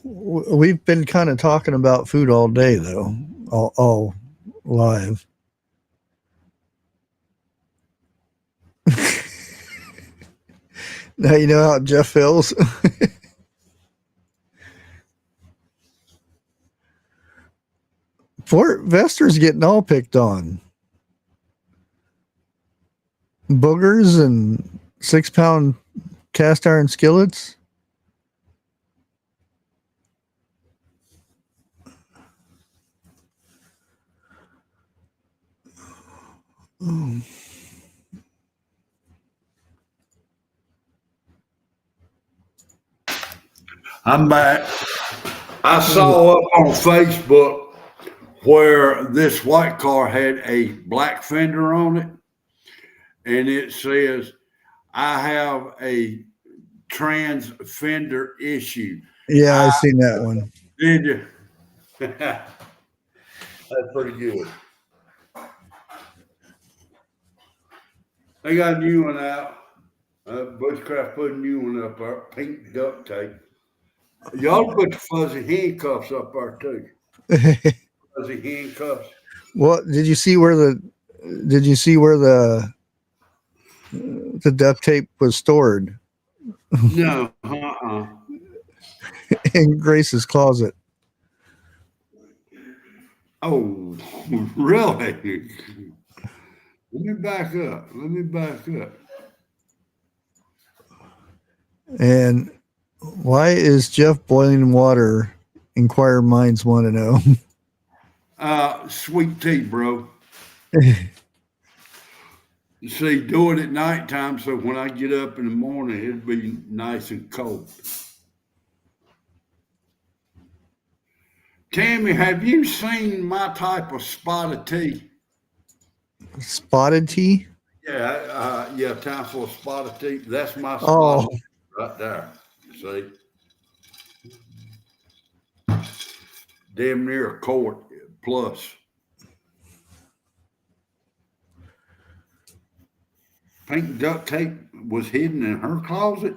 We've been kind of talking about food all day though, all live. Now you know how Jeff feels. Fort Vester's getting all picked on. Boogers and 6-pound cast iron skillets. I'm back. I saw up on Facebook where this white car had a black fender on it, and it says, "I have a trans fender issue." Yeah, I've seen that one. Did you? That's pretty good. They got a new one out. Bushcraft put a new one up there, pink duct tape. Y'all put the fuzzy handcuffs up there too. Fuzzy handcuffs. Well, did you see where the duct tape was stored? No, In Grace's closet. Oh, really? Let me back up. And why is Jeff boiling water? Inquire minds want to know. Sweet tea, bro. See, do it at nighttime so when I get up in the morning, it'll be nice and cold. Tammy, have you seen my type of spotted tea? Spotted tea? Yeah, time for a spotted tea. That's my Oh. spotted tea right there. See? Damn near a quart plus. Pink duct tape was hidden in her closet.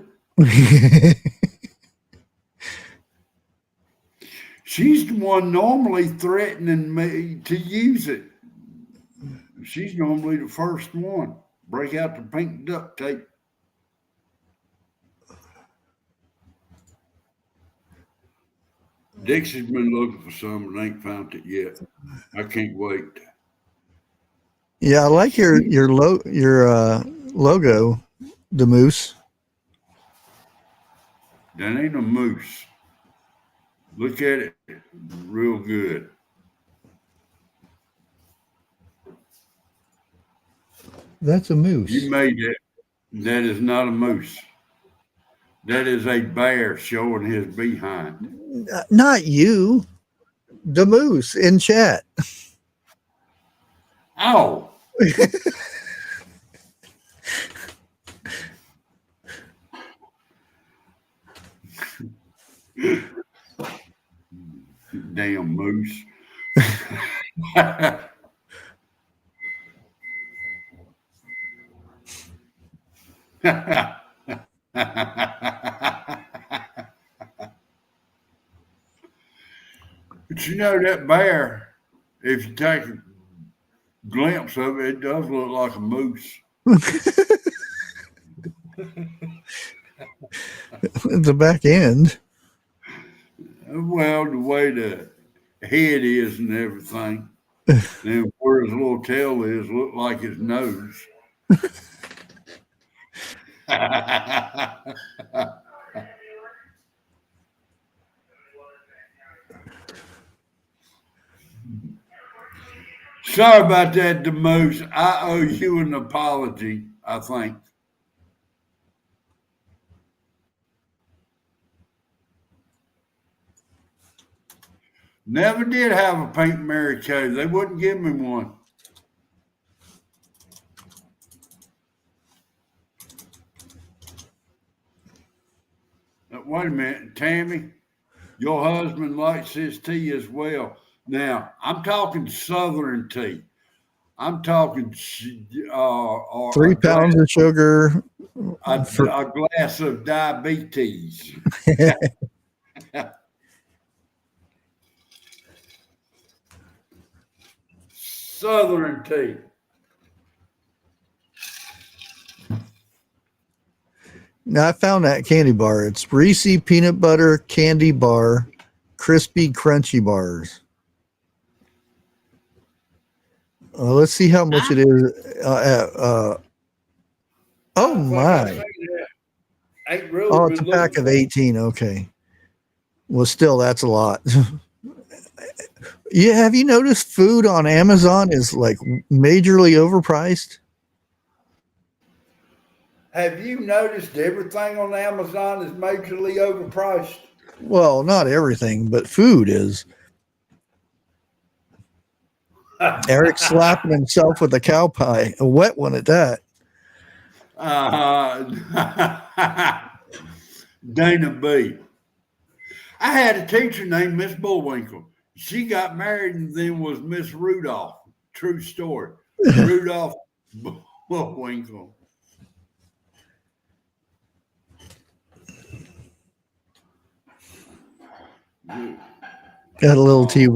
She's the one normally threatening me to use it. She's normally the first one. Break out the pink duct tape. Dixie's been looking for some and ain't found it yet. I can't wait. Yeah, I like your logo, the moose. That ain't a moose. Look at it real good. That's a moose. You made that. That is not a moose. That is a bear showing his behind. Not you. The moose in chat. Oh. Damn moose. But you know that bear, if you take a glimpse of it, it does look like a moose. The back end. Well, the way the head is and everything, and where his little tail is, look like his nose. Sorry about that, the moose. I owe you an apology, I think. Never did have a Pink Mary Kay. They wouldn't give me one. Wait a minute, Tammy. Your husband likes his tea as well. Now, I'm talking Southern tea. I'm talking 3 pounds of sugar. A glass of diabetes. Southern tea. Now I found that candy bar. It's Reese peanut butter candy bar, crispy crunchy bars. Let's see how much it is. Oh my! Oh, it's a pack of 18. Okay. Well, still, that's a lot. Yeah, have you noticed food on Amazon is like majorly overpriced? Have you noticed everything on Amazon is majorly overpriced? Well, not everything, but food is. Eric slapping himself with a cow pie, a wet one at that. Dana B. I had a teacher named Miss Bullwinkle. She got married and then was Miss Rudolph. True story. Rudolph Bullwinkle. Got a little tea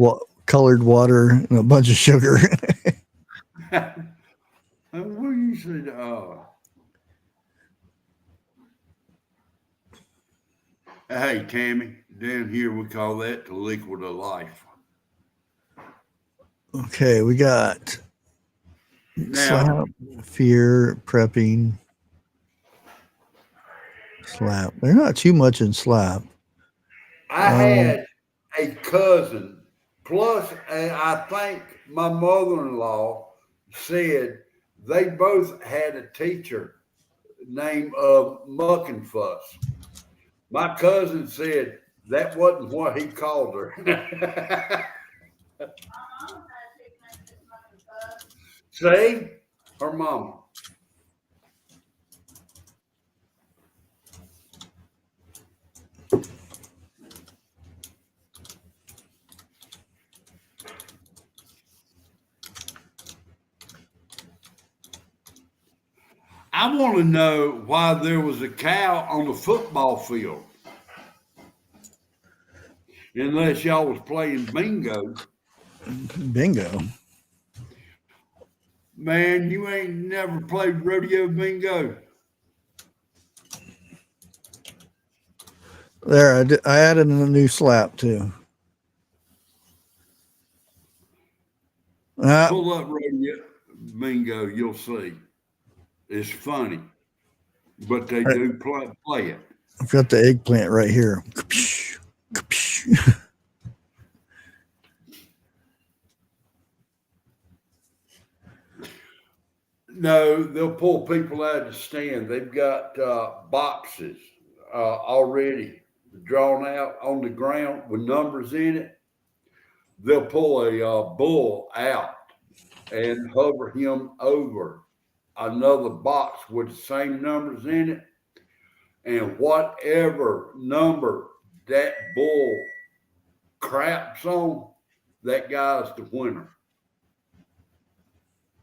colored water and a bunch of sugar. What you said? Hey, Tammy, down here we call that the liquid of life. Okay, we got slap, fear, prepping, slap. They're not too much in slap. I had a cousin, plus I think my mother-in-law said they both had a teacher named Muck and Fuss. My cousin said that wasn't what he called her. See? Her mama. I want to know why there was a cow on the football field. Unless y'all was playing bingo. Bingo. Man, you ain't never played rodeo bingo. There, I added in a new slap too. Pull up rodeo bingo, you'll see. It's funny, but they do play it. I've got the eggplant right here. No, they'll pull people out of the stand. They've got boxes already drawn out on the ground with numbers in it. They'll pull a bull out and hover him over another box with the same numbers in it. And whatever number that bull craps on, that guy's the winner.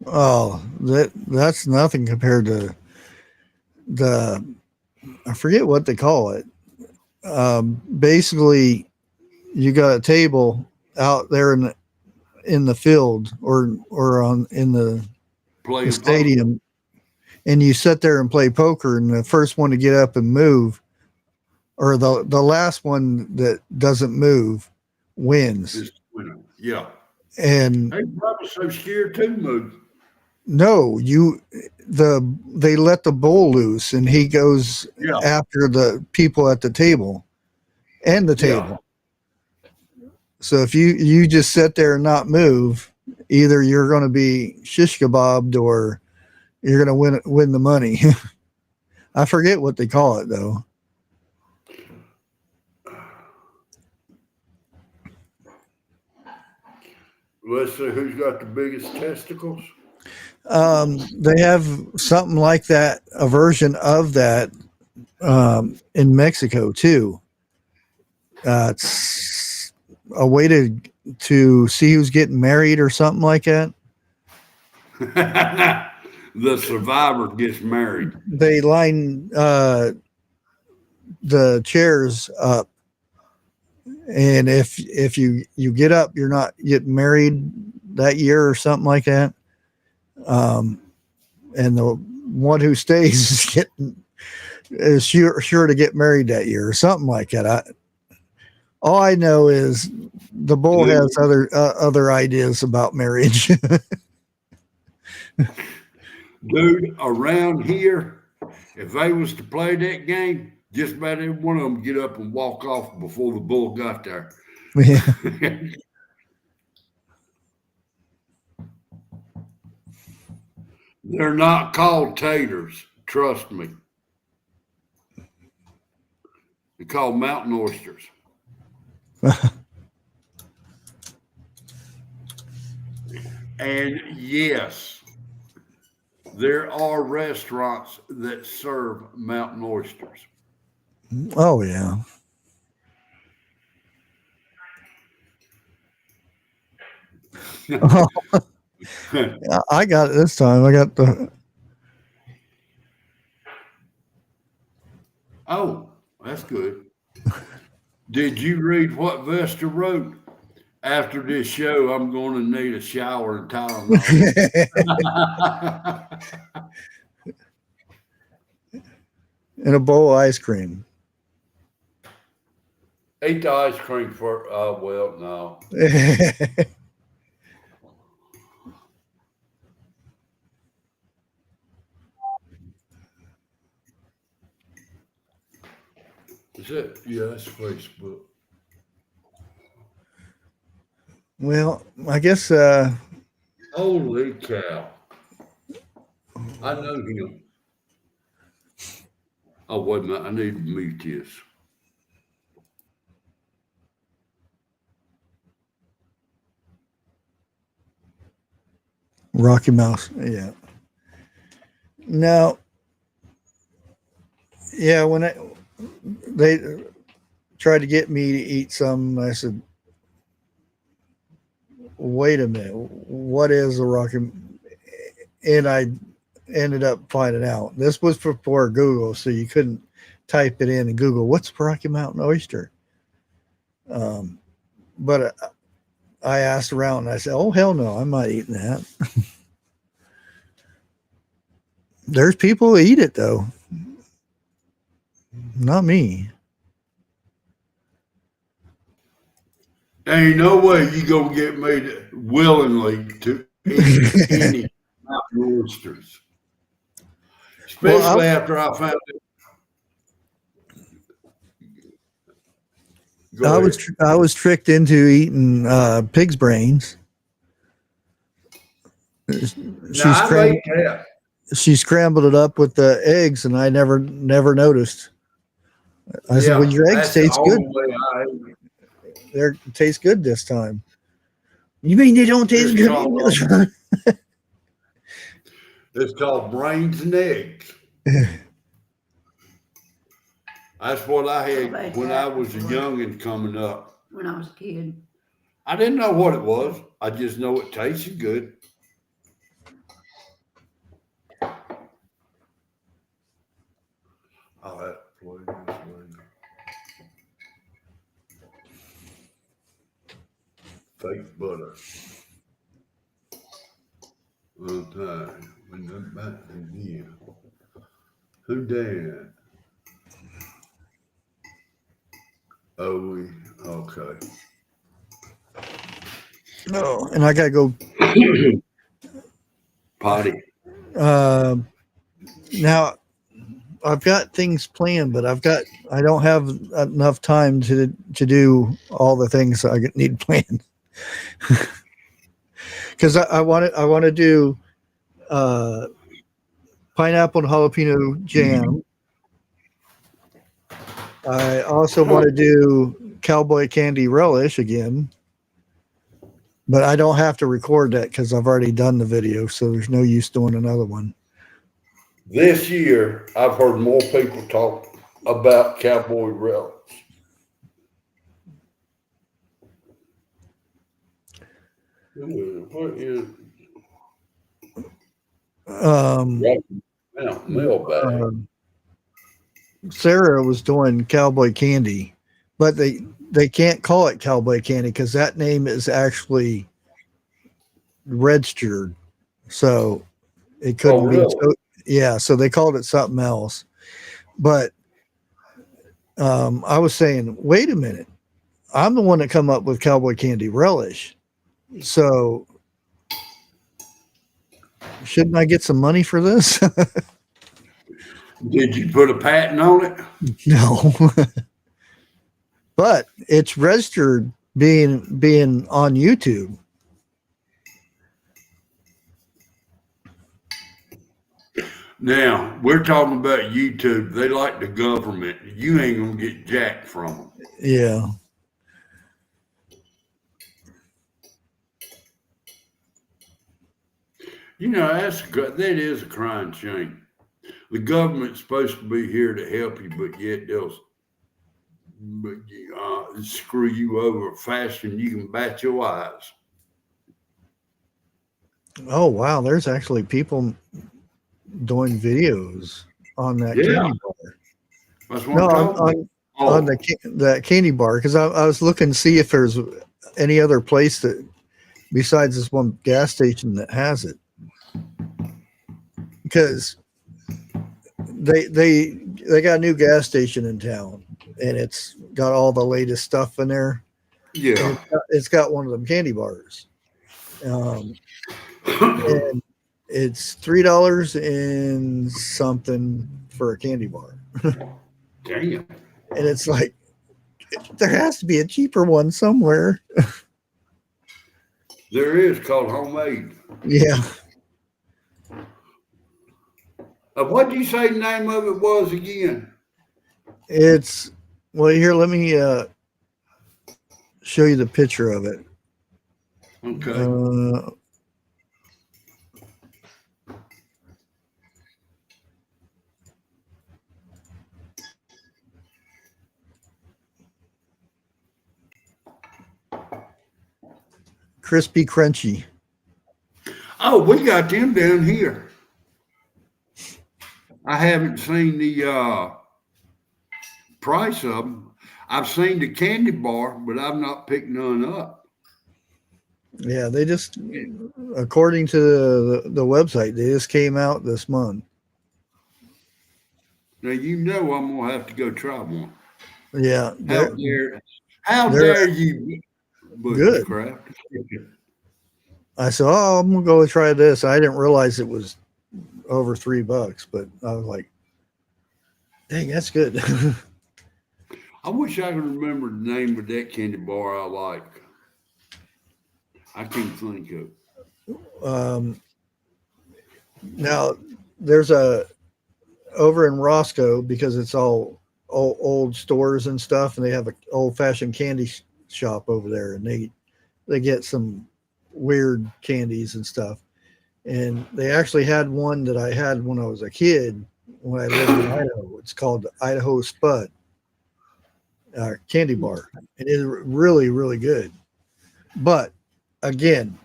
Oh, that's nothing compared to I forget what they call it. Basically, you got a table out there in the field or in the stadium, and you sit there and play poker, and the first one to get up and move, or the last one that doesn't move, wins. Yeah. And they probably so scared to move. No, they let the bull loose, and he goes after the people at the table and the table. Yeah. So if you just sit there and not move, either you're going to be shish kebabbed or you're going to win the money. I forget what they call it though. Let's see who's got the biggest testicles. They have something like that, a version of that in Mexico too. It's a way to see who's getting married or something like that. The survivor gets married. They line the chairs up, and if you get up, you're not getting married that year or something like that. And the one who stays is sure to get married that year or something like that. All I know is the bull has other ideas about marriage. Dude, around here, if they was to play that game, just about every one of them get up and walk off before the bull got there. Yeah. They're not called taters, trust me. They're called mountain oysters. And yes, there are restaurants that serve mountain oysters. Oh, yeah. I got it this time. I got the. Oh, that's good. Did you read what Vesta wrote? After this show, I'm going to need a shower and Tylenol. And a bowl of ice cream. Eat the ice cream for, well, no. Is it? Yeah, that's Facebook. Well, I guess. Holy cow. I know him. Oh, wait a minute. I need to mute this. Rocky Mouse. Yeah. No. Yeah, when they tried to get me to eat some, I said, wait a minute, what is a Rocky? And I ended up finding out. This was before Google, so you couldn't type it in and Google, what's Rocky Mountain oyster? But I asked around and I said, oh, hell no, I'm not eating that. There's people who eat it, though. Not me. There ain't no way you gonna get me to willingly to eat any mountain oysters, especially after I found it. I was tricked into eating pig's brains. She scrambled it up with the eggs, and I never noticed. I said, "Well, your eggs taste good. They taste good this time." You mean they don't taste good? It's called brains and eggs. That's what I had when I was a youngin' coming up. When I was a kid. I didn't know what it was. I just know it tasted good. I'll have to play this later. Fake butter. Okay. When I'm back again. Who that? Oh, okay. No, and I gotta go potty. Now I've got things planned, but I don't have enough time to do all the things I need planned. Because I want to do pineapple and jalapeno jam. I also want to do cowboy candy relish again, but I don't have to record that because I've already done the video, so there's no use doing another one. This year, I've heard more people talk about cowboy relish. What is mailbag? Sarah was doing cowboy candy, but they can't call it cowboy candy because that name is actually registered, so it couldn't be. So, yeah, so they called it something else. But I was saying, wait a minute, I'm the one that come up with cowboy candy relish, so shouldn't I get some money for this? Did you put a patent on it? No. But it's registered being on YouTube. Now, we're talking about YouTube. They like the government. You ain't going to get jack from them. Yeah. You know, that is a crying shame. The government's supposed to be here to help you, but yet they'll screw you over faster than you can bat your eyes. Oh, wow. There's actually people doing videos on that candy bar. That's what on the candy bar, because I was looking to see if there's any other place that besides this one gas station that has it, because they got a new gas station in town and it's got all the latest stuff in there. Yeah, it's got one of them candy bars, and it's $3 and something for a candy bar. Damn. And it's like, there has to be a cheaper one somewhere. There is, called homemade. Yeah. What did you say the name of it was again? It's well here. Let me show you the picture of it. Okay. Crispy Crunchy. Oh, we got them down here. I haven't seen the price of them. I've seen the candy bar, but I've not picked none up. Yeah, they just, according to the website, they just came out this month. Now you know I'm gonna have to go try one. Yeah, How dare you, good. Bushcraft? I said, "Oh, I'm gonna go try this." I didn't realize it was over $3, but I was like, "Dang, that's good." I wish I could remember the name of that candy bar I like. I can't think of. Now there's over in Roscoe, because it's all old stores and stuff, and they have an old-fashioned candy shop over there, and they get some weird candies and stuff. And they actually had one that I had when I was a kid when I lived in Idaho. It's called Idaho Spud candy bar. It is really, really good. But again,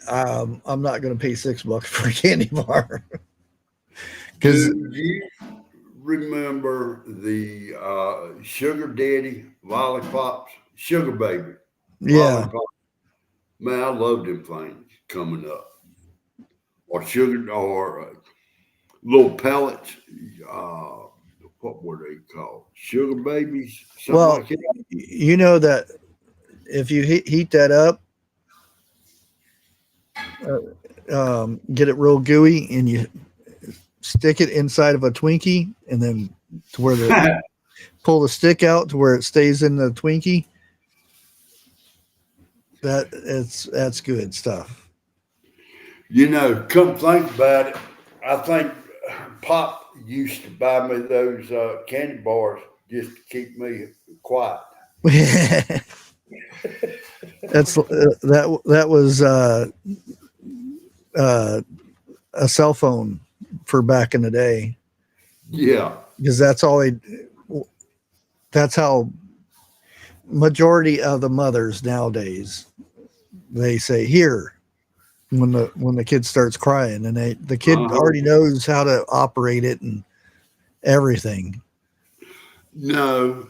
I'm not going to pay $6 for a candy bar. Because do you remember the Sugar Daddy lollipops, Sugar Baby? Yeah. Lollipops? Man, I love them things coming up. Or sugar, or little pellets. What were they called? Sugar Babies? Something Well, like that. you know that if you heat that up, get it real gooey, and you stick it inside of a Twinkie, and then to where the pull the stick out to where it stays in the Twinkie. That's good stuff. You know, come think about it. I think Pop used to buy me those candy bars just to keep me quiet. That's that was a cell phone for back in the day. Yeah. Because that's how majority of the mothers nowadays, they say here when the kid starts crying, and the kid already knows how to operate it and everything. No.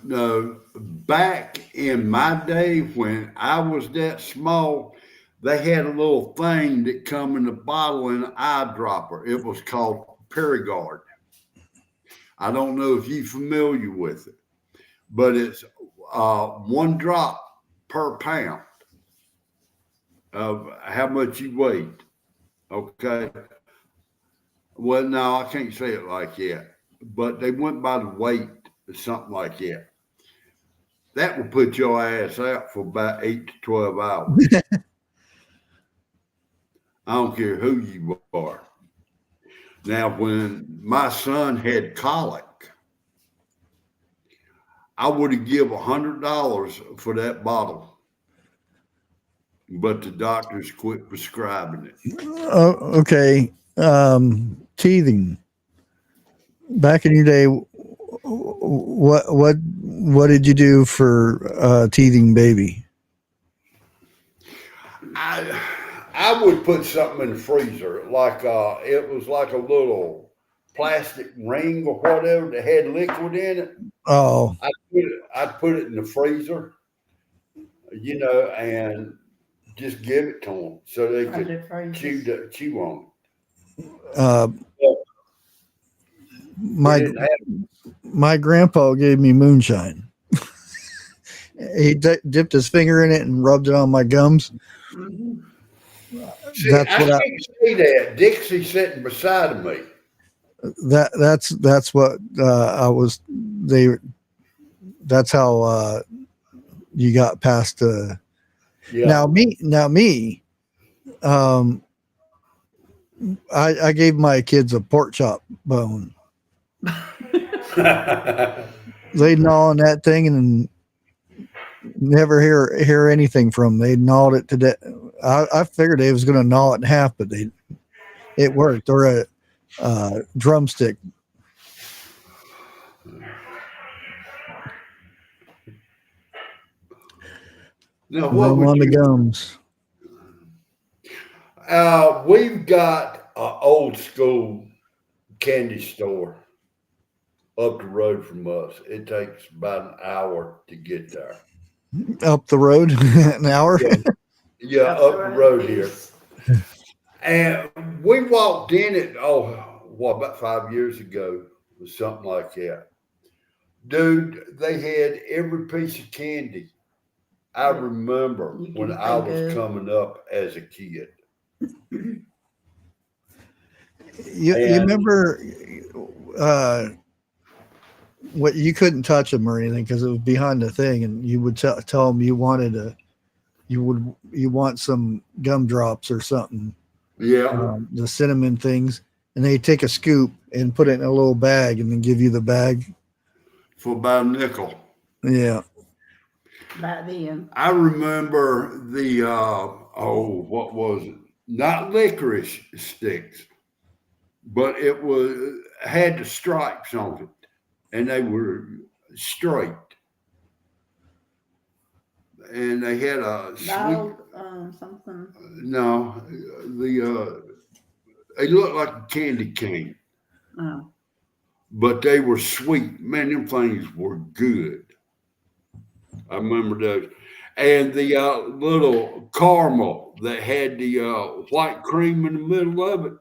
Back in my day when I was that small, they had a little thing that come in a bottle in an eyedropper. It was called Perigard. I don't know if you're familiar with it, but it's 1 drop per pound of how much you weigh. Okay. Well, no, I can't say it like that, but they went by the weight or something like that. That will put your ass out for about 8 to 12 hours. I don't care who you are. Now, when my son had colic, I would have given $100 for that bottle, but the doctors quit prescribing it. Oh, okay. Teething. Back in your day, what did you do for teething baby? I would put something in the freezer, like it was like a little plastic ring or whatever that had liquid in it. Oh, I'd put it in the freezer, you know, and just give it to them so they could chew on it. My grandpa gave me moonshine. He dipped his finger in it and rubbed it on my gums. Mm-hmm. See, I can't see that. Dixie sitting beside me. That's what I was. That's how you got past. Yeah. Now me. I gave my kids a pork chop bone. They gnaw on that thing and never hear anything from them. They gnawed it to death. I figured they was going to gnaw it in half, but it worked. Or a drumstick. Now, They what would want the you? gums. We've got an old school candy store up the road from us. It takes about an hour to get there. Up the road an hour. Yeah, Up up the the road road is- here. And we walked in it, about 5 years ago or something like that. Dude, they had every piece of candy I Yeah. remember You when can I think was of. coming up as a kid. You And- remember what you couldn't touch them or anything because it was behind the thing, and you would tell them you want some gumdrops or something, Yeah, the cinnamon things, and they take a scoop and put it in a little bag and then give you the bag. for about a nickel. Yeah, Back then. I remember the what was it? Not licorice sticks, but it had the stripes on it, and they were straight, and they had a sweet. Dog, something. No, they looked like a candy cane, Oh, but they were sweet. Man, them things were good. I remember those. And the little caramel that had the white cream in the middle of it.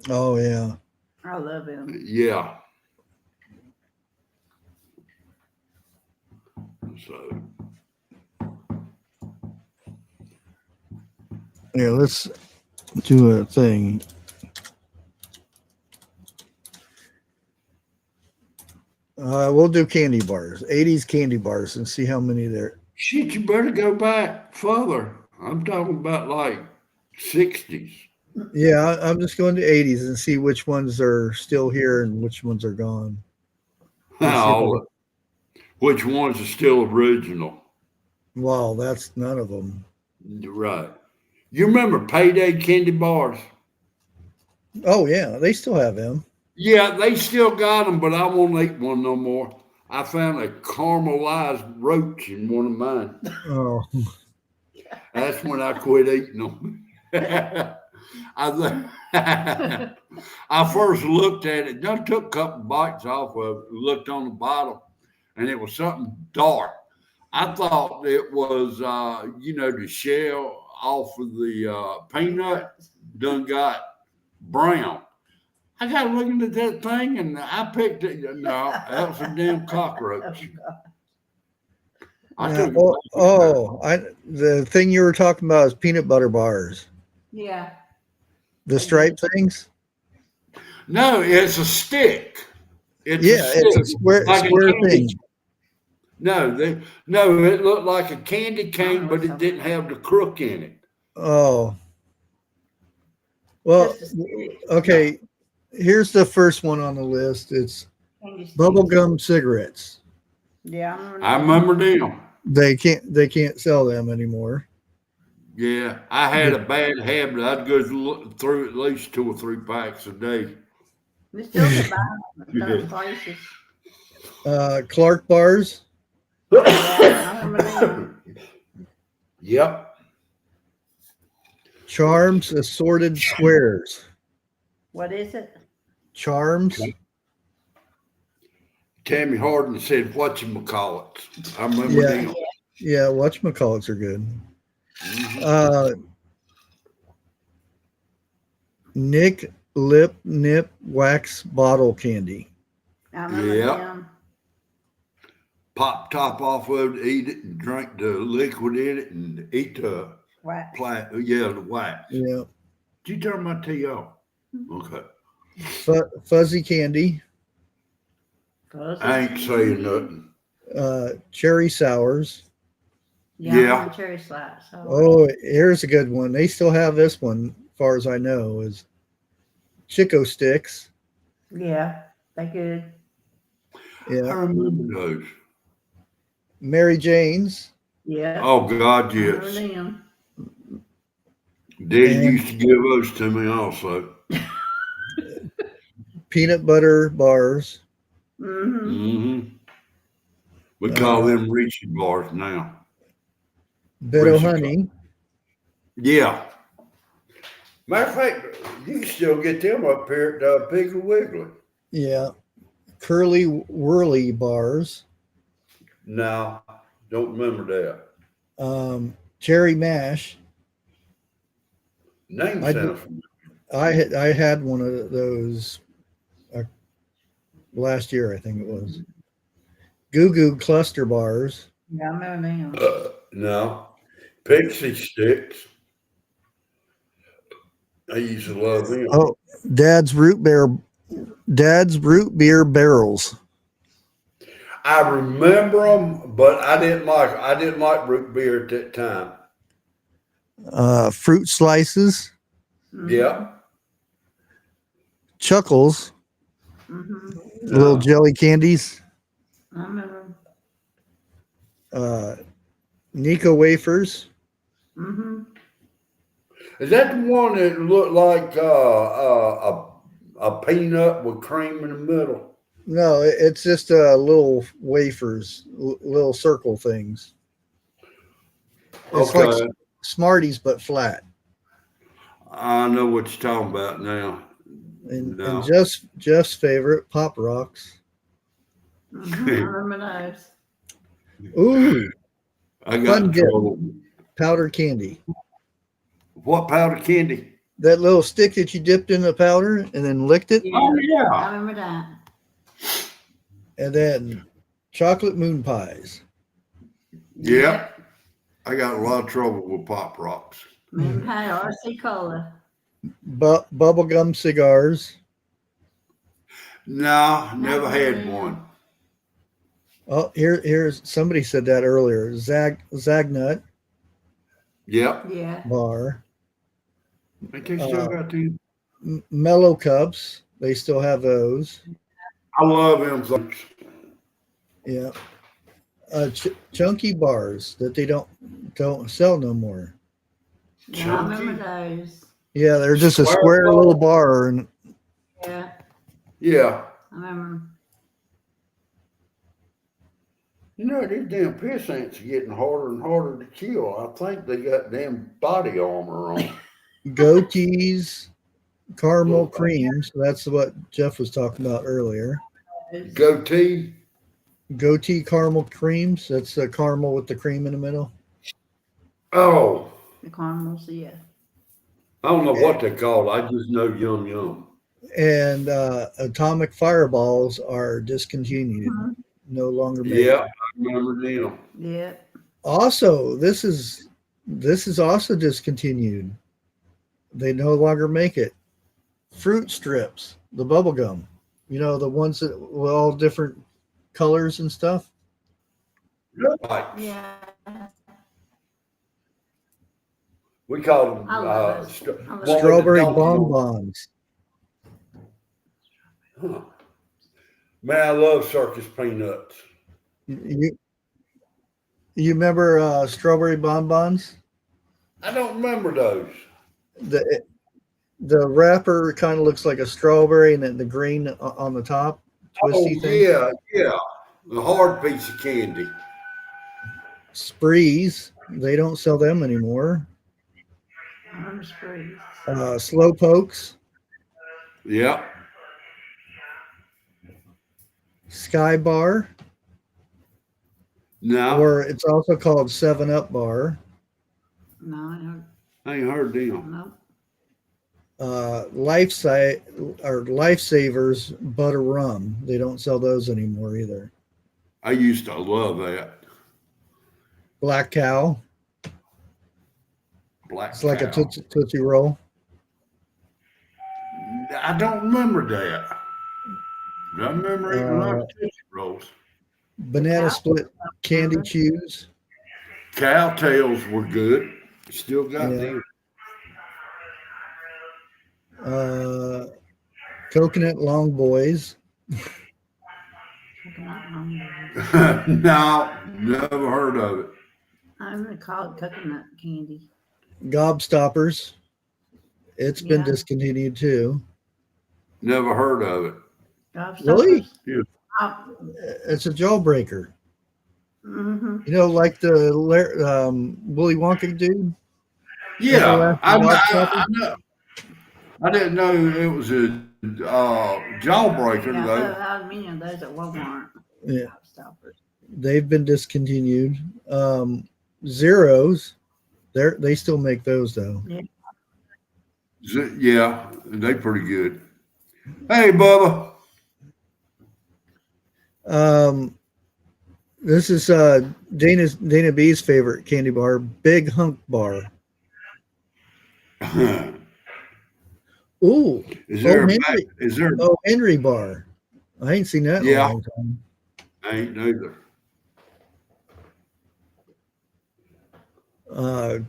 oh yeah. I love him. Yeah. So, Here, let's do a thing. We'll do candy bars, 80s candy bars, and see how many there. shit, you better go back further. I'm talking about like 60s. Yeah, I'm just going to 80s and see which ones are still here and which ones are gone. Let's see if I Oh, which ones are still original? Wow, that's none of them. Right. You remember Payday candy bars? Oh yeah, they still have them. Yeah, they still got them, but I won't eat one no more. I found a caramelized roach in one of mine. Oh, That's when I quit eating them. I first looked at it, I took a couple bites off of it, looked on the bottom, and it was something dark. I thought it was, the shell off of the peanut done got brown. I got looking at that thing and I picked it. No, that was a damn cockroach. I took it. the thing you were talking about is peanut butter bars, Yeah. the striped things. No, it's a stick. It's a square Like a square candy- thing. No, it looked like a candy cane, but it didn't have the crook in it. Oh, well, Just a stick. okay. Here's the first one on the list. It's Candy sticks. bubblegum cigarettes. Yeah, I remember them. They can't sell them anymore. Yeah, I had a bad habit. I'd go through at least 2 or 3 packs a day. They still can buy them in certain places. Clark bars. Yeah, I remember them. Yep. Charms assorted squares. What is it? Charms. Tammy Harden said, "Whatchamacallits." I remember Yeah. them. Yeah, whatchamacallits are good. Mhm. Nick Lip Nip Wax Bottle Candy. I remember Yeah. them. Pop top off of it, eat it, and drink the liquid in it, and eat the Wax. the wax. Yeah. Did you turn my tea off? Okay. Fuzzy candy. Fuzzy. I ain't saying nothing. Cherry sours. Yeah, Yeah. I want cherry slice. So. Oh, here's a good one. They still have this one, as far as I know, is Chico sticks. Yeah, they good. I Yeah. remember those. Mary Jane's. Yeah. Oh God, I remember yes. them. Daddy And used to give those to me also. peanut butter bars. Mm-hmm. We call Uh, them Reachie bars now. bit of Reachie honey. Yeah. Matter of fact, you can still get them up here at Piggly Wiggly. Yeah. Curly whirly bars. No, don't remember that. Cherry mash. Name I did, sounds familiar. I had one of those last year, I think it was. Goo Goo cluster bars. Yeah, I remember them. No. Pixie sticks. I used to love them. Oh, Dad's root beer barrels. I remember them, but I didn't like root beer at that time. Fruit slices. Mm-hmm. Yeah. Chuckles. Mm-hmm. Little No. jelly candies. I remember. Nico wafers. Mm-hmm. Is that the one that looked like a peanut with cream in the middle? No, it's just little wafers, little circle things. It's like Okay. Smarties but flat. I know what you're talking about now. And No. Jeff's favorite, Pop Rocks. Mm-hmm. I remember those. Ooh, I got fun in dip, trouble. powdered candy. What powder candy? That little stick that you dipped in the powder and then licked it, Yeah, Oh I yeah. remember that. and then chocolate moon pies. Yeah. I got a lot of trouble with Pop Rocks. Moon pie, RC Cola. Bubblegum cigars. No, never had one. Oh, here's somebody said that earlier. Zagnut Yep. Yeah. bar. I think they still got these. Mellow cups. They still have those. I love them things. Yeah. Chunky bars that they don't sell no more. Yeah, I remember those. Yeah, they're just a Square square bar. little bar, and Yeah, Yeah. I remember. You know, these damn piss ants are getting harder and harder to kill. I think they got damn body armor on. goatees, caramel creams. That's what Jeff was talking about earlier. Goatee. Goatee caramel creams. That's the caramel with the cream in the middle. Oh, The caramels, yeah. I don't know what they call it. I just know yum yum. And atomic fireballs are discontinued. No longer made. Yeah, I remember them. Yeah. Also, this is also discontinued. They no longer make it. Fruit strips, the bubble gum. You know, the ones that with all different colors and stuff. Right. Yeah. We call them I love those. I love one with those. the Strawberry donkey on. bonbons. Huh. Man, I love circus peanuts. You remember strawberry bonbons? I don't remember those. The wrapper kind of looks like a strawberry, and then the green on the top, twisty Oh thing. yeah. The hard piece of candy. Sprees, they don't sell them anymore. I remember Sprees. Slow pokes, Yep. Sky Bar, No, or it's also called 7-Up Bar. No, I don't. I ain't heard them. Nope. Lifesavers Butter Rum. They don't sell those anymore either. I used to love that. Black Cow. Black It's like cow. a Tootsie Roll. I don't remember that. I remember eating a lot of Tootsie Rolls. Banana Split Candy Chews. Cow tails were good. Still got Yeah. them. Coconut Long Boys, Coconut Long Boys. No, never heard of it. I'm gonna call it coconut candy. Gobstoppers. It's been Yeah. discontinued too. Never heard of it. Really? Yeah. Oh, It's a jawbreaker. mm-hmm. You know, like the Willy Wonka dude. Yeah, Everlasting I know. I didn't know it was a jawbreaker Yeah, though. I mean, those at Walmart. Yeah, Stoppers. they've been discontinued. Zeros, they still make those though. Yeah, they pretty good. Hey, Bubba. This is Dana B's favorite candy bar, Big Hunk Bar. Ooh, Is there Henry. is there? Oh, Henry Bar. I ain't seen that in a Yeah. long time. I ain't neither.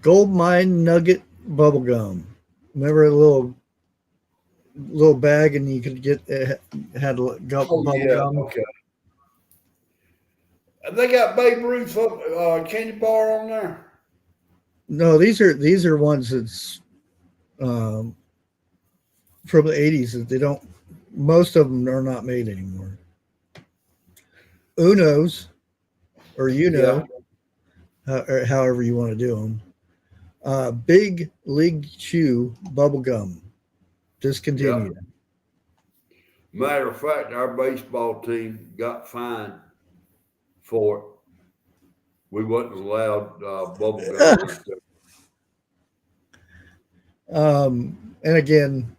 Gold Mine Nugget Bubble Gum. Remember a little bag, and you could get it had bubble gum. Okay. They got Babe Ruth candy bar on there. No, these are ones that's from the 80s that they don't. Most of them are not made anymore. Unos, or however you want to do them. Big League Chew Bubble Gum, discontinued. Yeah. Matter of fact, our baseball team got fined for it. We wasn't allowed bubble gum. And again,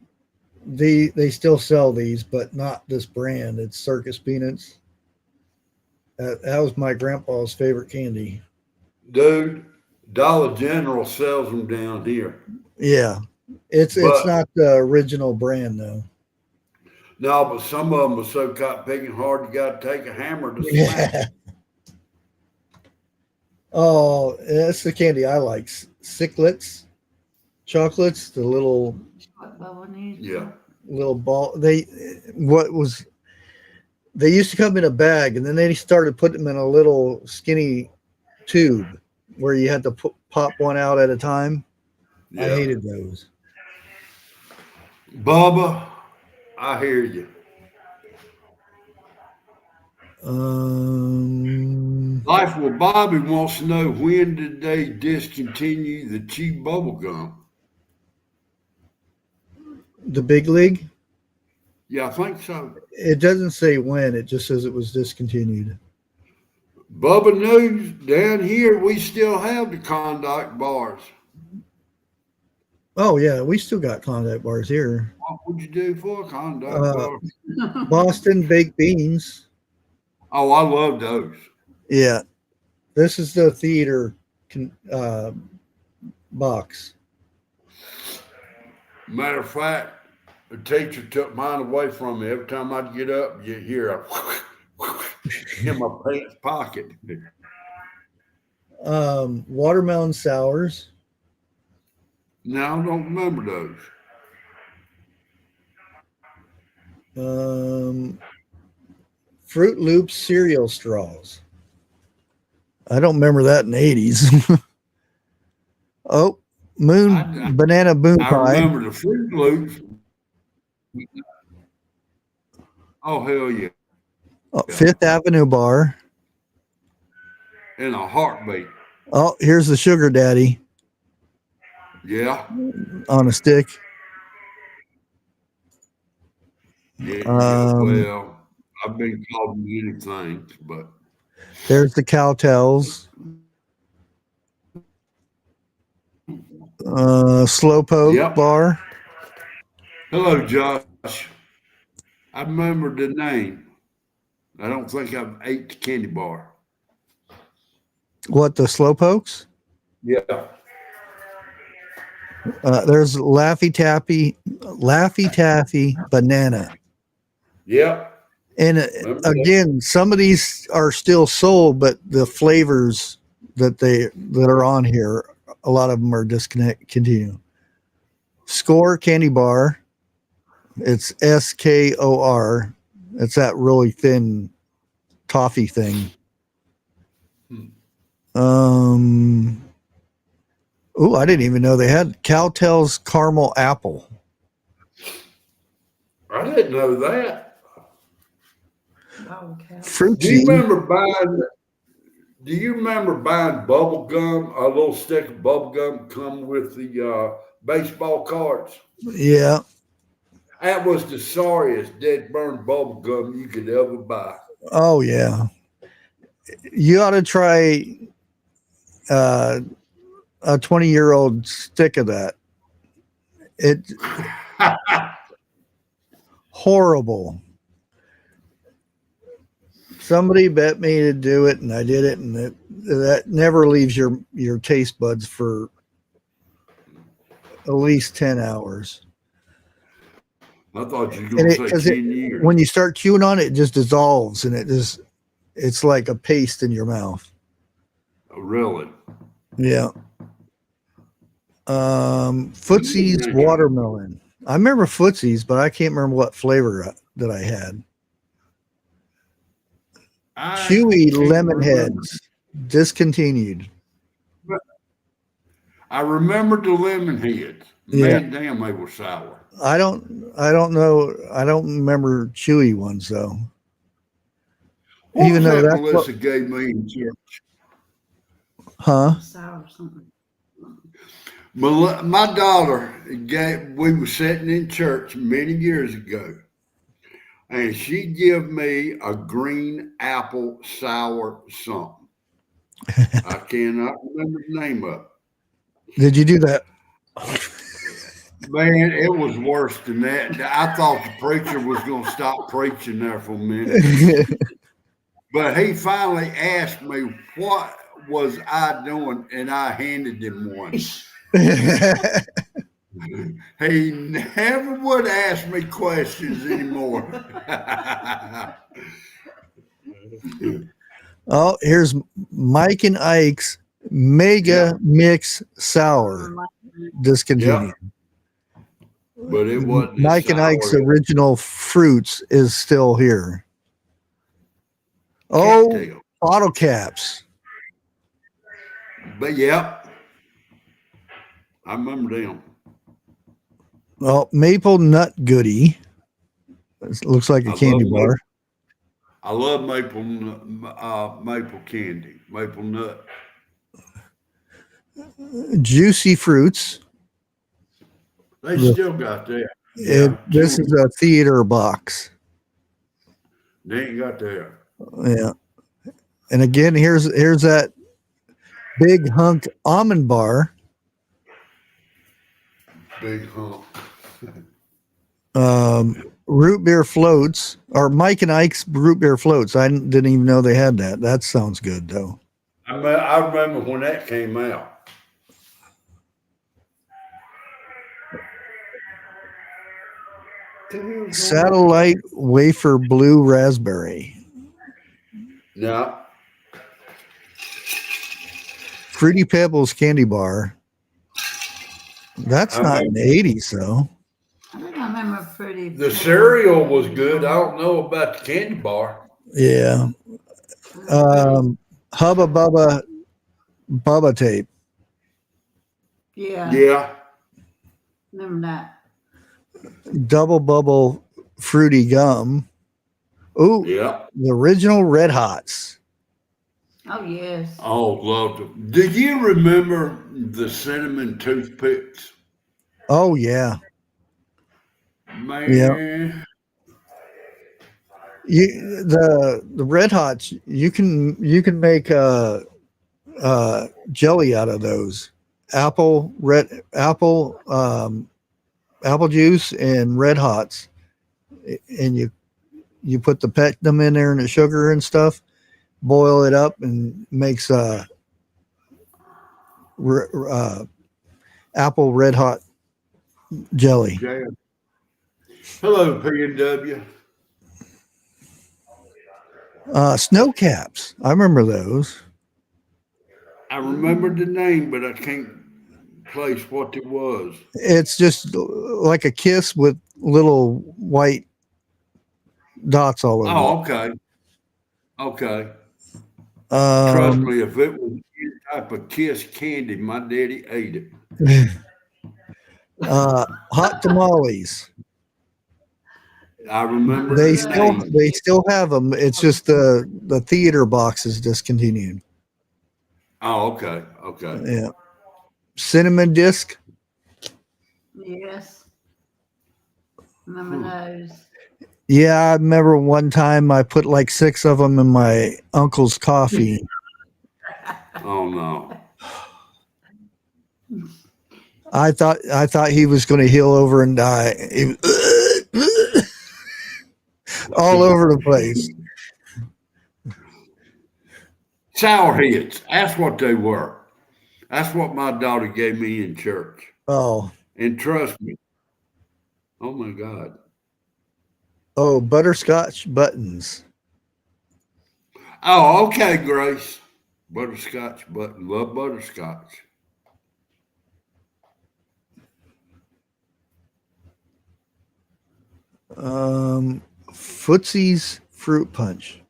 they still sell these, but not this brand. It's Circus Peanuts. That was my grandpa's favorite candy. Dude, Dollar General sells them down here. Yeah, it's not the original brand though. No, but some of them were so caught picking hard, you got to take a hammer to smash. Yeah. Oh, that's the candy I like. Sicklets, chocolates, the little Yeah. little ball. They used to come in a bag, and then they started putting them in a little skinny tube where you had to pop one out at a time. Yeah. I hated those. Bubba, I hear you. Life with Bobby wants to know, when did they discontinue the cheap bubble gum? The Big League? Yeah, I think so. It doesn't say when. It just says it was discontinued. Bubba knows down here we still have the Klondike bars. Oh, yeah. We still got Klondike bars here. What would you do for a Klondike bar? Boston Baked Beans. Oh, I love those. Yeah. This is the theater box. Matter of fact, the teacher took mine away from me. Every time I'd get up, you hear a in my pants pocket. Watermelon sours. Now I don't remember those. Fruit Loops cereal straws. I don't remember that in the 80s. Oh, banana moon I pie. remember the Fruit Loops. Oh, hell yeah. Fifth Avenue bar. In a heartbeat. Oh, here's the Sugar Daddy. Yeah. On a stick. Yeah. Well, I've been called many things, but there's the Cowtells. Slowpoke bar. Hello, Josh. I remember the name. I don't think I've ate the candy bar. What, the Slowpokes? Yeah. There's Laffy Taffy banana. Yep. And again, some of these are still sold, but the flavors that are on here, a lot of them are discontinued. Score candy bar. It's SKOR. It's that really thin toffee thing. Oh, I didn't even know they had Cowtail's caramel apple. I didn't know that. Oh, cow. Fruit Do you cheese. remember buying bubble gum? A little stick of bubble gum come with the baseball cards. Yeah. That was the sorriest dead burn bubble gum you could ever buy. Oh yeah. You ought to try a 20-year-old stick of that. It's horrible. Somebody bet me to do it, and I did it, and that never leaves your taste buds for at least 10 hours. I thought you were going to say 10 years. When you start chewing on it, it just dissolves, and it's like a paste in your mouth. Oh, really? Yeah. Footsie's watermelon. I remember Footsie's, but I can't remember what flavor that I had. Chewy lemon heads discontinued. I remember the lemon heads. Man, damn, they were sour. I don't know. I don't remember chewy ones though. What Even was though that that's Melissa gave me in church? Huh? Sour something. My daughter we were sitting in church many years ago, and she gave me a green apple sour something. I cannot remember the name of it. Did you do that? Man, it was worse than that. I thought the preacher was going to stop preaching there for a minute. But he finally asked me what was I doing, and I handed him one. He never would ask me questions anymore. Oh, here's Mike and Ike's Mega Mix Sour discontinued. Yep. But it wasn't. Mike and Ike's original fruits is still here. Oh, Cattail. bottle caps. But yep, I remember them. Well, maple nut goodie. It looks like a candy bar. I love maple candy, maple nut. Juicy fruits. They still got that. This is a theater box. They ain't got that. Yeah. And again, here's that big hunk almond bar. Big hunk. Root beer floats, or Mike and Ike's root beer floats. I didn't even know they had that. That sounds good though. I remember when that came out. Satellite wafer blue raspberry. Yeah. Fruity Pebbles candy bar. That's not in the 80s though. I think I remember Fruity. The cereal was good. I don't know about the candy bar. Yeah. Hubba Bubba tape. Yeah. Yeah. Remember that. Double bubble fruity gum. Oh, yeah. The original Red Hots. Oh, yes. Oh, loved them. Do you remember the cinnamon toothpicks? Oh, yeah. Man. Yeah. The Red Hots, you can make jelly out of those. Apple juice and Red Hots, and you put the them in there and the sugar and stuff, boil it up, and makes apple Red Hot jelly. Yeah. Hello, P&W. Snow caps, I remember those. I remember the name, but I can't place what it was. It's just like a kiss with little white dots all over. Oh, okay. Okay. it. Trust me, if it was any type of kiss candy, my daddy ate it. Hot tamales. I remember They the still name. they still have them. It's just the theater box is discontinued. Oh, okay. Okay. Yeah. Cinnamon disc. Yes. Remember those? Yeah, I remember one time I put like 6 of them in my uncle's coffee. Oh no. I thought he was going to heel over and die. He was all over the place. Sour heads. That's what they were. That's what my daughter gave me in church. Oh, And trust me. Oh my God. oh, butterscotch buttons. Oh, okay, Grace. Butterscotch button. Love butterscotch. Footsie's fruit punch.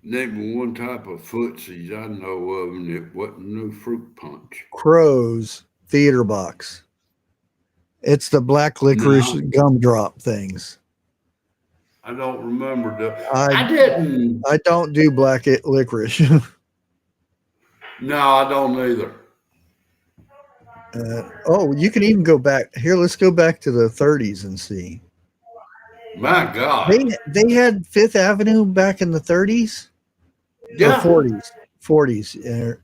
Name one type of footsies I know of, and it wasn't no fruit punch. Crow's theater box. It's the black licorice No. gumdrop things. I don't remember the. I I didn't. I don't do black licorice. No, I don't either. Oh, you can even go back here. Let's go back to the 30s and see. My God. They had Fifth Avenue back in the 30s Yeah. or 40s.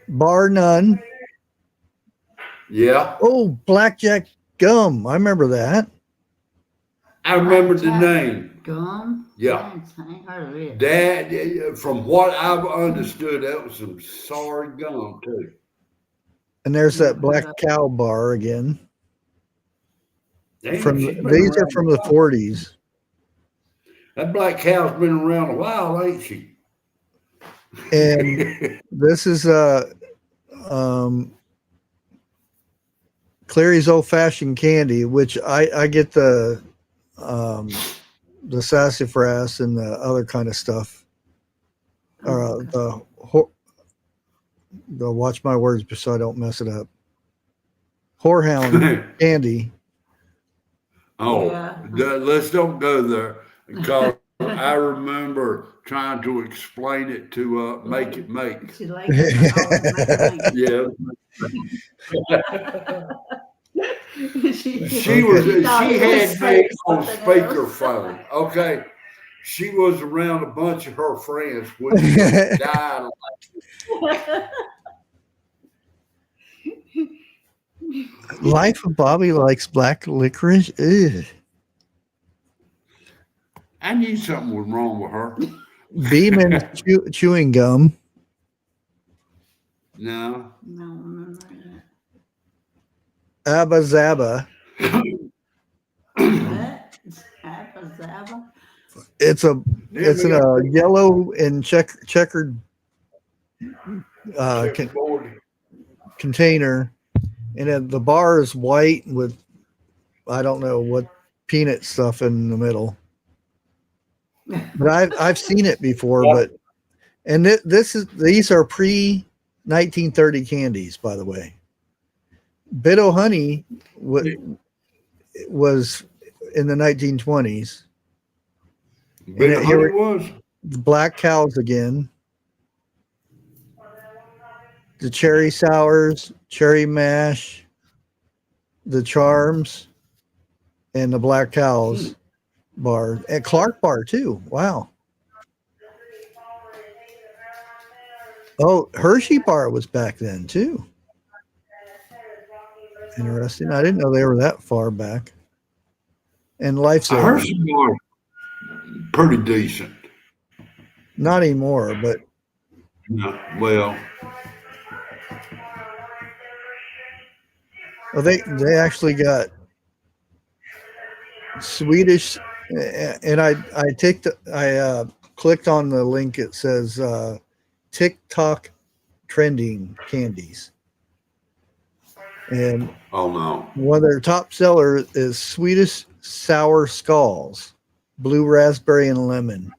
Bar none. Yeah. Oh, blackjack gum. I remember that. I remember the name. Gum? Yeah. I ain't heard of it. That, from what I've understood, that was some sorry gum too. And there's that black cow bar again. Damn, From she's been these are around from a the while. 40s. That black cow's been around a while, ain't she? And this is Clary's old fashioned candy, which I get the sassafras and the other kind of stuff. The watch my words so I don't mess it up. Whorehound candy. Oh, Yeah. let's don't go there because I remember trying to explain it to make it make. She liked it. Yeah. She She had me on speakerphone. Okay. She was around a bunch of her friends when she died. Life of Bobby likes black licorice. Ugh. I knew something was wrong with her. Beeman chewing gum. No. No, remember that. Abba Zaba. What? Apple Zaba? It's in a yellow and checkered container, and then the bar is white with I don't know what peanut stuff in the middle. But I've seen it before. But and these are pre 1930 candies, by the way. Bit O' Honey was in the 1920s. Bit of honey was. The black cows again. The cherry sours, cherry mash, the charms, and the black cows bar. And Clark bar too. Wow. Oh, Hershey bar was back then too. Interesting. I didn't know they were that far back. And Lifesaver. Hershey bar, pretty decent. Not anymore, but No, well, well, they actually got Swedish, and I clicked on the link. It says TikTok trending candies. And Oh no. one of their top sellers is Swedish Sour Skulls, blue raspberry and lemon.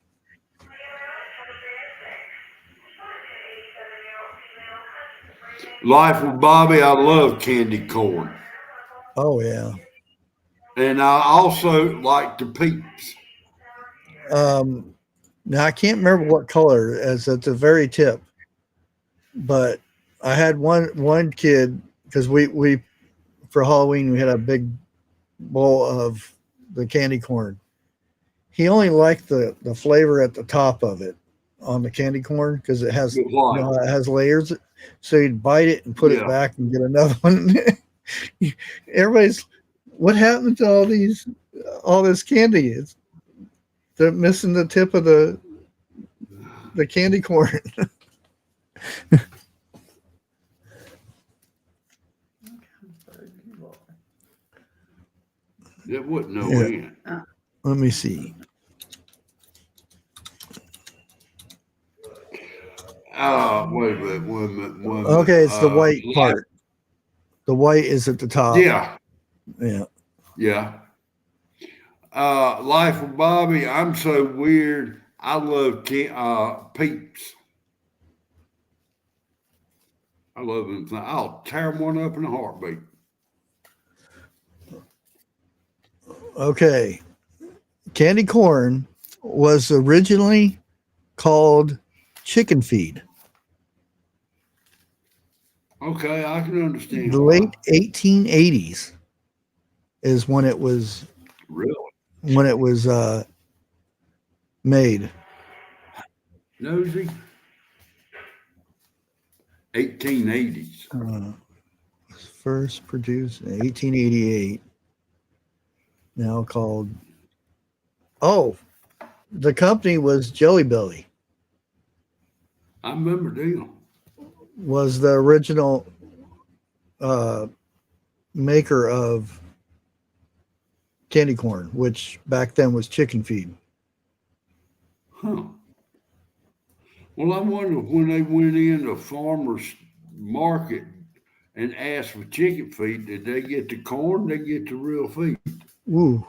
Life with Bobby, I love candy corn. Oh yeah. And I also like the peeps. Now I can't remember what color, as at the very tip, but I had one kid, because we for Halloween we had a big bowl of the candy corn. He only liked the flavor at the top of it on the candy corn, because it has, it has layers. So he'd bite it and put it back and get another one. Everybody's, what happened to all this candy? They're missing the tip of the candy corn. It wouldn't know in. Let me see. Wait a minute. Okay, it's the white part. The white is at the top. Yeah. Yeah. Yeah. Life with Bobby, I'm so weird. I love peeps. I love them. I'll tear one up in a heartbeat. Okay. Candy corn was originally called chicken feed. Okay, I can understand. The late 1880s is when it was made. Nosy. 1880s. First produced in 1888. Now called. Oh, the company was Jelly Belly. I remember them. Was the original maker of candy corn, which back then was chicken feed. Huh. Well, I wonder when they went in the farmer's market and asked for chicken feed, did they get the corn? Did they get the real feed? Ooh.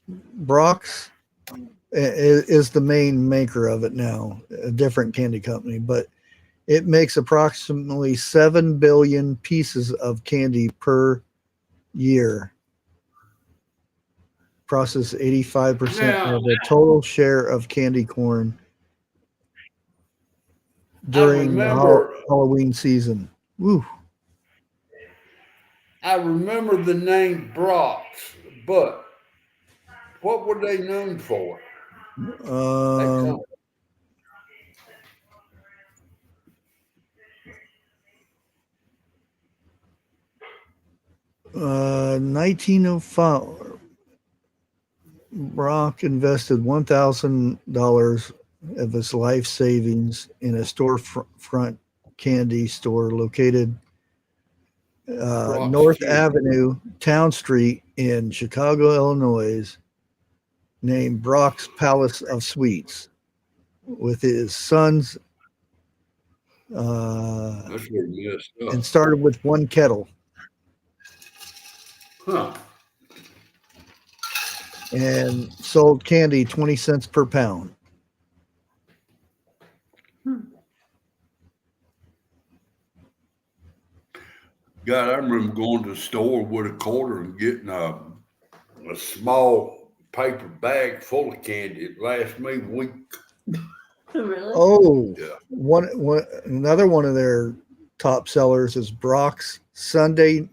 Brock's is the main maker of it now, a different candy company, but it makes approximately 7 billion pieces of candy per year. Process 85% of the total share of candy corn during the Halloween season. Woo. I remember the name Brock's, but what were they known for? 1905, Brock invested $1,000 of his life savings in a storefront candy store located North Avenue, Town Street in Chicago, Illinois, named Brock's Palace of Sweets, with his sons, and started with one kettle. Huh. And sold candy 20 cents per pound. God, I remember going to the store with a quarter and getting a small paper bag full of candy. It lasted me a week. Really? Oh, yeah. Another one of their top sellers is Brock's Sunday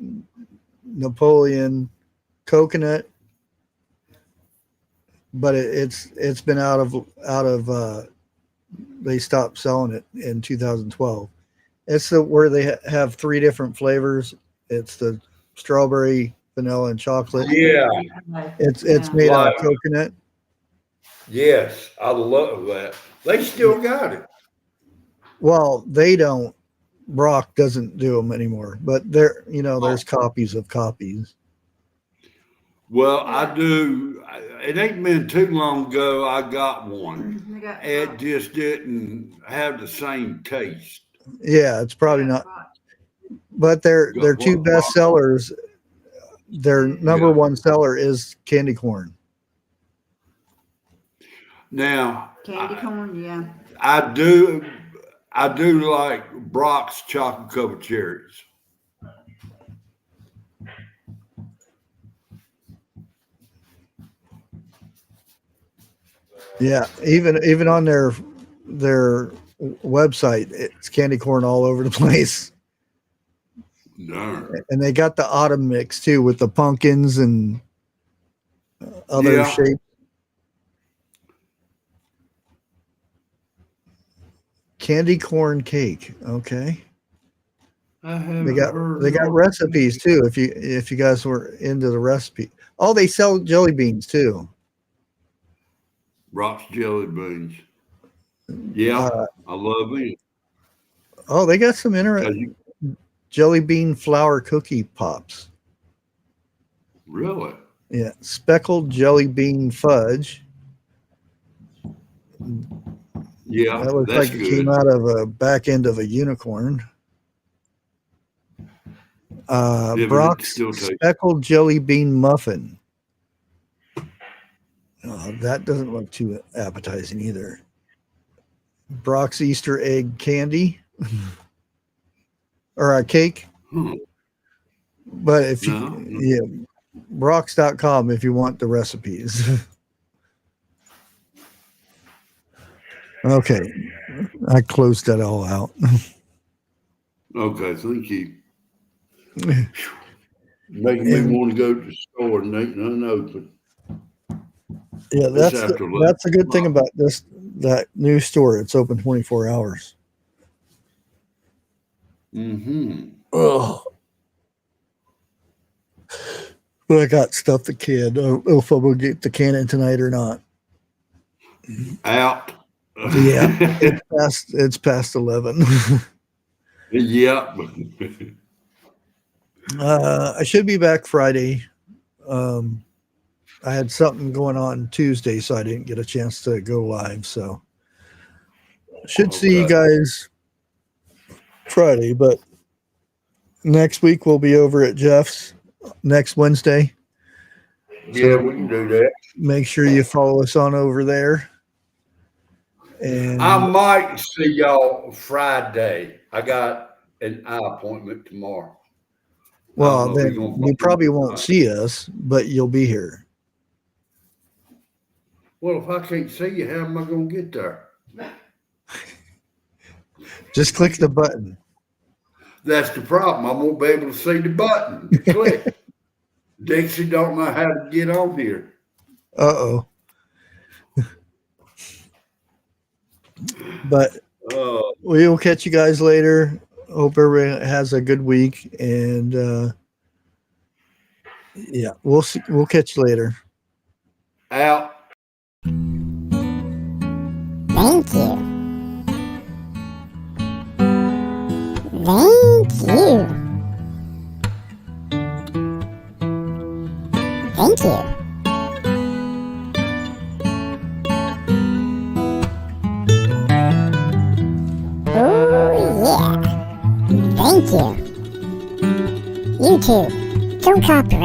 Napoleon Coconut, but it's been out of they stopped selling it in 2012. It's where they have 3 different flavors. It's the strawberry, vanilla, and chocolate. Yeah, it's made out of coconut. Yes, I love that. They still got it. Well, they don't. Brock doesn't do them anymore, but there's copies of copies. Well, I do. It ain't been too long ago I got one. It just didn't have the same taste. Yeah, it's probably not. But their Got two what, best sellers, their number Yeah. one seller is candy corn. Now, Candy corn, yeah. I do like Brock's chocolate covered cherries. Yeah, even on their website, it's candy corn all over the place. Darn. And they got the autumn mix too with the pumpkins and other Yeah. shapes. Candy corn cake. Okay. I haven't They got heard they got of- recipes too if you guys were into the recipe. Oh, they sell jelly beans too. Brock's jelly beans. Yeah, I love it. Oh, they got some interesting jelly bean flour cookie pops. Really? Yeah, speckled jelly bean fudge. Yeah, That looks that's like it good. came out of a back end of a unicorn. Yeah, but it Brock's still tastes- speckled jelly bean muffin. Oh, that doesn't look too appetizing either. Brock's Easter egg candy or a cake. Hmm. But if you, No. yeah, Brock's.com if you want the recipes. Okay. I closed that all out. Okay, thank you. Making me want to go to the store and ain't none open. Yeah, It's that's after 11 that's a good thing o'clock. about that new store. It's open 24 hours. Mm-hmm. Oh. But I got stuff the kid. I don't know if I'm gonna get the cannon tonight or not. Out. Yeah, it's past 11. Yeah. I should be back Friday. I had something going on Tuesday, so I didn't get a chance to go live. So should see you Okay. guys Friday, but next week we'll be over at Jeff's next Wednesday. Yeah, we can do that. Make sure you follow us on over there. And I might see y'all Friday. I got an eye appointment tomorrow. well, know if then we gonna you find probably out. won't see us, but you'll be here. Well, if I can't see you, how am I going to get there? Just click the button. That's the problem. I won't be able to see the button. Click. Dixie don't know how to get on here. Uh-oh. But we will catch you guys later. Hope everyone has a good week, and yeah, we'll see. We'll catch you later. Out. Thank you. Thank you. Thank you. Oh yeah. Thank you. You too. Don't copyright.